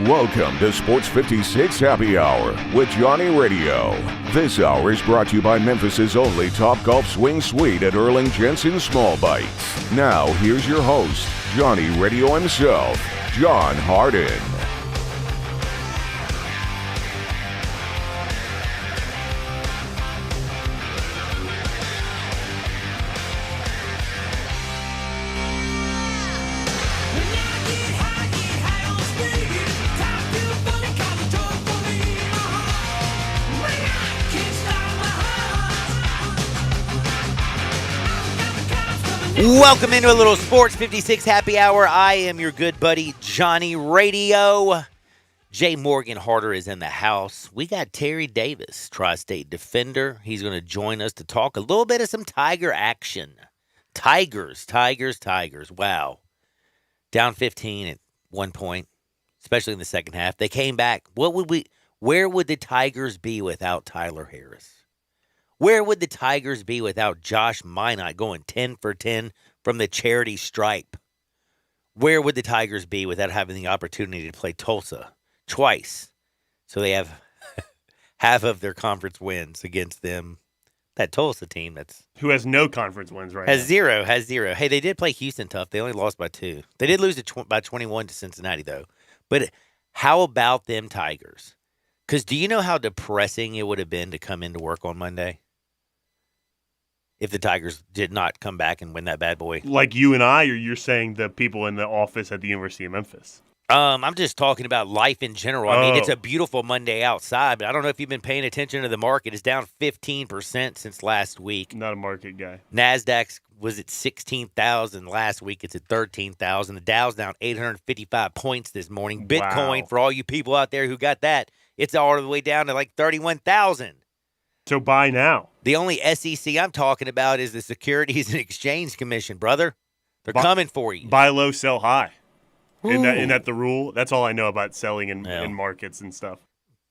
Welcome to Sports 56 Happy Hour with Johnny Radio. This hour is brought to you by Memphis' only Topgolf Swing Suite at Erling Jensen Small Bites. Now, here's your host, Johnny Radio himself, John Harden. Welcome into a little Sports 56 Happy Hour. I am your good buddy, Johnny Radio. Jay Morgan Harder is in the house. We got Terry Davis, Tri-State defender. He's going to join us to talk a little bit of some Tiger action. Tigers. Wow. Down 15 at one point, especially in the second half. They came back. Where would the Tigers be without Tyler Harris? Where would the Tigers be without Josh Minot going 10 for 10 from the charity stripe? Where would the Tigers be without having the opportunity to play Tulsa twice? So they have half of their conference wins against them. That Tulsa team who has no conference wins right has now. Has zero. Hey, they did play Houston tough. They only lost by 2. They did lose by 21 to Cincinnati, though. But how about them Tigers? Because do you know how depressing it would have been to come into work on Monday if the Tigers did not come back and win that bad boy? Like you and I, or you're saying the people in the office at the University of Memphis? I'm just talking about life in general. I mean, it's a beautiful Monday outside, but I don't know if you've been paying attention to the market. It's down 15% since last week. Not a market guy. NASDAQ was at 16,000 last week. It's at 13,000. The Dow's down 855 points this morning. Bitcoin, for all you people out there who got that, it's all the way down to like 31,000. So buy now. The only SEC I'm talking about is the Securities and Exchange Commission, brother. They're coming for you. Buy low, sell high. Isn't that the rule? That's all I know about selling in markets and stuff.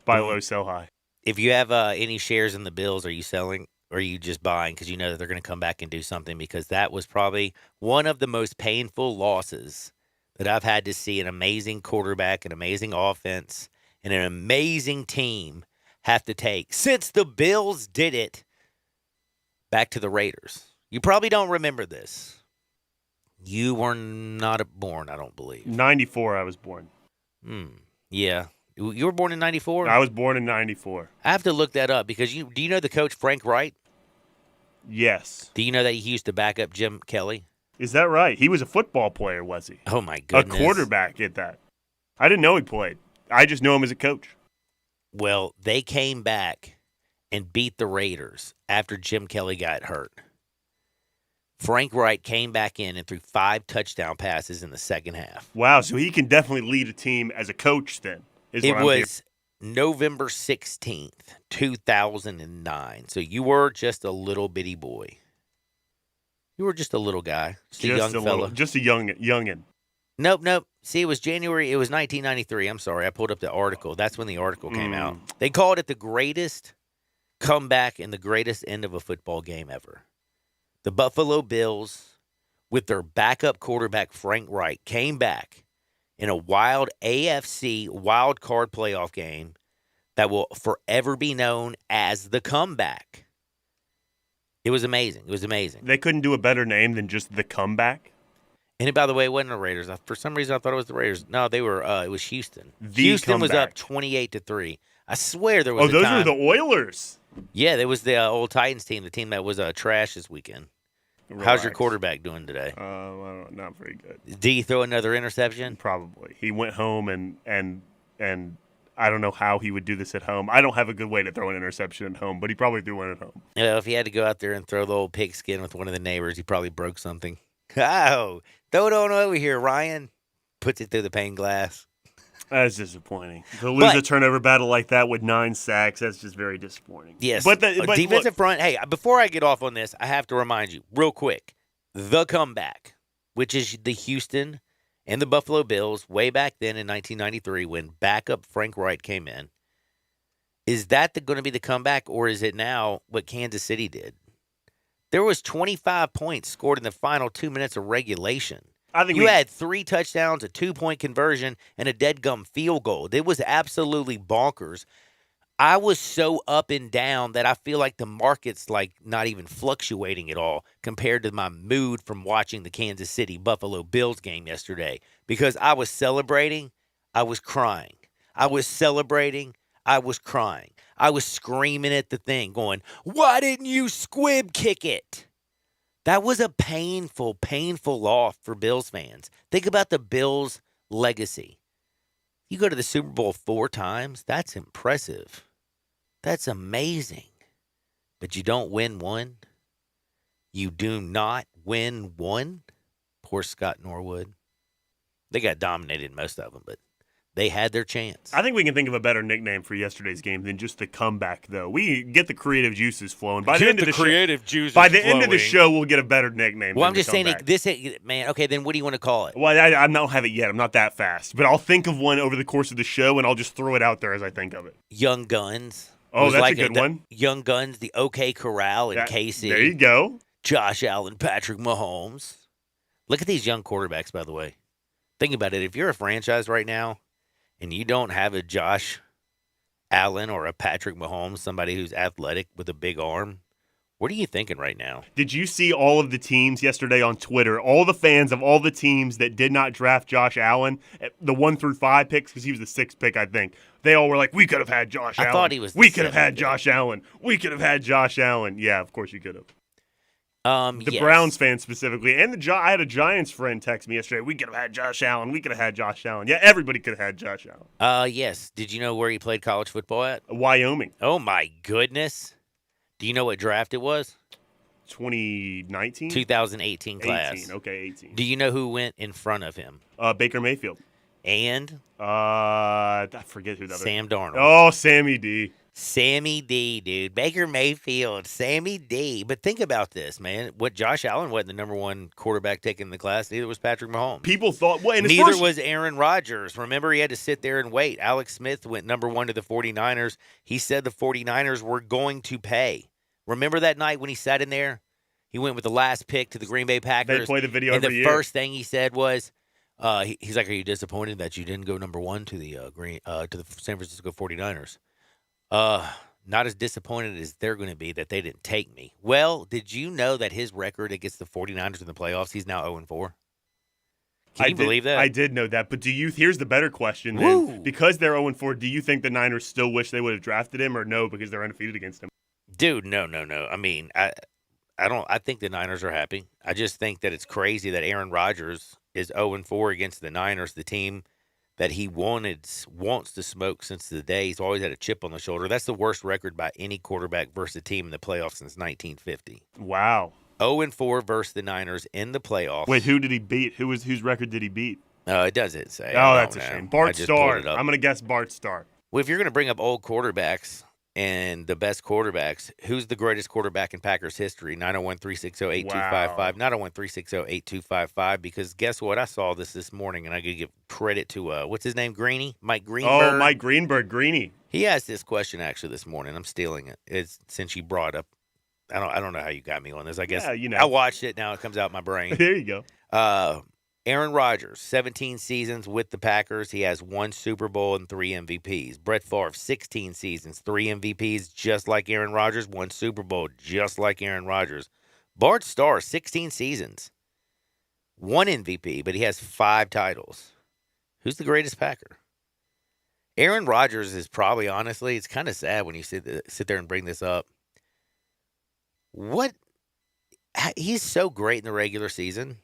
Buy low, sell high. If you have any shares in the Bills, are you selling or are you just buying because you know that they're going to come back and do something? Because that was probably one of the most painful losses that I've had to see an amazing quarterback, an amazing offense, and an amazing team have to take since the Bills did it back to the Raiders. You probably don't remember this. You were not born, I don't believe. 94, I was born. Yeah. You were born in 94? I was born in 94. I have to look that up because do you know the coach Frank Wright? Yes. Do you know that he used to back up Jim Kelly? Is that right? He was a football player, was he? Oh, my goodness. A quarterback at that. I didn't know he played. I just know him as a coach. Well, they came back and beat the Raiders after Jim Kelly got hurt. Frank Wright came back in and threw 5 touchdown passes in the second half. Wow, so he can definitely lead a team as a coach then. It was November 16th, 2009. So you were just a little bitty boy. You were just a little guy, just a young fella. Just a youngin'. Nope. See, it was 1993. I'm sorry, I pulled up the article. That's when the article came out. They called it the greatest comeback and the greatest end of a football game ever. The Buffalo Bills, with their backup quarterback Frank Wright, came back in a wild AFC wild card playoff game that will forever be known as the comeback. It was amazing. They couldn't do a better name than just the comeback? And by the way, it wasn't the Raiders. For some reason, I thought it was the Raiders. No, they were. It was Houston. Houston was up 28-3. I swear there was. Oh, those were the Oilers. Yeah, there was the old Titans team, the team that was trash this weekend. Relax. How's your quarterback doing today? Not very good. Did he throw another interception? Probably. He went home and I don't know how he would do this at home. I don't have a good way to throw an interception at home, but he probably threw one at home. Yeah, if he had to go out there and throw the old pigskin with one of the neighbors, he probably broke something. Oh, throw it on over here, Ryan. Puts it through the pane glass. That's disappointing. To lose a turnover battle like that with 9 sacks, that's just very disappointing. Yes. But defensive front, hey, before I get off on this, I have to remind you real quick, the comeback, which is the Houston and the Buffalo Bills way back then in 1993 when backup Frank Wright came in, is that going to be the comeback or is it now what Kansas City did? There was 25 points scored in the final 2 minutes of regulation. I think You had 3 touchdowns, a 2-point conversion, and a dead gum field goal. It was absolutely bonkers. I was so up and down that I feel like the market's like not even fluctuating at all compared to my mood from watching the Kansas City Buffalo Bills game yesterday, because I was celebrating, I was crying. I was celebrating, I was crying. I was screaming at the thing going, "Why didn't you squib kick it?" That was a painful, painful loss for Bills fans. Think about the Bills' legacy. You go to the Super Bowl 4 times, that's impressive. That's amazing. But you don't win one. You do not win one. Poor Scott Norwood. They got dominated in most of them, but they had their chance. I think we can think of a better nickname for yesterday's game than just the comeback, though. We get the creative juices flowing. By the end of the show, we'll get a better nickname. Well, I'm just saying, man, okay, then what do you want to call it? Well, I don't have it yet. I'm not that fast. But I'll think of one over the course of the show, and I'll just throw it out there as I think of it. Young Guns. Oh, that's like a good one. Young Guns, the OK Corral, and KC. There you go. Josh Allen, Patrick Mahomes. Look at these young quarterbacks, by the way. Think about it. If you're a franchise right now and you don't have a Josh Allen or a Patrick Mahomes, somebody who's athletic with a big arm, what are you thinking right now? Did you see all of the teams yesterday on Twitter? All the fans of all the teams that did not draft Josh Allen, the 1 through 5 picks, because he was the 6th pick, I think. They all were like, "We could have had Josh Allen. I thought he was. We could have had Josh Allen. We could have had Josh Allen." Yeah, of course you could have. The yes. Browns fans specifically, and I had a Giants friend text me yesterday. We could have had Josh Allen. We could have had Josh Allen. Yeah, everybody could have had Josh Allen. Yes. Did you know where he played college football at? Wyoming. Oh my goodness. Do you know what draft it was? 2019? 2018 class. 18. Okay, 18. Do you know who went in front of him? Baker Mayfield. And? I forget who the other. Sam Darnold. Oh, Sammy D. Sammy D, dude. Baker Mayfield, Sammy D. But think about this, man. What Josh Allen wasn't the number 1 quarterback taken in the class. Neither was Patrick Mahomes. People thought, neither was Aaron Rodgers. Remember, he had to sit there and wait. Alex Smith went number 1 to the 49ers. He said the 49ers were going to pay. Remember that night when he sat in there? He went with the last pick to the Green Bay Packers. They play the video and every year. The first thing he said was, he's like, "Are you disappointed that you didn't go number 1 to the to the San Francisco 49ers?" Not as disappointed as they're going to be that they didn't take me. Well, did you know that his record against the 49ers in the playoffs, he's now 0-4? Can you believe that? I did know that. But here's the better question then. Because they're 0-4, do you think the Niners still wish they would have drafted him, or no, because they're undefeated against him? Dude, no. I mean, I think the Niners are happy. I just think that it's crazy that Aaron Rodgers is 0-4 against the Niners, the team that he wants to smoke since the day. He's always had a chip on the shoulder. That's the worst record by any quarterback versus a team in the playoffs since 1950. Wow. 0-4 versus the Niners in the playoffs. Wait, who did he beat? Whose record did he beat? It doesn't say. Oh, that's a shame. Bart Starr. I'm going to guess Bart Starr. Well, if you're going to bring up old quarterbacks and the best quarterbacks, who's the greatest quarterback in Packers history? 901-360-8255. 901-360-8255. Because guess what? I saw this morning, and I could give credit to, what's his name, Greeny? Mike Greenberg. Oh, Mike Greenberg, Greeny. He asked this question, actually, this morning. I'm stealing it. It's since you brought up. I don't know how you got me on this. I guess I watched it. Now it comes out my brain. There you go. Aaron Rodgers, 17 seasons with the Packers. He has 1 Super Bowl and 3 MVPs. Brett Favre, 16 seasons, 3 MVPs, just like Aaron Rodgers. 1 Super Bowl, just like Aaron Rodgers. Bart Starr, 16 seasons, 1 MVP, but he has 5 titles. Who's the greatest Packer? Aaron Rodgers is probably, honestly, it's kind of sad when you sit there and bring this up. He's so great in the regular season.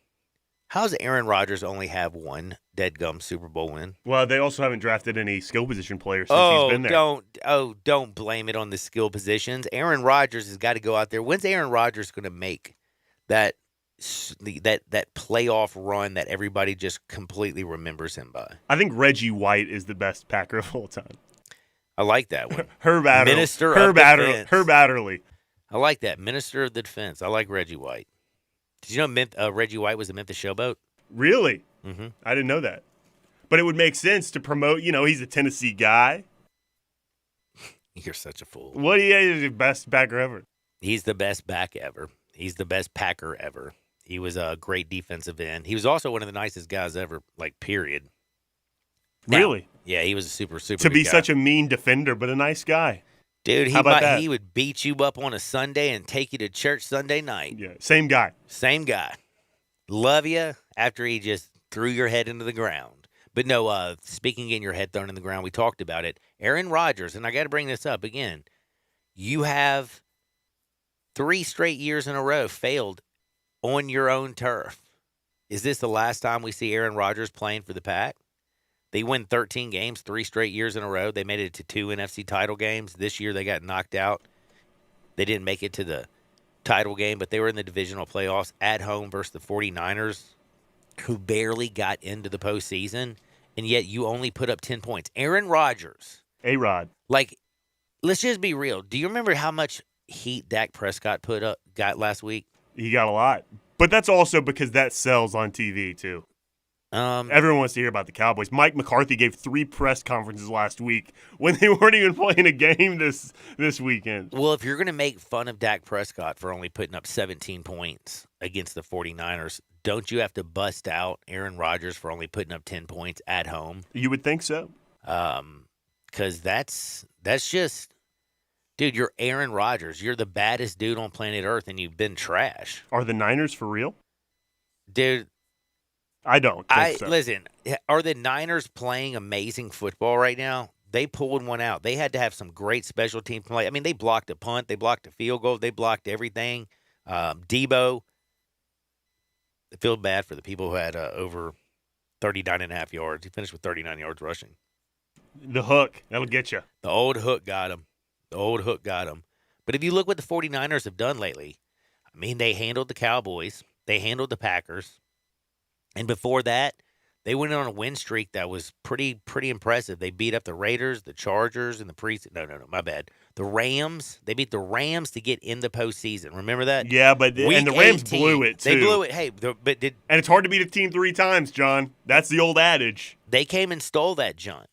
How does Aaron Rodgers only have 1 dead-gum Super Bowl win? Well, they also haven't drafted any skill position players since he's been there. Don't blame it on the skill positions. Aaron Rodgers has got to go out there. When's Aaron Rodgers going to make that playoff run that everybody just completely remembers him by? I think Reggie White is the best Packer of all time. I like that one. Herb Adderley. Minister of Defense. Herb Adderley. I like that. Minister of the Defense. I like Reggie White. Did you know Reggie White was the Memphis Showboat? Really? Mm-hmm. I didn't know that. But it would make sense to promote, he's a Tennessee guy. You're such a fool. What? He's the best backer ever. He's the best back ever. He's the best Packer ever. He was a great defensive end. He was also one of the nicest guys ever, like, period. Now, Really? yeah, he was a super To good be guy. such a mean defender, but a nice guy. Dude, How about that? he would beat you up on a Sunday and take you to church Sunday night. Yeah, same guy. Same guy. Love you after he just threw your head into the ground. But no, speaking getting your head thrown in the ground, we talked about it. Aaron Rodgers, and I got to bring this up again. You have 3 straight years in a row failed on your own turf. Is this the last time we see Aaron Rodgers playing for the Pack? They win 13 games 3 straight years in a row. They made it to 2 NFC title games. This year they got knocked out. They didn't make it to the title game, but they were in the divisional playoffs at home versus the 49ers, who barely got into the postseason, and yet you only put up 10 points. Aaron Rodgers. A-Rod. Like, let's just be real. Do you remember how much heat Dak Prescott got last week? He got a lot. But that's also because that sells on TV, too. Everyone wants to hear about the Cowboys. Mike McCarthy gave 3 press conferences last week when they weren't even playing a game this weekend. Well, if you're going to make fun of Dak Prescott for only putting up 17 points against the 49ers, don't you have to bust out Aaron Rodgers for only putting up 10 points at home? You would think so. Because that's just, dude, you're Aaron Rodgers. You're the baddest dude on planet Earth, and you've been trash. Are the Niners for real? Dude, I don't think so. Listen, are the Niners playing amazing football right now? They pulled one out. They had to have some great special team play. I mean, they blocked a punt. They blocked a field goal. They blocked everything. Debo, I feel bad for the people who had over 39.5 yards. He finished with 39 yards rushing. The hook, that'll get you. The old hook got him. But if you look what the 49ers have done lately, I mean, they handled the Cowboys. They handled the Packers. And before that, they went on a win streak that was pretty impressive. They beat up the Raiders, the Chargers, and my bad. The Rams. They beat the Rams to get in the postseason. Remember that? Yeah, but and the Rams 18, blew it, too. They blew it. Hey, and it's hard to beat a team 3 times, John. That's the old adage. They came and stole that, John.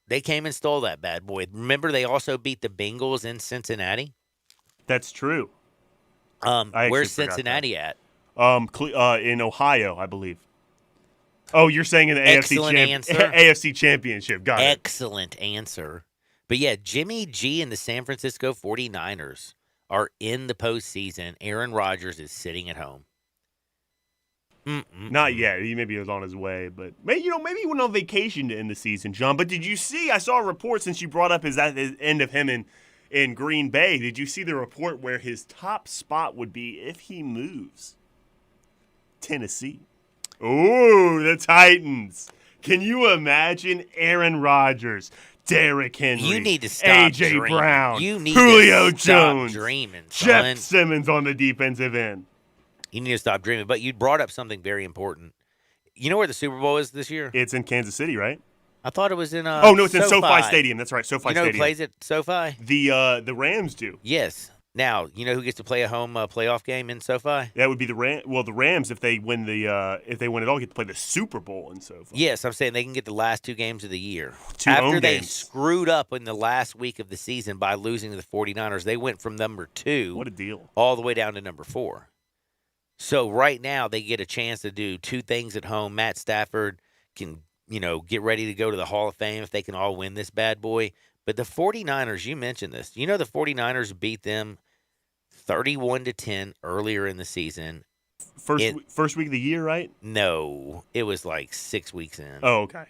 They came and stole that bad boy. Remember, they also beat the Bengals in Cincinnati? That's true. Where's Cincinnati at? In Ohio, I believe. Oh, you're saying in the AFC Championship. Got it. Excellent answer. But yeah, Jimmy G and the San Francisco 49ers are in the postseason. Aaron Rodgers is sitting at home. Not yet. He maybe was on his way, but maybe he went on vacation to end the season, John. But did you see? I saw a report since you brought up his end of him in Green Bay. Did you see the report where his top spot would be if he moves? Tennessee. Ooh, the Titans. Can you imagine Aaron Rodgers, Derrick Henry, you need to stop A.J. dreaming. Brown, You need Julio to stop Jones, dreaming, Jeff son. Simmons on the defensive end? You need to stop dreaming. But you brought up something very important. You know where the Super Bowl is this year? It's in Kansas City, right? I thought it was in Oh, no, it's in SoFi Stadium. That's right, SoFi you know Stadium. who plays at SoFi? The Rams do. Yes. Now, you know who gets to play a home playoff game in SoFi? That would be the Rams. Well, the Rams, if they win it all, get to play the Super Bowl in SoFi. Yes, I'm saying they can get the last 2 games of the year. 2 After home they games. screwed up in the last week of the season by losing to the 49ers, they went from number 2 What a deal. all the way down to number 4. So right now they get a chance to do 2 things at home. Matt Stafford can, get ready to go to the Hall of Fame if they can all win this bad boy. But the 49ers, you mentioned this. The 49ers beat them 31-10 earlier in the season. First week of the year, right? No, it was like 6 weeks in. Oh, okay.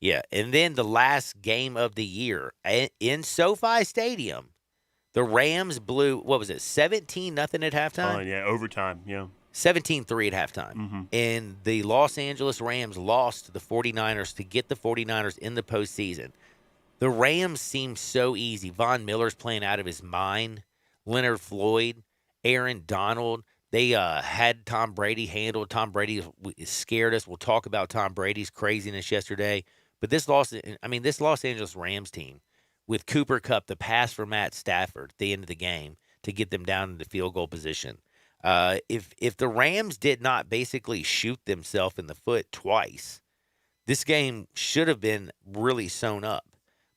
Yeah, and then the last game of the year in SoFi Stadium, the Rams blew, 17-0 at halftime? Yeah, overtime, yeah. 17-3 at halftime. Mm-hmm. And the Los Angeles Rams lost to the 49ers to get the 49ers in the postseason. The Rams seem so easy. Von Miller's playing out of his mind. Leonard Floyd, Aaron Donald. They had Tom Brady handled. Tom Brady scared us. We'll talk about Tom Brady's craziness yesterday. But this Los Angeles Rams team, with Cooper Kupp, the pass for Matt Stafford at the end of the game to get them down into field goal position. If the Rams did not basically shoot themselves in the foot twice, this game should have been really sewn up.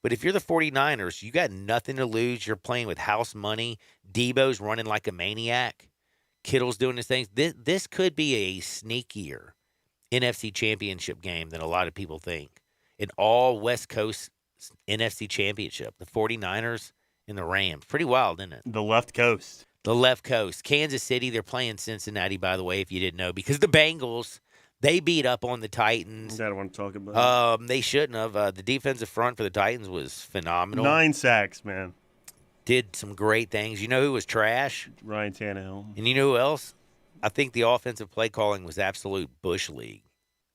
But if you're the 49ers, you got nothing to lose. You're playing with house money. Debo's running like a maniac. Kittle's doing his things. This could be a sneakier NFC Championship game than a lot of people think. An all West Coast NFC Championship. The 49ers and the Rams. Pretty wild, isn't it? The left coast. The left coast. Kansas City, they're playing Cincinnati, by the way, if you didn't know, because the Bengals, they beat up on the Titans. I don't want to talk about They shouldn't have. The defensive front for the Titans was phenomenal. 9 sacks, man. Did some great things. You know who was trash? Ryan Tannehill. And you know who else? I think the offensive play calling was absolute bush league.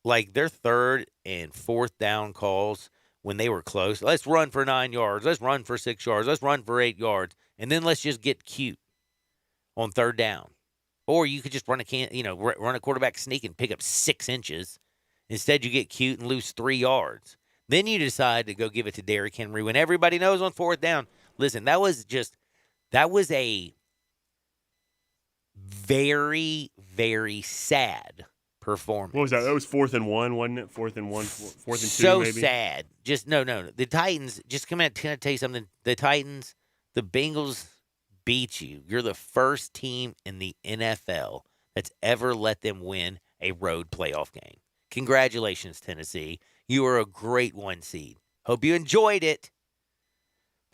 Like their third and fourth down calls when they were close. Let's run for 9 yards. Let's run for 6 yards. Let's run for 8 yards. And then let's just get cute on third down. Or you could just run a quarterback sneak and pick up 6 inches. Instead, you get cute and lose 3 yards. Then you decide to go give it to Derrick Henry when everybody knows on fourth down. Listen, that was a very, very sad performance. What was that? That was 4th and 1, wasn't it? 4th and 1, 4th and 2, so maybe? So sad. Just no. The Titans, just come out, can I tell you something? The Titans, the Bengals beat you. You're the first team in the NFL that's ever let them win a road playoff game. Congratulations, Tennessee. You are a great 1 seed. Hope you enjoyed it.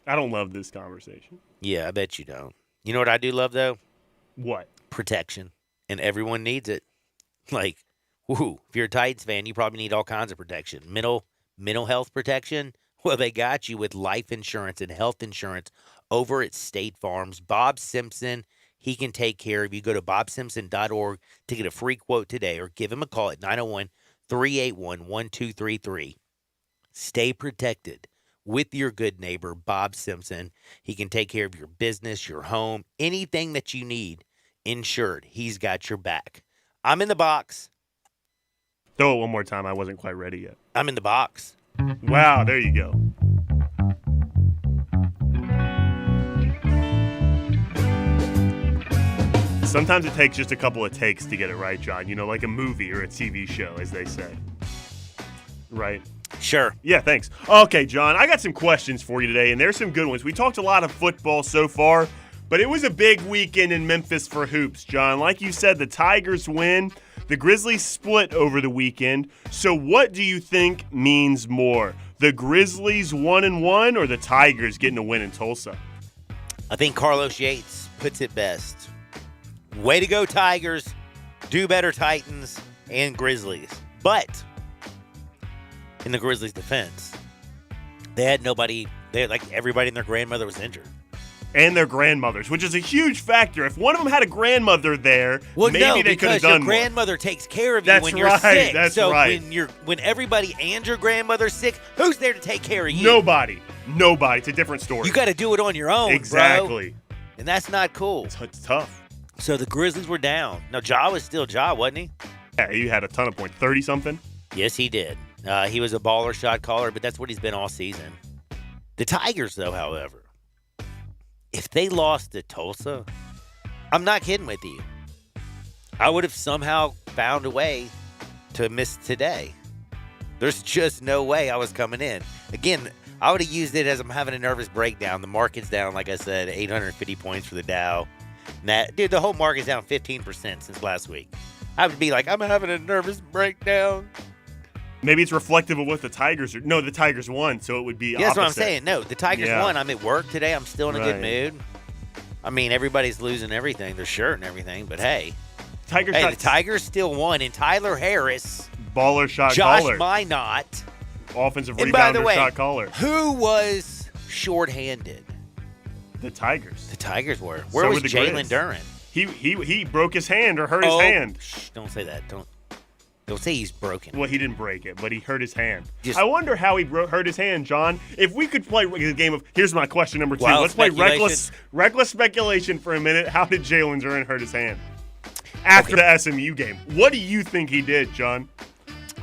I don't love this conversation. Yeah, I bet you don't. You know what I do love, though? What? Protection. And everyone needs it. Like, woohoo. If you're a Titans fan, you probably need all kinds of protection. Mental health protection. Well, they got you with life insurance and health insurance over at State Farm's. Bob Simpson, he can take care of you. Go to bobsimpson.org to get a free quote today or give him a call at 901-381-1233. Stay protected with your good neighbor, Bob Simpson. He can take care of your business, your home, anything that you need insured. He's got your back. I'm in the box. Throw it one more time. I wasn't quite ready yet. I'm in the box. Wow, there you go. Sometimes it takes just a couple of takes to get it right, John. You know, like a movie or a TV show, as they say. Right? Sure. Yeah, thanks. Okay, John, I got some questions for you today, and there's some good ones. We talked a lot of football so far, but it was a big weekend in Memphis for hoops, John. Like you said, the Tigers win. The Grizzlies split over the weekend. So what do you think means more? The Grizzlies 1-1 or the Tigers getting a win in Tulsa? I think Carlos Yates puts it best. Way to go, Tigers. Do better, Titans and Grizzlies. But in the Grizzlies' defense, they had nobody. They had like everybody and their grandmother was injured. And their grandmothers, which is a huge factor. If one of them had a grandmother there, maybe they could have done your more. grandmother takes care of you when you're right, sick. That's so right. when everybody and your grandmother's sick, who's there to take care of you? Nobody. It's a different story. You got to do it on your own, exactly. bro. And that's not cool. It's tough. So the Grizzlies were down. Now, Ja was still Ja, wasn't he? Yeah, he had a ton of points. 30-something? Yes, he did. He was a baller shot caller, but that's what he's been all season. The Tigers, though, however, if they lost to Tulsa, I'm not kidding with you. I would have somehow found a way to miss today. There's just no way I was coming in. Again, I would have used it as I'm having a nervous breakdown. The market's down, like I said, 850 points for the Dow. Dude, the whole market's down 15% since last week. I would be like, I'm having a nervous breakdown. Maybe it's reflective of what the Tigers are. No, the Tigers won, so it would be opposite. That's what I'm saying. No, the Tigers won. I'm at work today. I'm still in a good mood. I mean, everybody's losing everything, their shirt and everything, but hey. The Tigers still won, and Tyler Harris. Baller shot Josh caller. Minot. Offensive and by the rebounder way, shot caller. Who was shorthanded? The Tigers. The Tigers were. Where was Jalen Duren? He broke his hand or hurt his hand. Don't say that. Don't say he's broken. Well, he didn't break it, but he hurt his hand. I wonder how he hurt his hand, John. If we could play the game of, here's my question number 2. Let's play reckless speculation for a minute. How did Jalen Duren hurt his hand after the SMU game? What do you think he did, John?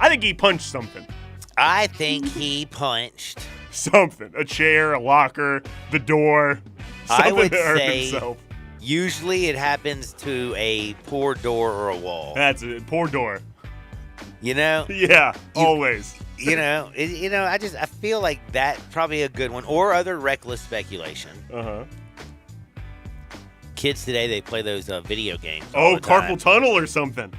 I think he punched something. I think he punched something. A chair, a locker, the door. Something I would to hurt say himself. Usually it happens to a poor door or a wall. That's it. Poor door. You know? Yeah, always. I feel like that's probably a good one. Or other reckless speculation. Uh-huh. Kids today, they play those video games. Oh, all the time. carpal tunnel or something.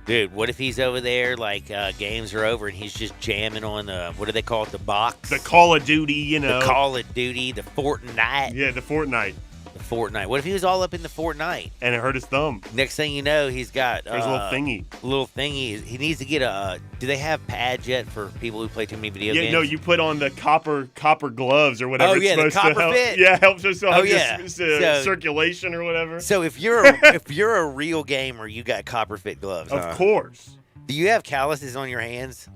Dude, what if he's over there, like, games are over, and he's just jamming on the, what do they call it, the box? The Call of Duty, you know. The Call of Duty, the Fortnite. Yeah, the Fortnite. The Fortnite. What if he was all up in the Fortnite? And it hurt his thumb. Next thing you know, he's got There's a little thingy. He needs to get a. Do they have pads yet for people who play too many video games? Yeah, no, you put on the copper gloves or whatever. Oh, it's yeah, the supposed to copper help. fit. Yeah, helps us Oh, yeah. So- circulation or whatever. So if you're a real gamer, you got copper fit gloves. Of huh? course. Do you have calluses on your hands?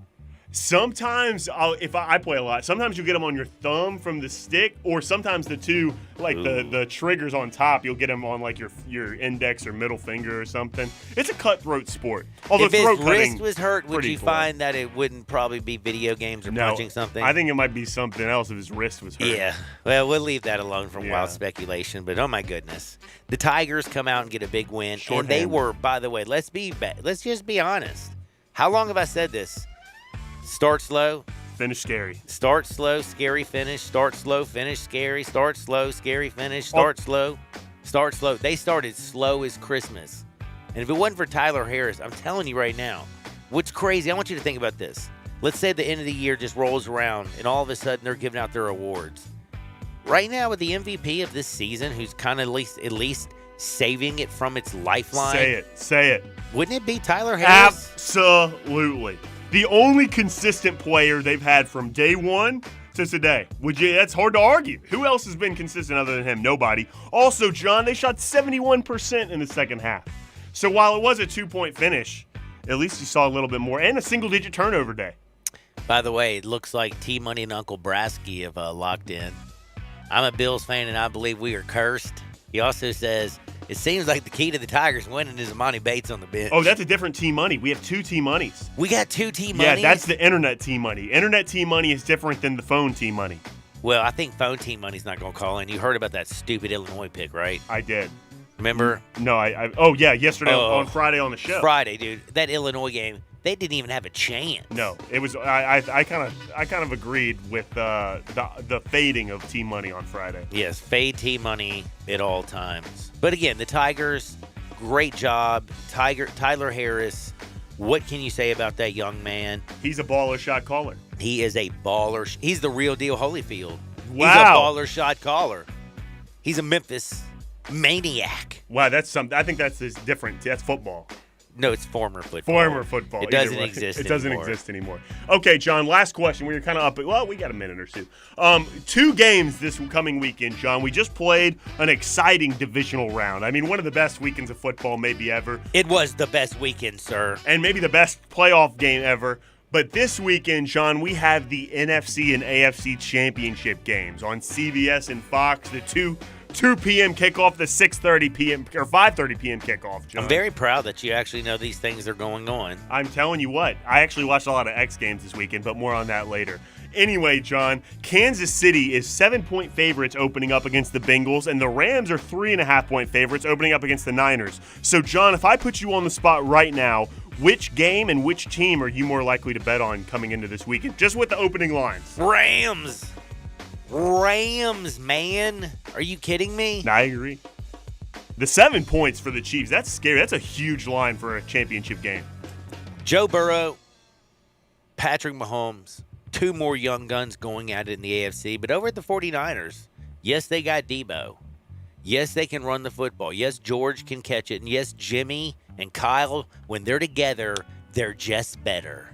Sometimes, if I play a lot, sometimes you get them on your thumb from the stick, or sometimes the two, like the triggers on top, you'll get them on like your index or middle finger or something. It's a cutthroat sport. Although If his throat cutting, wrist was hurt, would pretty you cool. find that it wouldn't probably be video games or punching something? I think it might be something else if his wrist was hurt. Yeah. Well, we'll leave that alone from Yeah. wild speculation. But oh my goodness, the Tigers come out and get a big win, and they Shorthanded. were, by the way, let's just be honest. How long have I said this? Start slow, Finish scary. start slow, scary finish. Start slow, finish scary. Start slow, scary finish. Start slow, start slow. They started slow as Christmas. And if it wasn't for Tyler Harris, I'm telling you right now, what's crazy, I want you to think about this. Let's say the end of the year just rolls around and all of a sudden they're giving out their awards. Right now with the MVP of this season, who's kind of at least saving it from its lifeline, Say it. wouldn't it be Tyler Harris? Absolutely. The only consistent player they've had from day one to today. That's hard to argue. Who else has been consistent other than him? Nobody. Also, John, they shot 71% in the second half. So while it was a 2-point finish, at least you saw a little bit more, and a single-digit turnover day. By the way, it looks like T-Money and Uncle Brasky have locked in. I'm a Bills fan, and I believe we are cursed. He also says, it seems like the key to the Tigers winning is Amani Bates on the bench. Oh, that's a different T-Money. We have two T-Moneys. We got two T-Moneys? Yeah, that's the internet T-Money. Internet T-Money is different than the phone T-Money. Well, I think phone T-Money's not going to call in. You heard about that stupid Illinois pick, right? I did. Remember? No, yesterday on Friday on the show. Friday, dude. That Illinois game, they didn't even have a chance. No, it was. I kind of agreed with the fading of T Money on Friday. Yes, fade T-Money at all times. But again, the Tigers, great job. Tyler Harris, what can you say about that young man? He's a baller shot caller. He is a baller. He's the real deal Holyfield. Wow. He's a baller shot caller. He's a Memphis maniac. Wow, that's something. I think that's different. That's football. No, it's former football. Former football. It doesn't Either way. exist It doesn't anymore. exist anymore. Okay, John, last question. We were kind of up. Well, we got a minute or two. 2 games this coming weekend, John. We just played an exciting divisional round. I mean, one of the best weekends of football maybe ever. It was the best weekend, sir. And maybe the best playoff game ever. But this weekend, John, we have the NFC and AFC championship games on CBS and Fox. The 2 p.m. kickoff, the 6:30 p.m. or 5:30 p.m. kickoff, John. I'm very proud that you actually know these things are going on. I'm telling you what, I actually watched a lot of X Games this weekend, but more on that later. Anyway, John, Kansas City is 7-point favorites opening up against the Bengals, and the Rams are 3.5-point favorites opening up against the Niners. So, John, if I put you on the spot right now, which game and which team are you more likely to bet on coming into this weekend? Just with the opening lines. Rams, man. Are you kidding me? I agree. The 7 points for the Chiefs, that's scary. That's a huge line for a championship game. Joe Burrow, Patrick Mahomes, 2 more young guns going at it in the AFC. But over at the 49ers, yes, they got Debo. Yes, they can run the football. Yes, George can catch it. And yes, Jimmy and Kyle, when they're together, they're just better.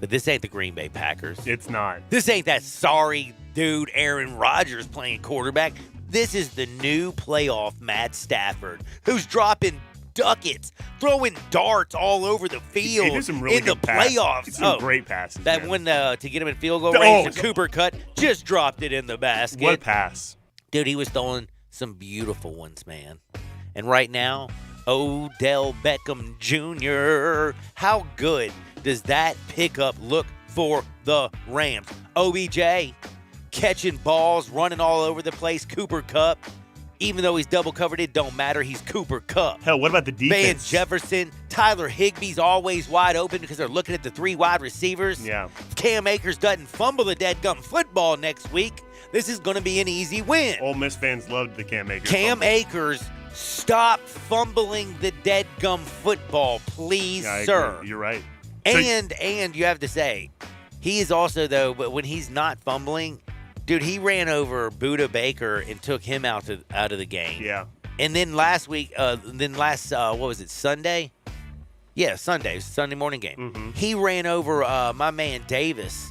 But this ain't the Green Bay Packers. It's not. This ain't that sorry dude Aaron Rodgers playing quarterback. This is the new playoff Matt Stafford, who's dropping ducats, throwing darts all over the field He did some really in the good passes. playoffs. He did some great passes. That man. one to get him in field goal range, the Oh. Cooper cut, just dropped it in the basket. What pass? Dude, he was throwing some beautiful ones, man. And right now, Odell Beckham Jr., how good does that pickup look for the Rams? OBJ catching balls, running all over the place. Cooper Kupp, even though he's double covered, it don't matter. He's Cooper Kupp. Hell, what about the Van defense? Jefferson, Tyler Higbee's always wide open because they're looking at the 3 wide receivers. Yeah. If Cam Akers doesn't fumble the dadgum football next week, This is going to be an easy win. Ole Miss fans loved the Cam Akers. Cam Akers, stop fumbling the dead gum football, please, Yeah, I sir. agree. You're right. And you have to say, he is also, though, but when he's not fumbling, dude, he ran over Buda Baker and took him out of the game. Yeah. And then last what was it, Sunday? Yeah, Sunday morning game. Mm-hmm. He ran over my man Davis.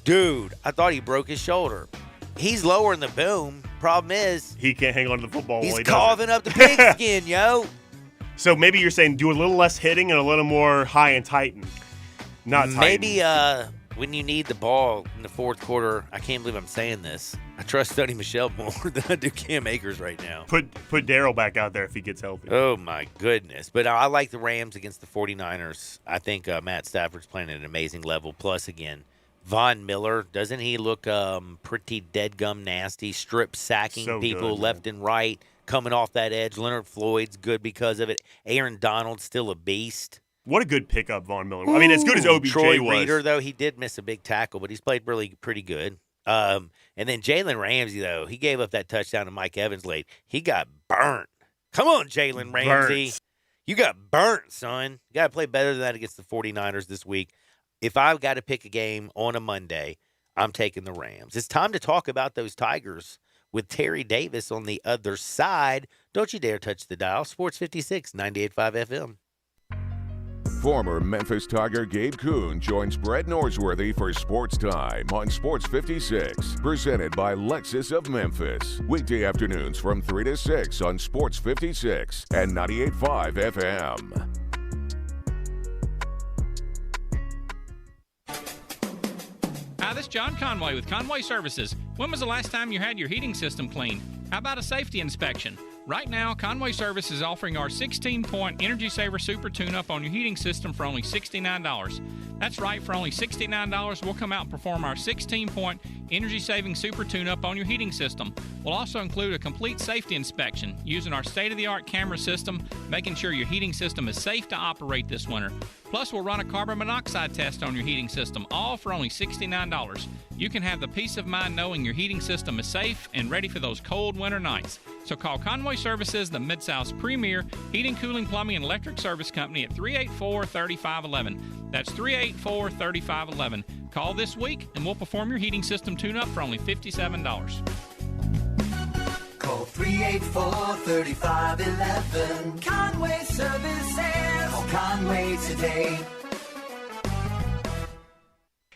Dude, I thought he broke his shoulder. He's lowering the boom. Problem is, He can't hang on to the football while he's he does it. coughing up the pigskin, yo. So maybe you're saying do a little less hitting and a little more high and tighten. Not tighten. Maybe when you need the ball in the fourth quarter, I can't believe I'm saying this. I trust Sonny Michel more than I do Cam Akers right now. Put Darryl back out there if he gets healthy. Oh, my goodness. But I like the Rams against the 49ers. I think Matt Stafford's playing at an amazing level. Plus, again, Von Miller, doesn't he look pretty dead-gum nasty, strip sacking So people good, left and right, coming off that edge. Leonard Floyd's good because of it. Aaron Donald's still a beast. What a good pickup, Von Miller. I mean, as good as OBJ Troy was. Reader, though, he did miss a big tackle, but he's played really pretty good. And then Jalen Ramsey, though, he gave up that touchdown to Mike Evans late. He got burnt. Come on, Jalen Ramsey. Burnt. You got burnt, son. You got to play better than that against the 49ers this week. If I've got to pick a game on a Monday, I'm taking the Rams. It's time to talk about those Tigers with Terry Davis on the other side. Don't you dare touch the dial. Sports 56, 98.5 FM. Former Memphis Tiger Gabe Kuhn joins Brett Norsworthy for Sports Time on Sports 56, presented by Lexus of Memphis. Weekday afternoons from 3 to 6 on Sports 56 and 98.5 FM. Hi, this is John Conway with Conway Services. When was the last time you had your heating system cleaned? How about a safety inspection? Right now, Conway Service is offering our 16-point Energy Saver Super Tune-Up on your heating system for only $69. That's right, for only $69, we'll come out and perform our 16-point energy-saving Super Tune-Up on your heating system. We'll also include a complete safety inspection using our state-of-the-art camera system, making sure your heating system is safe to operate this winter. Plus, we'll run a carbon monoxide test on your heating system, all for only $69. You can have the peace of mind knowing your heating system is safe and ready for those cold winter nights. So call Conway Services, the Mid-South's premier heating, cooling, plumbing, and electric service company at 384-3511. That's 384-3511. Call this week, and we'll perform your heating system tune-up for only $57. Call 384-3511. Conway Services. Call Conway today.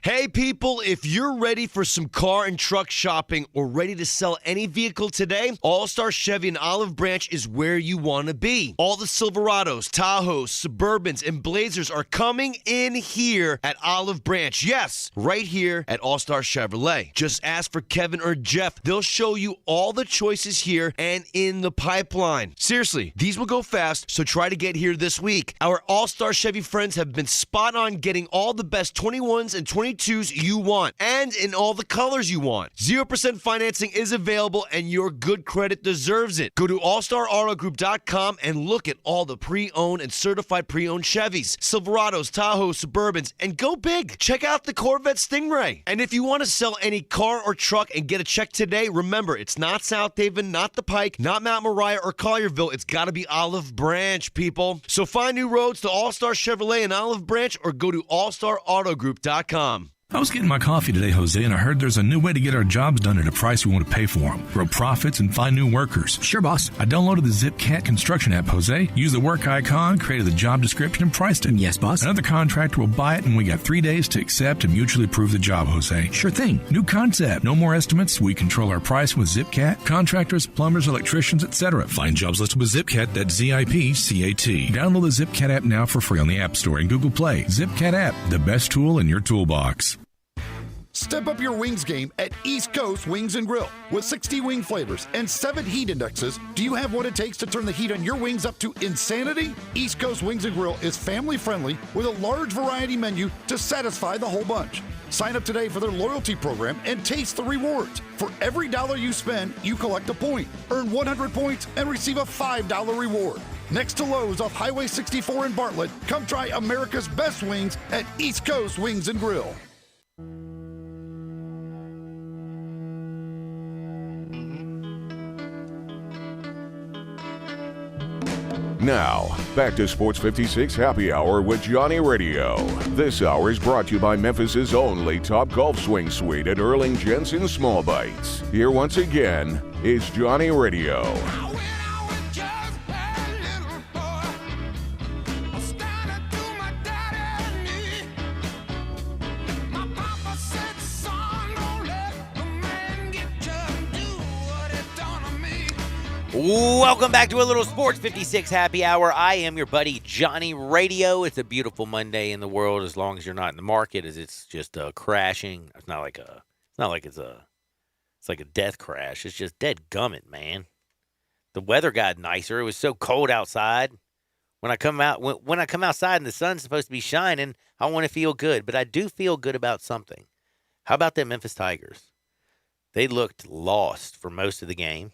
Hey people, if you're ready for some car and truck shopping or ready to sell any vehicle today, All-Star Chevy in Olive Branch is where you want to be. All the Silverados, Tahoes, Suburbans, and Blazers are coming in here at Olive Branch. Yes, right here at All-Star Chevrolet. Just ask for Kevin or Jeff. They'll show you all the choices here and in the pipeline. Seriously, these will go fast, so try to get here this week. Our All-Star Chevy friends have been spot on getting all the best 21s and 22s you want, and in all the colors you want. 0% financing is available, and your good credit deserves it. Go to allstarautogroup.com and look at all the pre-owned and certified pre-owned Chevys, Silverados, Tahoes, Suburbans, and go big. Check out the Corvette Stingray. And if you want to sell any car or truck and get a check today, remember, it's not South Haven, not the Pike, not Mount Moriah or Collierville. It's got to be Olive Branch, people. So find new roads to All-Star Chevrolet and Olive Branch, or go to allstarautogroup.com. I was getting my coffee today, Jose, and I heard there's a new way to get our jobs done at a price we want to pay for them. Grow profits and find new workers. Sure, boss. I downloaded the ZipCat construction app, Jose. Used the work icon, created the job description, and priced it. Yes, boss. Another contractor will buy it, and we got 3 days to accept and mutually approve the job, Jose. Sure thing. New concept. No more estimates. We control our price with ZipCat. Contractors, plumbers, electricians, etc. Find jobs listed with ZipCat. That's ZIPCAT. Download the ZipCat app now for free on the App Store and Google Play. ZipCat app, the best tool in your toolbox. Step up your wings game at East Coast Wings & Grill. With 60 wing flavors and 7 heat indexes, do you have what it takes to turn the heat on your wings up to insanity? East Coast Wings & Grill is family friendly with a large variety menu to satisfy the whole bunch. Sign up today for their loyalty program and taste the rewards. For every $1 you spend, you collect a point. Earn 100 points and receive a $5 reward. Next to Lowe's off Highway 64 in Bartlett, come try America's best wings at East Coast Wings & Grill. Now, back to Sports 56 Happy Hour with Johnny Radio. This hour is brought to you by Memphis's only Top Golf Swing Suite at Erling Jensen Small Bites. Here once again is Johnny Radio. Welcome back to a little Sports 56 Happy Hour. I am your buddy Johnny Radio. It's a beautiful Monday in the world as long as you're not in the market, as it's just crashing. It's like a death crash. It's just dead gummit, man. The weather got nicer. It was so cold outside. When I come outside and the sun's supposed to be shining, I want to feel good, but I do feel good about something. How about the Memphis Tigers? They looked lost for most of the game.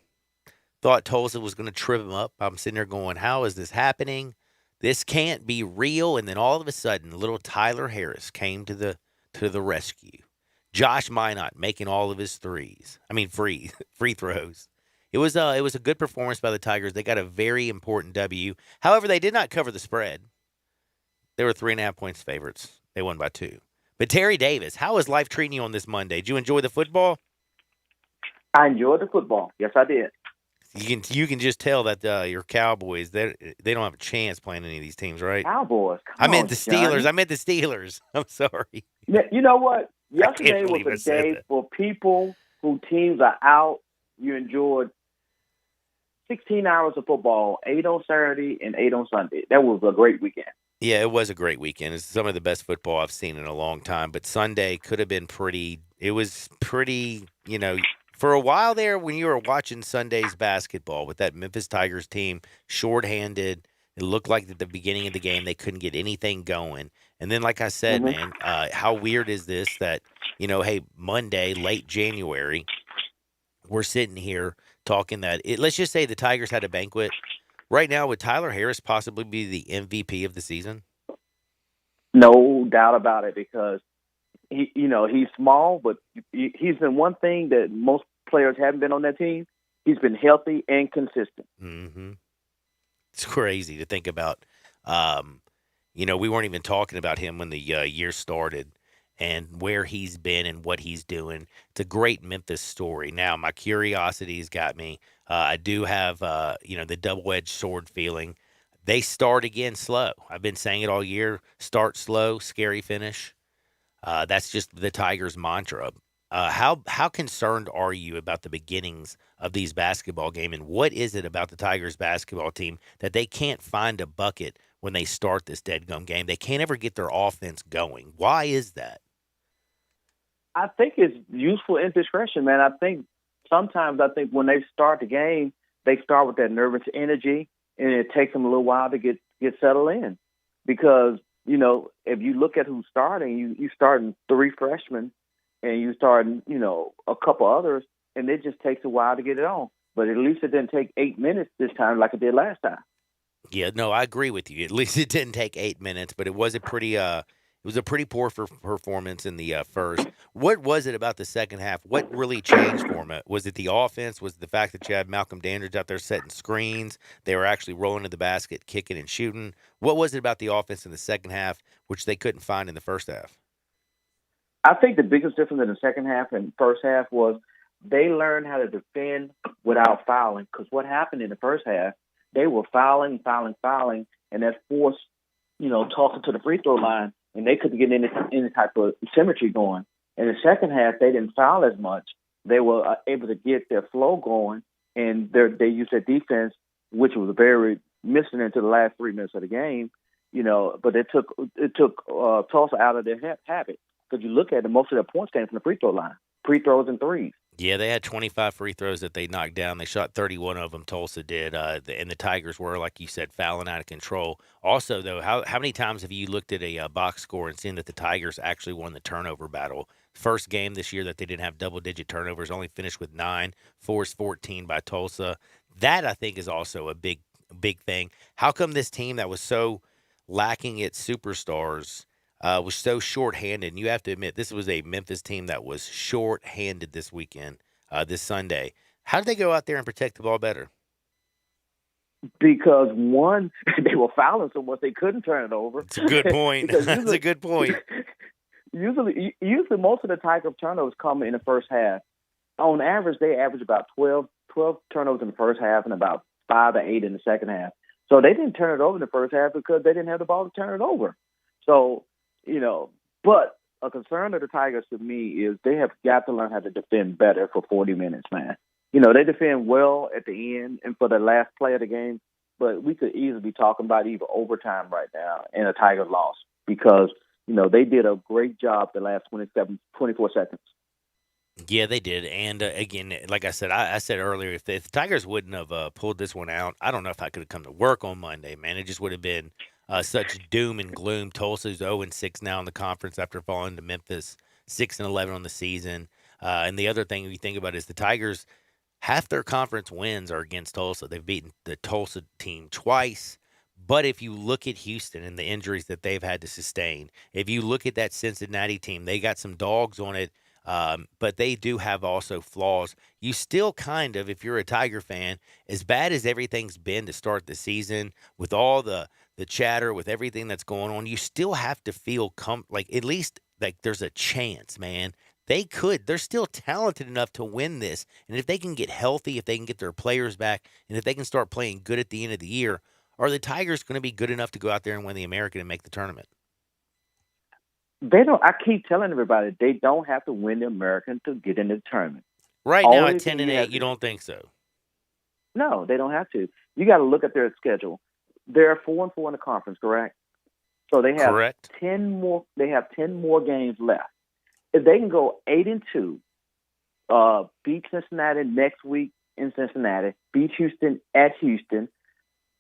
Thought Tulsa was going to trip them up. I'm sitting there going, how is this happening? This can't be real. And then all of a sudden, little Tyler Harris came to the rescue. Josh Minot making all of his free throws. It was a good performance by the Tigers. They got a very important W. However, they did not cover the spread. They were 3.5 points favorites. They won by 2. But Terry Davis, how is life treating you on this Monday? Did you enjoy the football? I enjoyed the football. Yes, I did. You can just tell that your Cowboys, they don't have a chance playing any of these teams, right? Cowboys. I meant the Steelers. I'm sorry. You know what? Yesterday was a day for people who teams are out. You enjoyed 16 hours of football, 8 on Saturday and 8 on Sunday. That was a great weekend. Yeah, it was a great weekend. It's some of the best football I've seen in a long time. But Sunday could have been pretty. It was pretty, for a while there when you were watching Sunday's basketball with that Memphis Tigers team shorthanded. It looked like at the beginning of the game they couldn't get anything going. And then, like I said, man, how weird is this that, hey, Monday, late January, we're sitting here talking that let's just say the Tigers had a banquet. Right now, would Tyler Harris possibly be the MVP of the season? No doubt about it, because he's small, but he's been one thing that most players haven't been on that team. He's been healthy and consistent. Mm-hmm. It's crazy to think about. We weren't even talking about him when the year started and where he's been and what he's doing. It's a great Memphis story. Now, my curiosity's got me. I do have, the double-edged sword feeling. They start again slow. I've been saying it all year. Start slow, scary finish. That's just the Tigers' mantra. How concerned are you about the beginnings of these basketball games, and what is it about the Tigers basketball team that they can't find a bucket when they start this dead-gum game? They can't ever get their offense going. Why is that? I think it's useful indiscretion, man. I think when they start the game, they start with that nervous energy, and it takes them a little while to get settled in. Because, if you look at who's starting, you starting 3 freshmen, and you starting, a couple others, and it just takes a while to get it on. But at least it didn't take 8 minutes this time like it did last time. Yeah, no, I agree with you. At least it didn't take 8 minutes, but it was a pretty poor performance in the first. What was it about the second half? What really changed for them? Was it the offense? Was it the fact that you had Malcolm Dandridge out there setting screens? They were actually rolling to the basket, kicking and shooting. What was it about the offense in the second half, which they couldn't find in the first half? I think the biggest difference in the second half and first half was they learned how to defend without fouling. Because what happened in the first half, they were fouling, and that forced, talking to the free throw line, and they couldn't get any type of symmetry going. In the second half, they didn't foul as much. They were able to get their flow going, and they used their defense, which was very missing into the last 3 minutes of the game. But it took Tulsa out of their habit. Because you look at it, most of their points came from the free throw line, free throws and threes. Yeah, they had 25 free throws that they knocked down. They shot 31 of them, Tulsa did. And the Tigers were, like you said, fouling out of control. Also, though, how many times have you looked at a box score and seen that the Tigers actually won the turnover battle? First game this year that they didn't have double-digit turnovers, only finished with 9, forced 14 by Tulsa. That, I think, is also a big thing. How come this team that was so lacking its superstars was so short-handed? And you have to admit, this was a Memphis team that was short-handed this weekend, this Sunday. How did they go out there and protect the ball better? because one, they were fouling so much they couldn't turn it over. It's a good point. That's a good point. Usually most of the Tiger turnovers come in the first half. On average, they average about 12 turnovers in the first half and about 5 to 8 in the second half. So they didn't turn it over in the first half because they didn't have the ball to turn it over. So, but a concern of the Tigers to me is they have got to learn how to defend better for 40 minutes, man. They defend well at the end and for the last play of the game, but we could easily be talking about even overtime right now and a Tiger loss because, they did a great job the last 24 seconds. Yeah, they did. And, again, like I said, I said earlier, if the Tigers wouldn't have pulled this one out, I don't know if I could have come to work on Monday, man. It just would have been such doom and gloom. Tulsa's 0-6 now in the conference after falling to Memphis, 6-11 on the season. And the other thing you think about is the Tigers, half their conference wins are against Tulsa. They've beaten the Tulsa team twice. But if you look at Houston and the injuries that they've had to sustain, if you look at that Cincinnati team, they got some dogs on it, but they do have also flaws. You still kind of, if you're a Tiger fan, as bad as everything's been to start the season, with all the chatter, with everything that's going on, you still have to feel at least like there's a chance, man. They're still talented enough to win this. And if they can get healthy, if they can get their players back, and if they can start playing good at the end of the year, are the Tigers going to be good enough to go out there and win the American and make the tournament? They don't. I keep telling everybody they don't have to win the American to get into the tournament. Right now at 10-8, you don't think so? No, they don't have to. You got to look at their schedule. They're 4-4 in the conference, correct? So they have 10 more. They have 10 more games left. If they can go 8-2, beat Cincinnati next week in Cincinnati, beat Houston at Houston,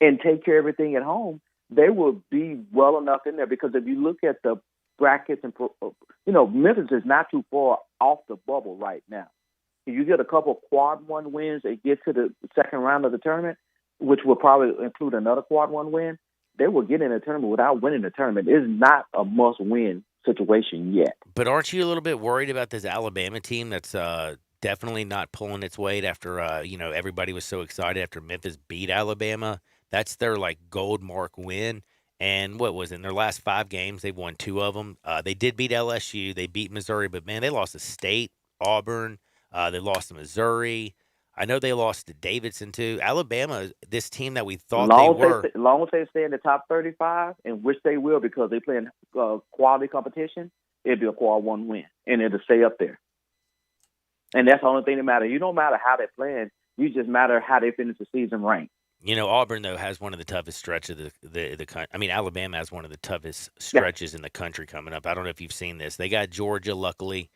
and take care of everything at home, they will be well enough in there. Because if you look at the brackets and Memphis is not too far off the bubble right now. If you get a couple of quad one wins and get to the second round of the tournament, which will probably include another quad one win, they will get in the tournament without winning the tournament. It's not a must win situation yet. But aren't you a little bit worried about this Alabama team that's definitely not pulling its weight after everybody was so excited after Memphis beat Alabama? That's their gold mark win. And what was it? In their last 5 games, they've won 2 of them. They did beat LSU. They beat Missouri. But, man, they lost to State, Auburn. They lost to Missouri. I know they lost to Davidson, too. Alabama, this team that we thought they were. As long as they stay in the top 35, and which they will because they play in quality competition, it'll be a quad one win, and it'll stay up there. And that's the only thing that matters. You don't matter how they're playing. You just matter how they finish the season ranked. Auburn, though, has one of the toughest stretches of the country. I mean, Alabama has one of the toughest stretches in the country coming up. I don't know if you've seen this. They got Georgia, luckily.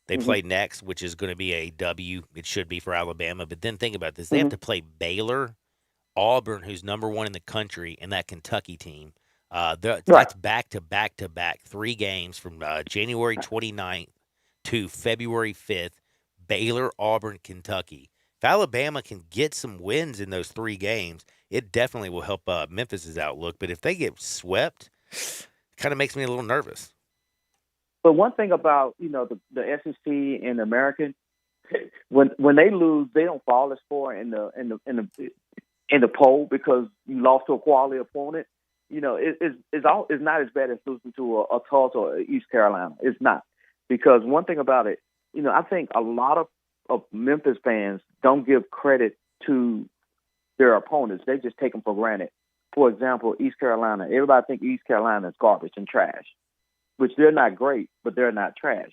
They play next, which is going to be a W. It should be for Alabama. But then think about this. They have to play Baylor, Auburn, who's number 1 in the country, and that Kentucky team. That's back-to-back-to-back 3 games from January 29th to February 5th. Baylor, Auburn, Kentucky. If Alabama can get some wins in those 3 games, it definitely will help Memphis's outlook. But if they get swept, it kind of makes me a little nervous. But one thing about the SEC and the American, when they lose, they don't fall as far in the poll because you lost to a quality opponent. It's not as bad as losing to a Tulsa or East Carolina. It's not, because one thing about it, I think a lot of Memphis fans don't give credit to their opponents. They just take them for granted. For example, East Carolina. Everybody thinks East Carolina is garbage and trash, which they're not great, but they're not trash.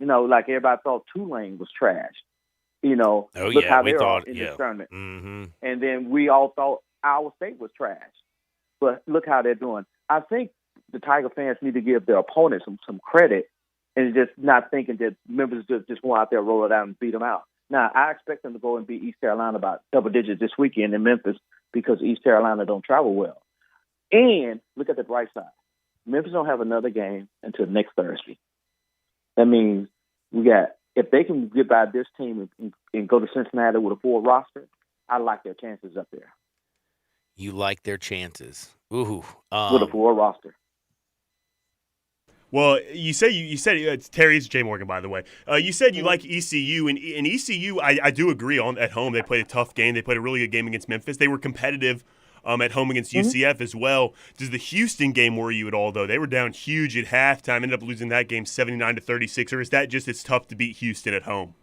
Like everybody thought Tulane was trash. Look how they are in this tournament. Mm-hmm. And then we all thought Iowa State was trash. But look how they're doing. I think the Tiger fans need to give their opponents some credit and just not thinking that Memphis just go out there, roll it out, and beat them out. Now, I expect them to go and beat East Carolina about double digits this weekend in Memphis because East Carolina don't travel well. And look at the bright side. Memphis don't have another game until next Thursday. That means if they can get by this team and go to Cincinnati with a full roster, I like their chances up there. You like their chances. Ooh. With a full roster. Well, you said it's Terry's Jay Morgan, by the way. You said you like ECU, and ECU, I do agree on at home. They played a tough game. They played a really good game against Memphis. They were competitive at home against UCF as well. Does the Houston game worry you at all, though? They were down huge at halftime, ended up losing that game 79-36. Or is that just it's tough to beat Houston at home?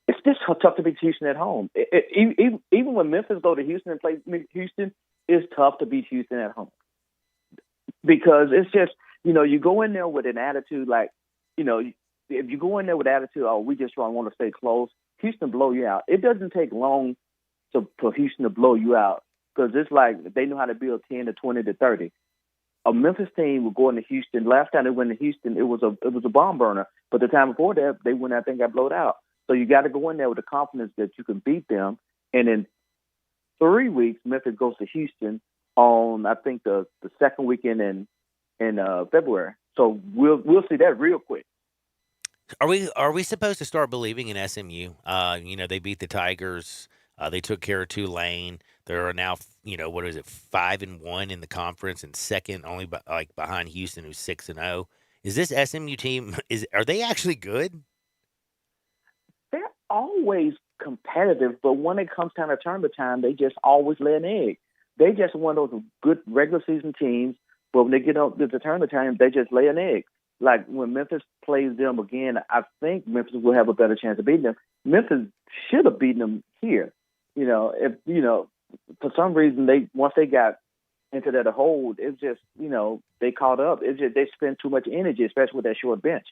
It's just tough to beat Houston at home. Even when Memphis go to Houston and play Houston, it's tough to beat Houston at home because it's just. You go in there with an attitude like, if you go in there with attitude, oh, we just want to stay close, Houston blow you out. It doesn't take long for Houston to blow you out because it's like they know how to build 10 to 20 to 30. A Memphis team will go into Houston. Last time they went to Houston, it was a bomb burner. But the time before that, they went out there and got blown out. So you got to go in there with the confidence that you can beat them. And in 3 weeks, Memphis goes to Houston on, I think, the second weekend in February. So we'll see that real quick. Are we supposed to start believing in SMU? They beat the Tigers. They took care of Tulane. They are now, 5-1 in the conference and second only behind Houston, who's 6-0. Is this SMU team? Are they actually good? They're always competitive, but when it comes time to tournament time, they just always lay an egg. They just one of those good regular season teams. But when they get up to the tournament time, they just lay an egg. Like when Memphis plays them again, I think Memphis will have a better chance of beating them. Memphis should have beaten them here. If for some reason once they got into that hold, it's just they caught up. It's just they spend too much energy, especially with that short bench.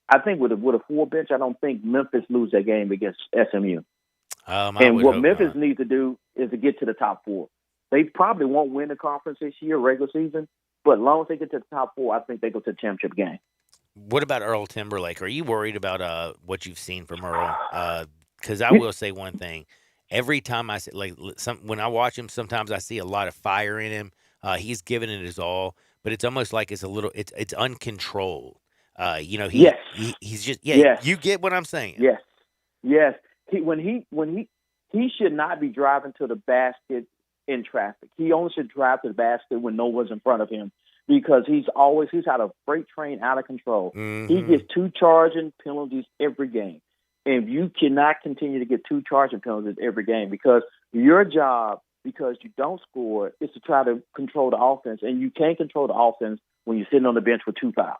I think with a full bench, I don't think Memphis lose that game against SMU. And what Memphis needs to do is to get to the top four. They probably won't win the conference this year, regular season. But as long as they get to the top four, I think they go to the championship game. What about Earl Timberlake? Are you worried about what you've seen from Earl? Because I will say one thing. Every time I see, when I watch him, sometimes I see a lot of fire in him. He's giving it his all, but it's almost like it's uncontrolled. He's just You get what I'm saying? Yes. He should not be driving to the basket in traffic. He only should drive to the basket when no one's in front of him because he's had a freight train out of control. Mm-hmm. He gets 2 charging penalties every game. And you cannot continue to get 2 charging penalties every game because your job, because you don't score, is to try to control the offense. And you can't control the offense when you're sitting on the bench with 2 fouls.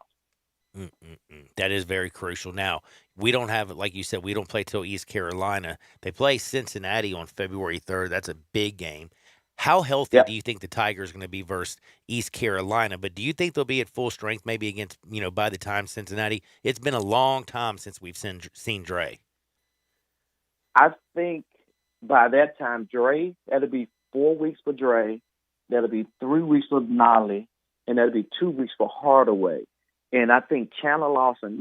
That is very crucial. Now, we don't have, like you said, we don't play till East Carolina. They play Cincinnati on February 3rd. That's a big game. How healthy do you think the Tigers are going to be versus East Carolina? But do you think they'll be at full strength maybe against, by the time Cincinnati? It's been a long time since we've seen Dre. I think by that time, Dre, that'll be 4 weeks for Dre. That'll be 3 weeks for Nolly. And that'll be 2 weeks for Hardaway. And I think Chandler Lawson,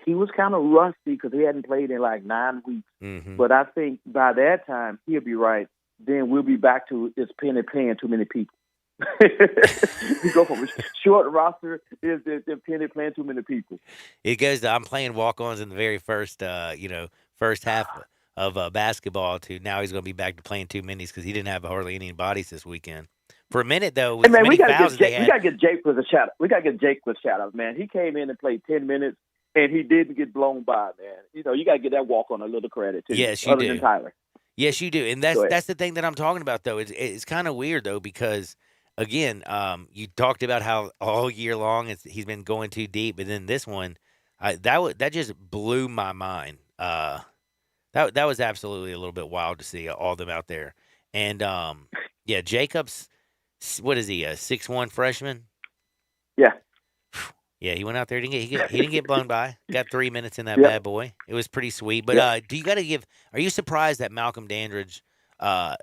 he was kind of rusty because he hadn't played in like 9 weeks. Mm-hmm. But I think by that time, he'll be right. Then we'll be back to it's Penny playing too many people. You go from a short roster is Penny playing too many people. It goes to I'm playing walk-ons in the very first half of basketball to now he's going to be back to playing too many because he didn't have hardly any bodies this weekend. For a minute though, with we got to get Jake with a shout out. We got to get Jake with a shout out, man. He came in and played 10 minutes and he didn't get blown by, man. You got to get that walk-on a little credit too. Yes, you other do. Than Tyler. Yes, you do, and that's the thing that I'm talking about, though. It's kind of weird, though, because again, you talked about how all year long he's been going too deep, but then this one, that just blew my mind. That was absolutely a little bit wild to see all of them out there, and Jacobs, what is he, a 6'1" freshman? Yeah. Yeah, he went out there. He didn't get blown by. Got 3 minutes in that bad boy. It was pretty sweet. But are you surprised that Malcolm Dandridge, how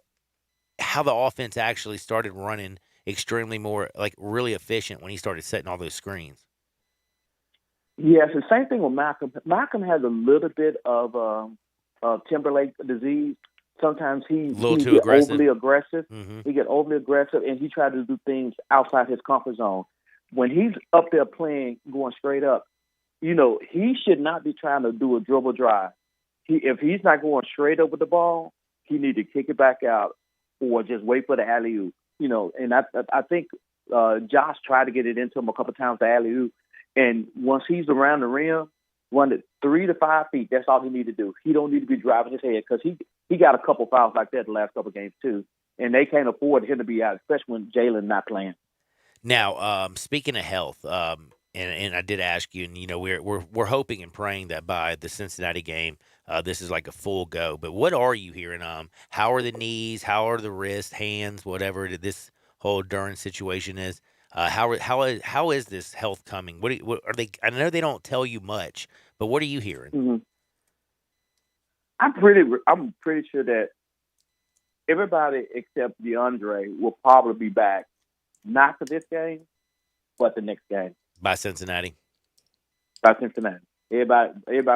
the offense actually started running extremely more, really efficient when he started setting all those screens? Yes, the same thing with Malcolm. Malcolm has a little bit of Timberlake disease. Sometimes he get overly aggressive. Mm-hmm. He get overly aggressive, and he tries to do things outside his comfort zone. When he's up there playing, going straight up, he should not be trying to do a dribble drive. If he's not going straight up with the ball, he need to kick it back out or just wait for the alley-oop. And I think Josh tried to get it into him a couple times, the alley-oop, And once he's around the rim, run it 3 to 5 feet. That's all he need to do. He don't need to be driving his head because he got a couple fouls like that the last couple games too. And they can't afford him to be out, especially when Jalen not playing. Now, speaking of health, and I did ask you, and we're hoping and praying that by the Cincinnati game, this is like a full go. But what are you hearing? How are the knees? How are the wrists, hands, whatever this whole Duren situation is? How is this health coming? What are they? I know they don't tell you much, but what are you hearing? Mm-hmm. I'm pretty sure that everybody except DeAndre will probably be back, not for this game, but the next game. By Cincinnati. Everybody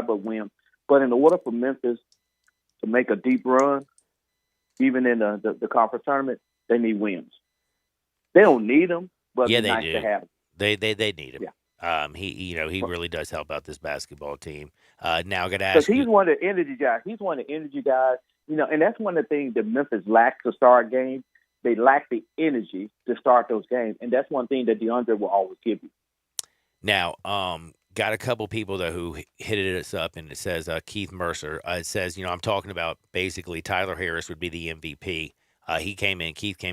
but Williams. But in order for Memphis to make a deep run, even in the conference tournament, they need Williams. They don't need him, but it's nice to have him. They need him. Yeah. He really does help out this basketball team. Now I got to ask you. Because he's one of the energy guys. And that's one of the things that Memphis lacks to start games. They lack the energy to start those games, and that's one thing that DeAndre will always give you. Now, got a couple people though who hit us up, and it says Keith Mercer. It says, I'm talking about basically Tyler Harris would be the MVP. Keith came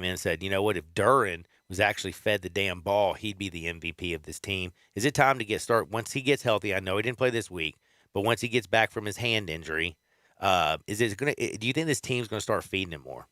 in and said, you know what, if Duren was actually fed the damn ball, he'd be the MVP of this team. Is it time to get started once he gets healthy? I know he didn't play this week, but once he gets back from his hand injury, do you think this team's going to start feeding him more?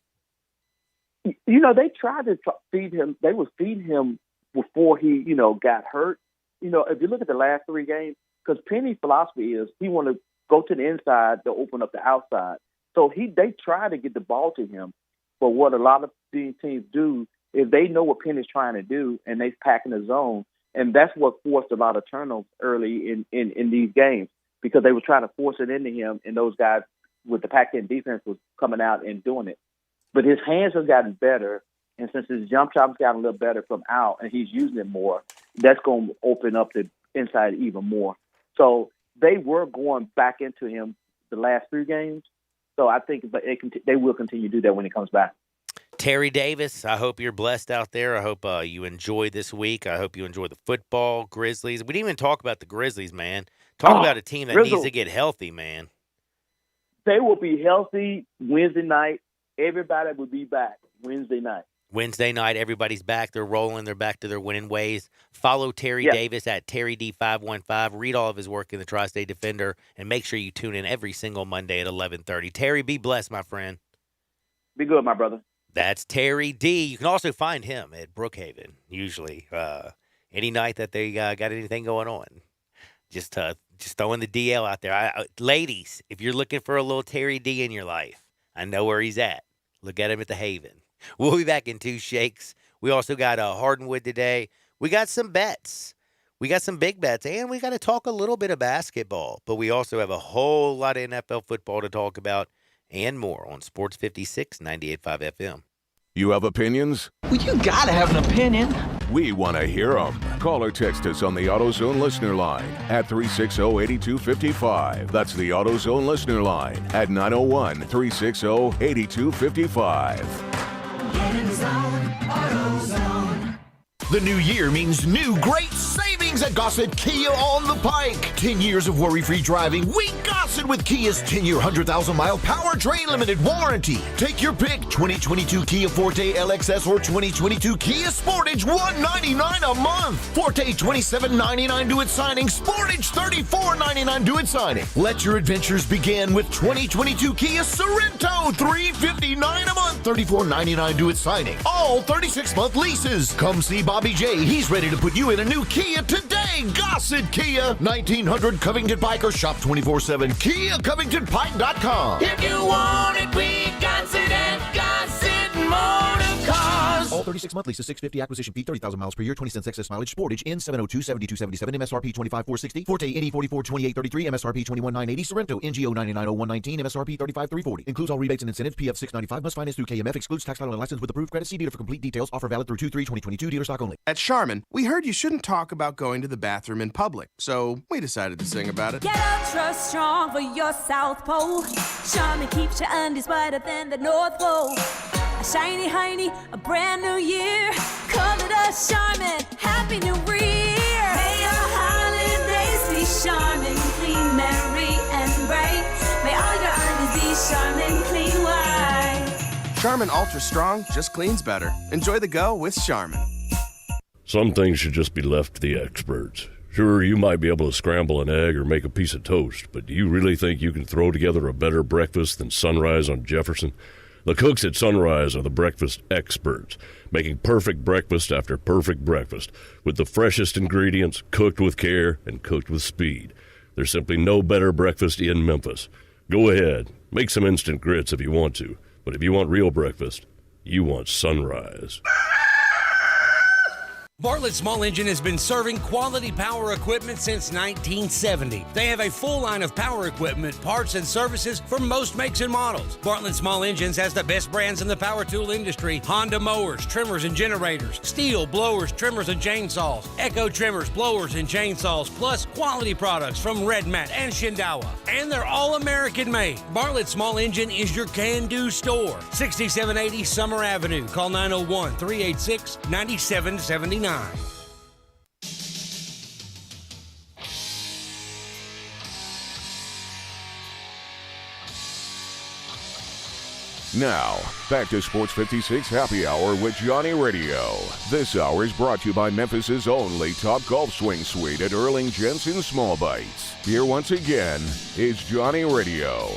They tried to feed him. They were feeding him before he, got hurt. If you look at the last 3 games, because Penny's philosophy is he want to go to the inside to open up the outside. So they try to get the ball to him. But what a lot of these teams do is they know what Penny's trying to do, and they pack in the zone. And that's what forced a lot of turnovers early in these games, because they were trying to force it into him, and those guys with the packed-in defense was coming out and doing it. But his hands have gotten better, and since his jump shot's gotten a little better from out and he's using it more, that's going to open up the inside even more. So they were going back into him the last 3 games. So I think they will continue to do that when he comes back. Terry Davis, I hope you're blessed out there. I hope you enjoy this week. I hope you enjoy the football, Grizzlies. We didn't even talk about the Grizzlies, man. Talk about a team that needs to get healthy, man. They will be healthy Wednesday night. Everybody will be back Wednesday night. Wednesday night, everybody's back. They're rolling. They're back to their winning ways. Follow Terry Davis at TerryD515. Read all of his work in the Tri-State Defender, and make sure you tune in every single Monday at 11:30. Terry, be blessed, my friend. Be good, my brother. That's Terry D. You can also find him at Brookhaven, usually. Any night that they got anything going on. Just throwing the DL out there. Ladies, if you're looking for a little Terry D in your life, I know where he's at. Look at him at the Haven. We'll be back in 2 shakes. We also got Hardenwood today. We got some bets. We got some big bets, and we got to talk a little bit of basketball. But we also have a whole lot of NFL football to talk about and more on Sports 56, 98.5 FM. You have opinions? Well, you gotta have an opinion. We want to hear them. Call or text us on the AutoZone listener line at 360-8255. That's the AutoZone listener line at 901-360-8255. Get in the zone, AutoZone. The new year means new great savings at Gossett Kia on the Pike. 10 years of worry-free driving. We Gossett with Kia's 10-year, 100,000-mile powertrain limited warranty. Take your pick. 2022 Kia Forte LXS or 2022 Kia Sportage, $199 a month. Forte, $27.99 due at signing. Sportage, $34.99 due at signing. Let your adventures begin with 2022 Kia Sorento, $359 a month. $34.99 due at signing. All 36-month leases. Come see Bobby J. He's ready to put you in a new Kia today. Gossett Kia, 1900 Covington Pike, or shop 24/7. KiaCovingtonPike.com. If you want it, we got it at Gossett Motor Cars. All 36-month leases, $650 acquisition fee, 30,000 miles per year, 20 cents excess mileage. Sportage, N702, 7277, MSRP 25,460. Forte, NE44, 2833, MSRP 21,980. Sorrento, NGO 990119, MSRP 35,340. Includes all rebates and incentives. PF 695 must finance through KMF. Excludes tax, title, and license with approved credit. See dealer for complete details. Offer valid through 2/3/2022. Dealer stock only. At Charmin, we heard you shouldn't talk about going to the bathroom in public, so we decided to sing about it. Get ultra strong for your South Pole. Charmin keeps your undies wetter than the North Pole. A shiny hiney, a brand new year. Come to us, Charmin. Happy New Year. Hey, bright. May all your undies be Charmin clean white. Charmin Ultra Strong just cleans better. Enjoy the go with Charmin. Some things should just be left to the experts. Sure, you might be able to scramble an egg or make a piece of toast, but do you really think you can throw together a better breakfast than Sunrise on Jefferson? The cooks at Sunrise are the breakfast experts, making perfect breakfast after perfect breakfast, with the freshest ingredients, cooked with care and cooked with speed. There's simply no better breakfast in Memphis. Go ahead, make some instant grits if you want to, but if you want real breakfast, you want Sunrise. Bartlett Small Engine has been serving quality power equipment since 1970. They have a full line of power equipment, parts, and services for most makes and models. Bartlett Small Engines has the best brands in the power tool industry: Honda mowers, trimmers, and generators, Steel blowers, trimmers, and chainsaws, Echo trimmers, blowers, and chainsaws, plus quality products from Red Mat and Shindawa. And they're all American made. Bartlett Small Engine is your can-do store. 6780 Summer Avenue. Call 901-386-9779. Now, back to Sports 56 Happy Hour with Johnny Radio. This hour is brought to you by Memphis' only Top Golf Swing Suite at Erling Jensen Small Bites. Here once again is Johnny Radio.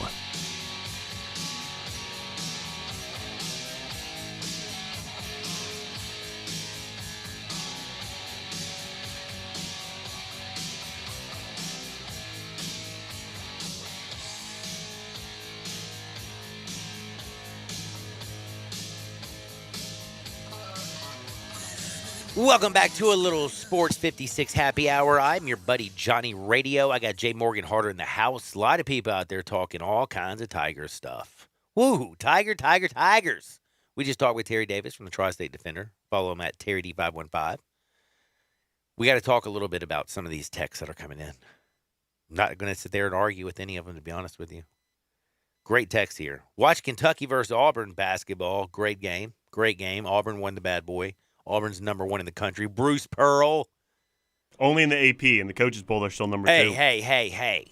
Welcome back to a little Sports 56 Happy Hour. I'm your buddy Johnny Radio. I got Jay Morgan Harder in the house. A lot of people out there talking all kinds of Tiger stuff. Woo! Tigers. We just talked with Terry Davis from the Tri-State Defender. Follow him at TerryD515. We got to talk a little bit about some of these texts that are coming in. I'm not going to sit there and argue with any of them, to be honest with you. Great text here. Watch Kentucky versus Auburn basketball. Great game. Auburn won the bad boy. Auburn's number one in the country. Bruce Pearl. Only in the AP, and the coaches poll, they're still number two. Hey.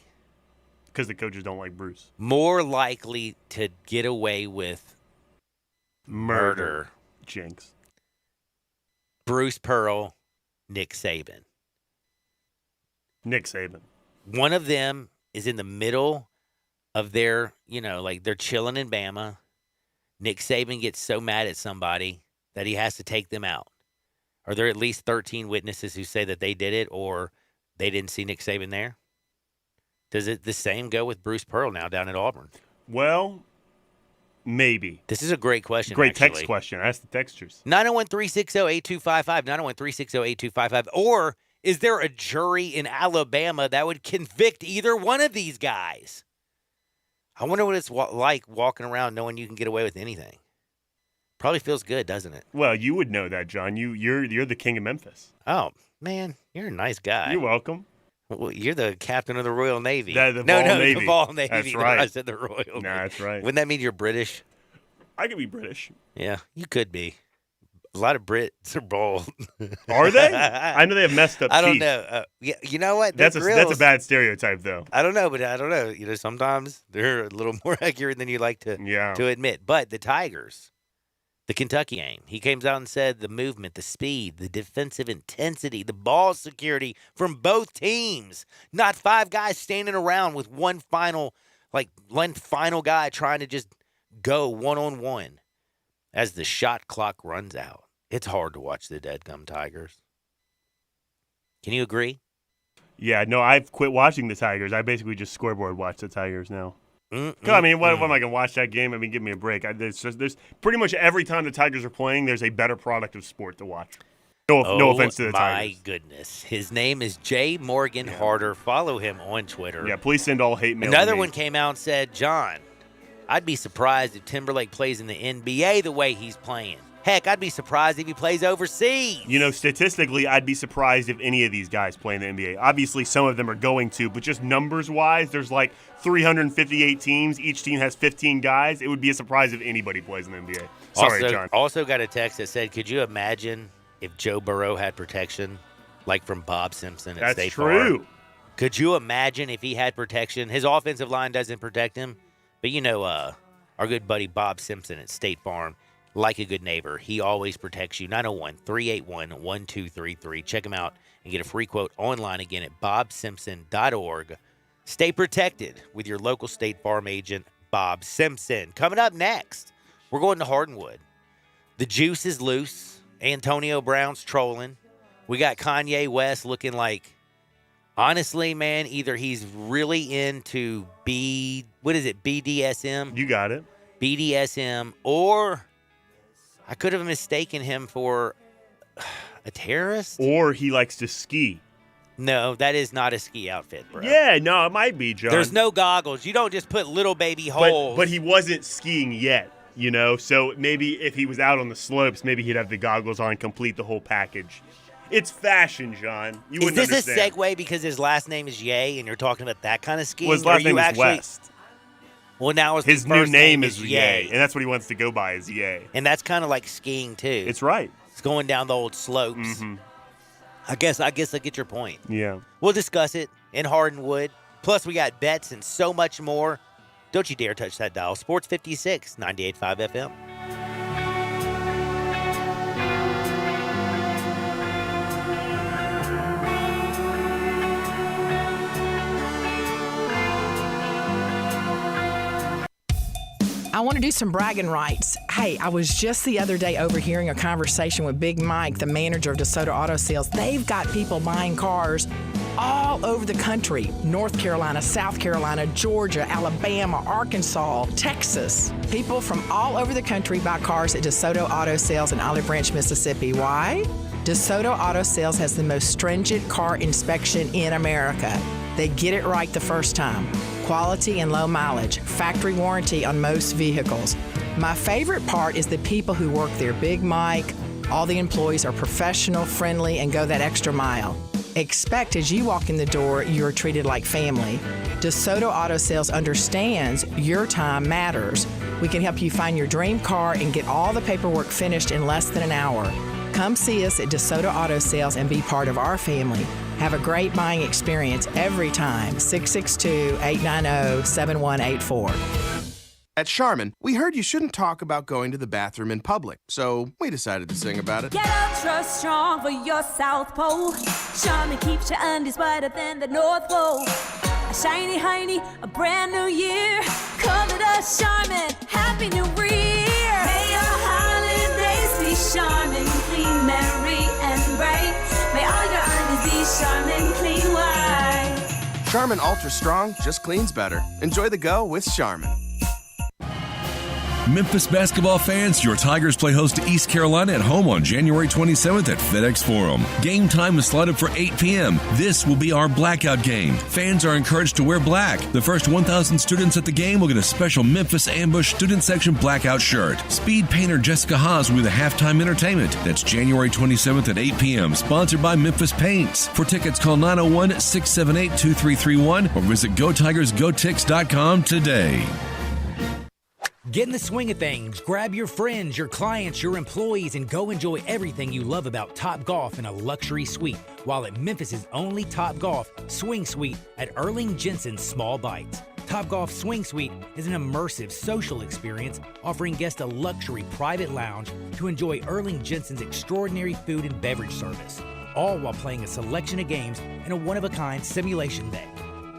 Because the coaches don't like Bruce. More likely to get away with murder. Jinx. Bruce Pearl, Nick Saban. One of them is in the middle of their, they're chilling in Bama. Nick Saban gets so mad at somebody that he has to take them out. Are there at least 13 witnesses who say that they did it or they didn't see Nick Saban there? Does it the same go with Bruce Pearl now down at Auburn? Well, maybe. This is a great question. Great text question. Ask the textures. 901-360-8255, 901-360-8255. Or is there a jury in Alabama that would convict either one of these guys? I wonder what it's like walking around knowing you can get away with anything. Probably feels good, doesn't it? Well, you would know that, John. You're the king of Memphis. Oh, man, you're a nice guy. You're welcome. Well, you're the captain of the Royal Navy. The Vol Navy. That's right. I said the Royal Navy. That's right. Wouldn't that mean you're British? I could be British. Yeah, you could be. A lot of Brits are bald. Are they? I know they have messed up teeth. I don't know. Yeah, you know what? That's a bad stereotype, though. I don't know, but I don't know. Sometimes they're a little more accurate than you like to admit. But the Tigers, the Kentucky game, he came out and said the movement, the speed, the defensive intensity, the ball security from both teams. Not five guys standing around with one final guy trying to just go one-on-one. As the shot clock runs out, it's hard to watch the deadgum Tigers. Can you agree? Yeah, no, I've quit watching the Tigers. I basically just scoreboard watch the Tigers now. What am I going to watch that game? Give me a break. There's pretty much every time the Tigers are playing, there's a better product of sport to watch. No offense to the Tigers. My goodness. His name is Jay Morgan Harder. Follow him on Twitter. Yeah, please send all hate mail. Another one came out and said, John, I'd be surprised if Timberlake plays in the NBA the way he's playing. Heck, I'd be surprised if he plays overseas. Statistically, I'd be surprised if any of these guys play in the NBA. Obviously, some of them are going to, but just numbers-wise, there's 358 teams. Each team has 15 guys. It would be a surprise if anybody plays in the NBA. Sorry, John. Also got a text that said, could you imagine if Joe Burrow had protection, like from Bob Simpson at State Farm? That's true. Could you imagine if he had protection? His offensive line doesn't protect him, but our good buddy Bob Simpson at State Farm, like a good neighbor, he always protects you. 901-381-1233. Check him out and get a free quote online again at bobsimpson.org. Stay protected with your local State Farm agent, Bob Simpson. Coming up next, we're going to Hardwood. The juice is loose. Antonio Brown's trolling. We got Kanye West looking like, honestly, man, either he's really into BDSM? You got it. BDSM, or I could have mistaken him for a terrorist. Or he likes to ski. No, that is not a ski outfit, bro. Yeah, no, it might be, John. There's no goggles. You don't just put little baby holes. But he wasn't skiing yet, So maybe if he was out on the slopes, maybe he'd have the goggles on, complete the whole package. It's fashion, John. You wouldn't understand. Is this understand. a segue because his last name is Ye and you're talking about that kind of skiing? Well, his last name is West. Well, now his new name is Ye, and that's what he wants to go by is Ye. And that's kind of like skiing, too. It's right. It's going down the old slopes. Mm-hmm. I guess I get your point. Yeah. We'll discuss it in Hardwood. Plus, we got bets and so much more. Don't you dare touch that dial. Sports 56, 98.5 FM. I want to do some bragging rights. Hey, I was just the other day overhearing a conversation with Big Mike, the manager of DeSoto Auto Sales. They've got people buying cars all over the country. North Carolina, South Carolina, Georgia, Alabama, Arkansas, Texas. People from all over the country buy cars at DeSoto Auto Sales in Olive Branch, Mississippi. Why? DeSoto Auto Sales has the most stringent car inspection in America. They get it right the first time. Quality and low mileage, factory warranty on most vehicles. My favorite part is the people who work there. Big Mike, all the employees are professional, friendly, and go that extra mile. Expect as you walk in the door, you're treated like family. DeSoto Auto Sales understands your time matters. We can help you find your dream car and get all the paperwork finished in less than an hour. Come see us at DeSoto Auto Sales and be part of our family. Have a great buying experience every time. 662-890-7184. At Charmin, we heard you shouldn't talk about going to the bathroom in public, so we decided to sing about it. Get ultra strong for your South Pole. Charmin keeps your undies wetter than the North Pole. A shiny hiney, a brand new year. Come to us, Charmin. Happy New Year. May your holidays be Charmin, clean, merry, and bright. May all your undies be Charmin, clean white. Charmin Ultra Strong just cleans better. Enjoy the go with Charmin. Memphis basketball fans, your Tigers play host to East Carolina at home on January 27th at FedEx Forum. Game time is slotted for 8 p.m. This will be our blackout game. Fans are encouraged to wear black. The first 1,000 students at the game will get a special Memphis Ambush Student Section blackout shirt. Speed painter Jessica Haas will be the halftime entertainment. That's January 27th at 8 p.m. Sponsored by Memphis Paints. For tickets, call 901-678-2331 or visit GoTigersGoTix.com today. Get in the swing of things. Grab your friends, your clients, your employees, and go enjoy everything you love about Topgolf in a luxury suite. While at Memphis' only Topgolf Swing Suite at Erling Jensen's Small Bites. Topgolf Swing Suite is an immersive social experience offering guests a luxury private lounge to enjoy Erling Jensen's extraordinary food and beverage service, all while playing a selection of games in a one-of-a-kind simulation day.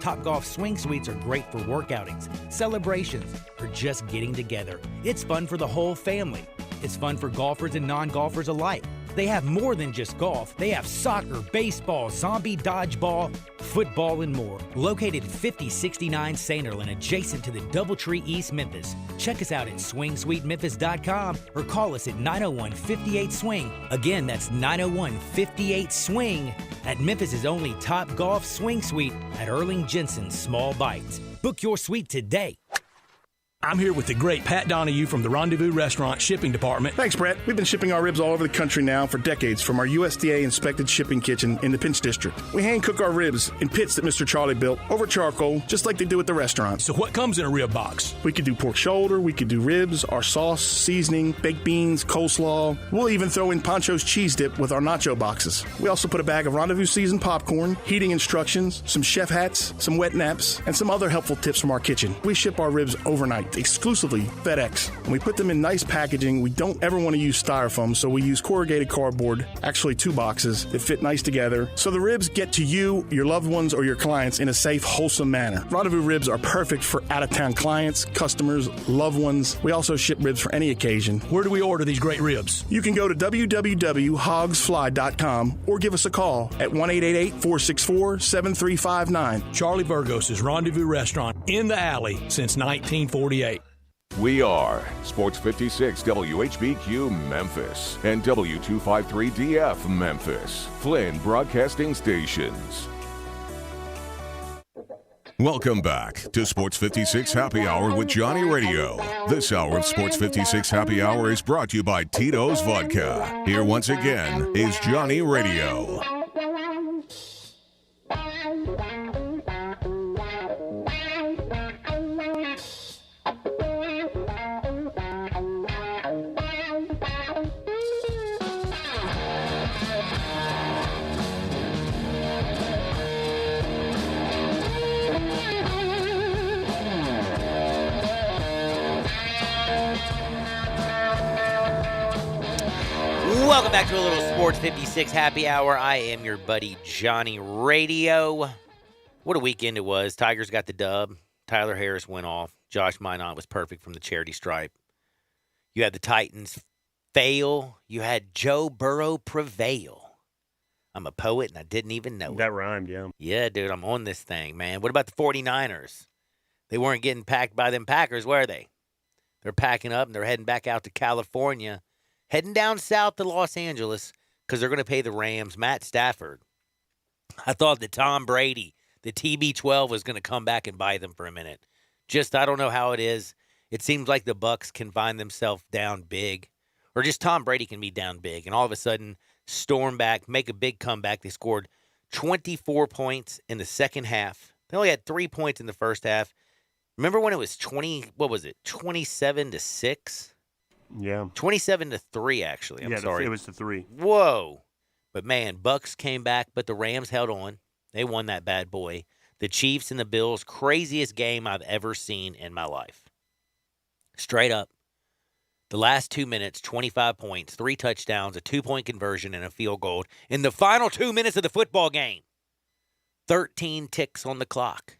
Topgolf Swing Suites are great for work outings, celebrations, or just getting together. It's fun for the whole family. It's fun for golfers and non-golfers alike. They have more than just golf. They have soccer, baseball, zombie dodgeball, football, and more. Located at 5069 Sanderlin, adjacent to the Doubletree East Memphis. Check us out at SwingSuiteMemphis.com or call us at 901-58-SWING. Again, that's 901-58-SWING at Memphis' only Topgolf Swing Suite at Erling Jensen's Small Bites. Book your suite today. I'm here with the great Pat Donahue from the Rendezvous Restaurant Shipping Department. Thanks, Brett. We've been shipping our ribs all over the country now for decades from our USDA-inspected shipping kitchen in the Pinch District. We hand-cook our ribs in pits that Mr. Charlie built over charcoal, just like they do at the restaurant. So what comes in a rib box? We could do pork shoulder, we could do ribs, our sauce, seasoning, baked beans, coleslaw. We'll even throw in Pancho's cheese dip with our nacho boxes. We also put a bag of Rendezvous seasoned popcorn, heating instructions, some chef hats, some wet naps, and some other helpful tips from our kitchen. We ship our ribs overnight, exclusively FedEx. And we put them in nice packaging. We don't ever want to use styrofoam, so we use corrugated cardboard, actually 2 boxes that fit nice together, so the ribs get to you, your loved ones, or your clients in a safe, wholesome manner. Rendezvous ribs are perfect for out-of-town clients, customers, loved ones. We also ship ribs for any occasion. Where do we order these great ribs? You can go to www.hogsfly.com or give us a call at 1-888-464-7359. Charlie Burgos' Rendezvous Restaurant in the alley since 1948. We are Sports 56 WHBQ Memphis and W253DF Memphis, Flynn Broadcasting Stations. Welcome back to Sports 56 Happy Hour with Johnny Radio. This hour of Sports 56 Happy Hour is brought to you by Tito's Vodka. Here once again is Johnny Radio. Welcome back to a little Sports 56 Happy Hour. I am your buddy Johnny Radio. What a weekend it was. Tigers got the dub. Tyler Harris went off. Josh Minot was perfect from the charity stripe. You had the Titans fail. You had Joe Burrow prevail. I'm a poet and I didn't even know that rhymed, yeah. Yeah, dude, I'm on this thing, man. What about the 49ers? They weren't getting packed by them Packers, were they? They're packing up and they're heading back out to California. Heading down south to Los Angeles because they're going to pay the Rams. Matt Stafford. I thought that Tom Brady, the TB12, was going to come back and buy them for a minute. Just, I don't know how it is. It seems like the Bucs can find themselves down big. Or just Tom Brady can be down big. And all of a sudden, storm back, make a big comeback. They scored 24 points in the second half. They only had 3 points in the first half. Remember when it was 27-6? Yeah. 27-3, actually. I'm sorry. It was the 3. Whoa. But, man, Bucs came back, but the Rams held on. They won that bad boy. The Chiefs and the Bills, craziest game I've ever seen in my life. Straight up. The last 2 minutes, 25 points, 3 touchdowns, a 2-point conversion, and a field goal. In the final 2 minutes of the football game, 13 ticks on the clock.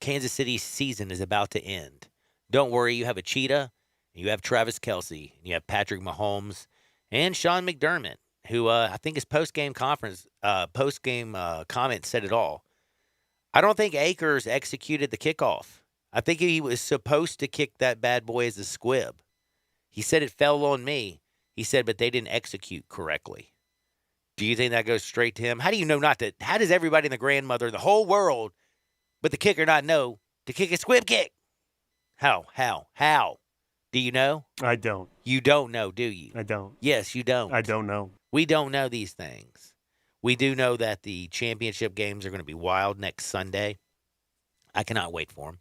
Kansas City's season is about to end. Don't worry, you have a cheetah. You have Travis Kelce, and you have Patrick Mahomes, and Sean McDermott, who I think his post-game comment said it all. I don't think Akers executed the kickoff. I think he was supposed to kick that bad boy as a squib. He said it fell on me. He said, but they didn't execute correctly. Do you think that goes straight to him? How do you know not to? How does everybody in the grandmother, the whole world, but the kicker not know to kick a squib kick? How? Do you know? I don't. You don't know, do you? I don't. Yes, you don't. I don't know. We don't know these things. We do know that the championship games are going to be wild next Sunday. I cannot wait for them.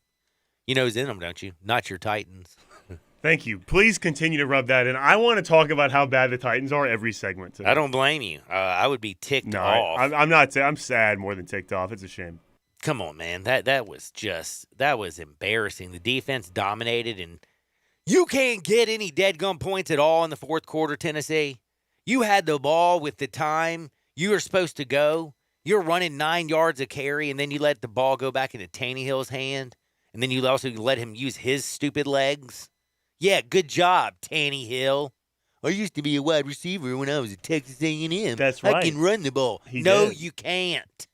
You know who's in them, don't you? Not your Titans. Thank you. Please continue to rub that in. I want to talk about how bad the Titans are every segment today. I don't blame you. I would be ticked off. I'm not. I'm sad more than ticked off. It's a shame. Come on, man. That was embarrassing. The defense dominated, and you can't get any dead gum points at all in the fourth quarter, Tennessee. You had the ball with the time you were supposed to go. You're running 9 yards a carry, and then you let the ball go back into Tannehill's hand, and then you also let him use his stupid legs. Yeah, good job, Tannehill. I used to be a wide receiver when I was at Texas A&M. That's right. I can run the ball. He no, did. you can't.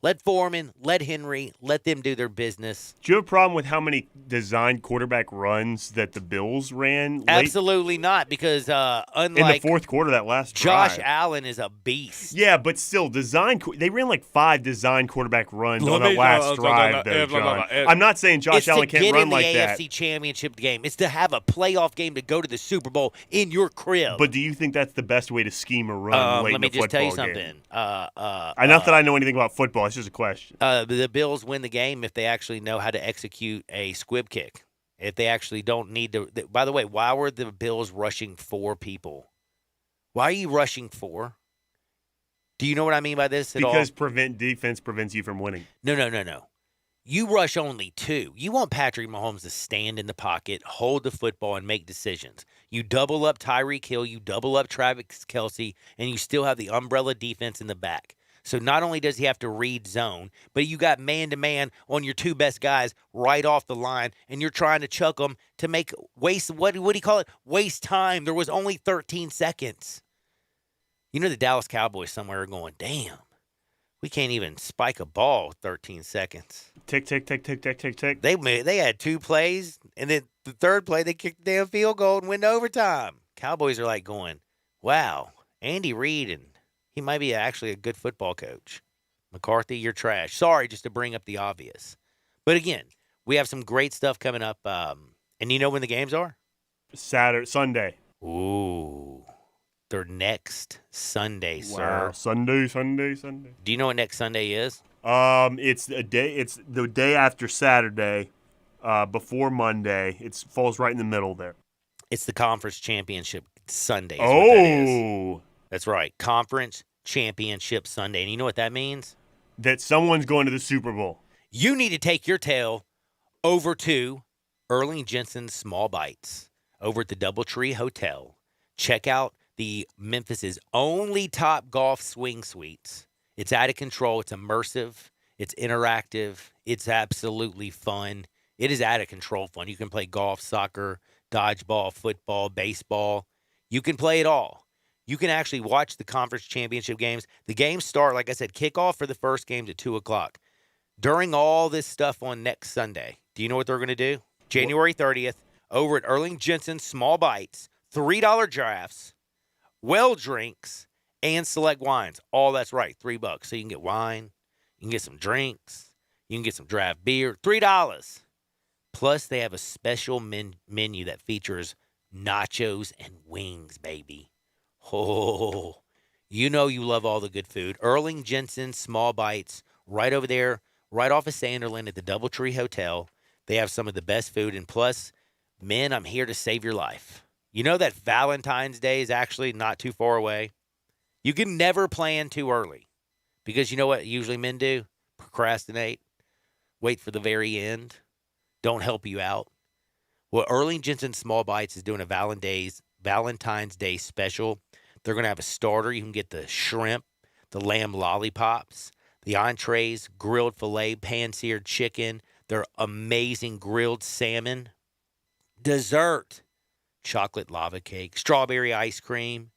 Let Foreman, let Henry, let them do their business. Do you have a problem with how many designed quarterback runs that the Bills ran late? Absolutely not, because unlike in the fourth quarter, that last Josh drive. Allen is a beast. Yeah, but still, they ran like 5 designed quarterback runs on that last drive, though, John. I'm not saying Josh Allen can't run like that. It's to get in the AFC Championship game. It's to have a playoff game to go to the Super Bowl in your crib. But do you think that's the best way to scheme a run late in the football game? Let me just tell you something. Not that I know anything about football. It's just a question. The Bills win the game if they actually know how to execute a squib kick. If they actually don't need to. By the way, why were the Bills rushing 4 people? Why are you rushing 4? Do you know what I mean by this at all? Because defense prevents you from winning. No. You rush only 2. You want Patrick Mahomes to stand in the pocket, hold the football, and make decisions. You double up Tyreek Hill, you double up Travis Kelce, and you still have the umbrella defense in the back. So not only does he have to read zone, but you got man-to-man on your 2 best guys right off the line, and you're trying to chuck them to make what do you call it? Waste time. There was only 13 seconds. You know the Dallas Cowboys somewhere are going, damn, we can't even spike a ball 13 seconds. Tick, tick, tick, tick, tick, tick, tick. They had 2 plays, and then the third play, they kicked the damn field goal and went to overtime. Cowboys are like going, wow, Andy Reid, and he might be actually a good football coach. McCarthy, you're trash. Sorry, just to bring up the obvious. But again, we have some great stuff coming up. And you know when the games are? Sunday. Ooh. They're next Sunday, sir. Wow. Sunday. Do you know what next Sunday is? It's the day after Saturday, before Monday. It falls right in the middle there. It's the Conference Championship Sunday. What that is. That's right. Conference Championship Sunday. And you know what that means? That someone's going to the Super Bowl. You need to take your tail over to Erling Jensen's Small Bites over at the Doubletree Hotel. Check out the Memphis's only Top Golf Swing Suites. It's out of control. It's immersive. It's interactive. It's absolutely fun. It is out of control fun. You can play golf, soccer, dodgeball, football, baseball. You can play it all. You can actually watch the conference championship games. The games start, like I said, kickoff for the first games at 2 o'clock. During all this stuff on next Sunday, do you know what they're going to do? January 30th, over at Erling Jensen's Small Bites, $3 drafts, well drinks, and select wines. All that's right, $3. So you can get wine, you can get some drinks, you can get some draft beer, $3. Plus, they have a special menu that features nachos and wings, baby. Oh, you know you love all the good food. Erling Jensen's Small Bites, right over there, right off of Sanderland at the Doubletree Hotel. They have some of the best food. And plus, men, I'm here to save your life. You know that Valentine's Day is actually not too far away? You can never plan too early. Because you know what usually men do? Procrastinate. Wait for the very end. Don't help you out. Well, Erling Jensen's Small Bites is doing a Valentine's Day special. They're going to have a starter. You can get the shrimp, the lamb lollipops, the entrees, grilled filet, pan-seared chicken, their amazing grilled salmon, dessert, chocolate lava cake, strawberry ice cream,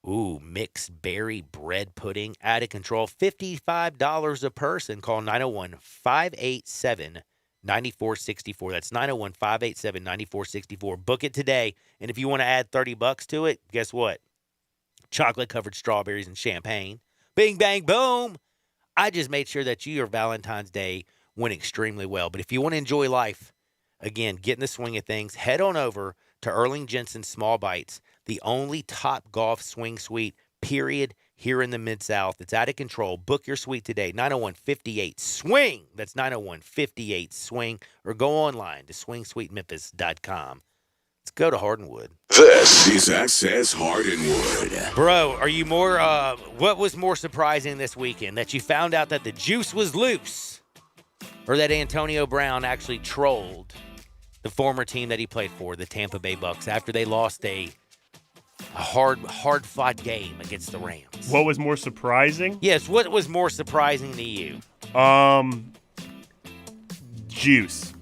mixed berry bread pudding, out of control, $55 a person. Call 901-587-9464. That's 901-587-9464. Book it today. And if you want to add $30 to it, guess what? Chocolate-covered strawberries and champagne. Bing, bang, boom. I just made sure that your Valentine's Day went extremely well. But if you want to enjoy life, again, get in the swing of things, head on over to Erling Jensen's Small Bites, the only Top Golf Swing Suite, period, here in the Mid-South. It's out of control. Book your suite today, 901-58-SWING. That's 901-58-SWING. Or go online to swingsuitememphis.com. Let's go to Hardinwood. This is Access Hardinwood. Bro, are you more, what was more surprising this weekend? That you found out that the juice was loose? Or that Antonio Brown actually trolled the former team that he played for, the Tampa Bay Bucks, after they lost a hard-fought game against the Rams? What was more surprising? Yes, what was more surprising to you? Juice.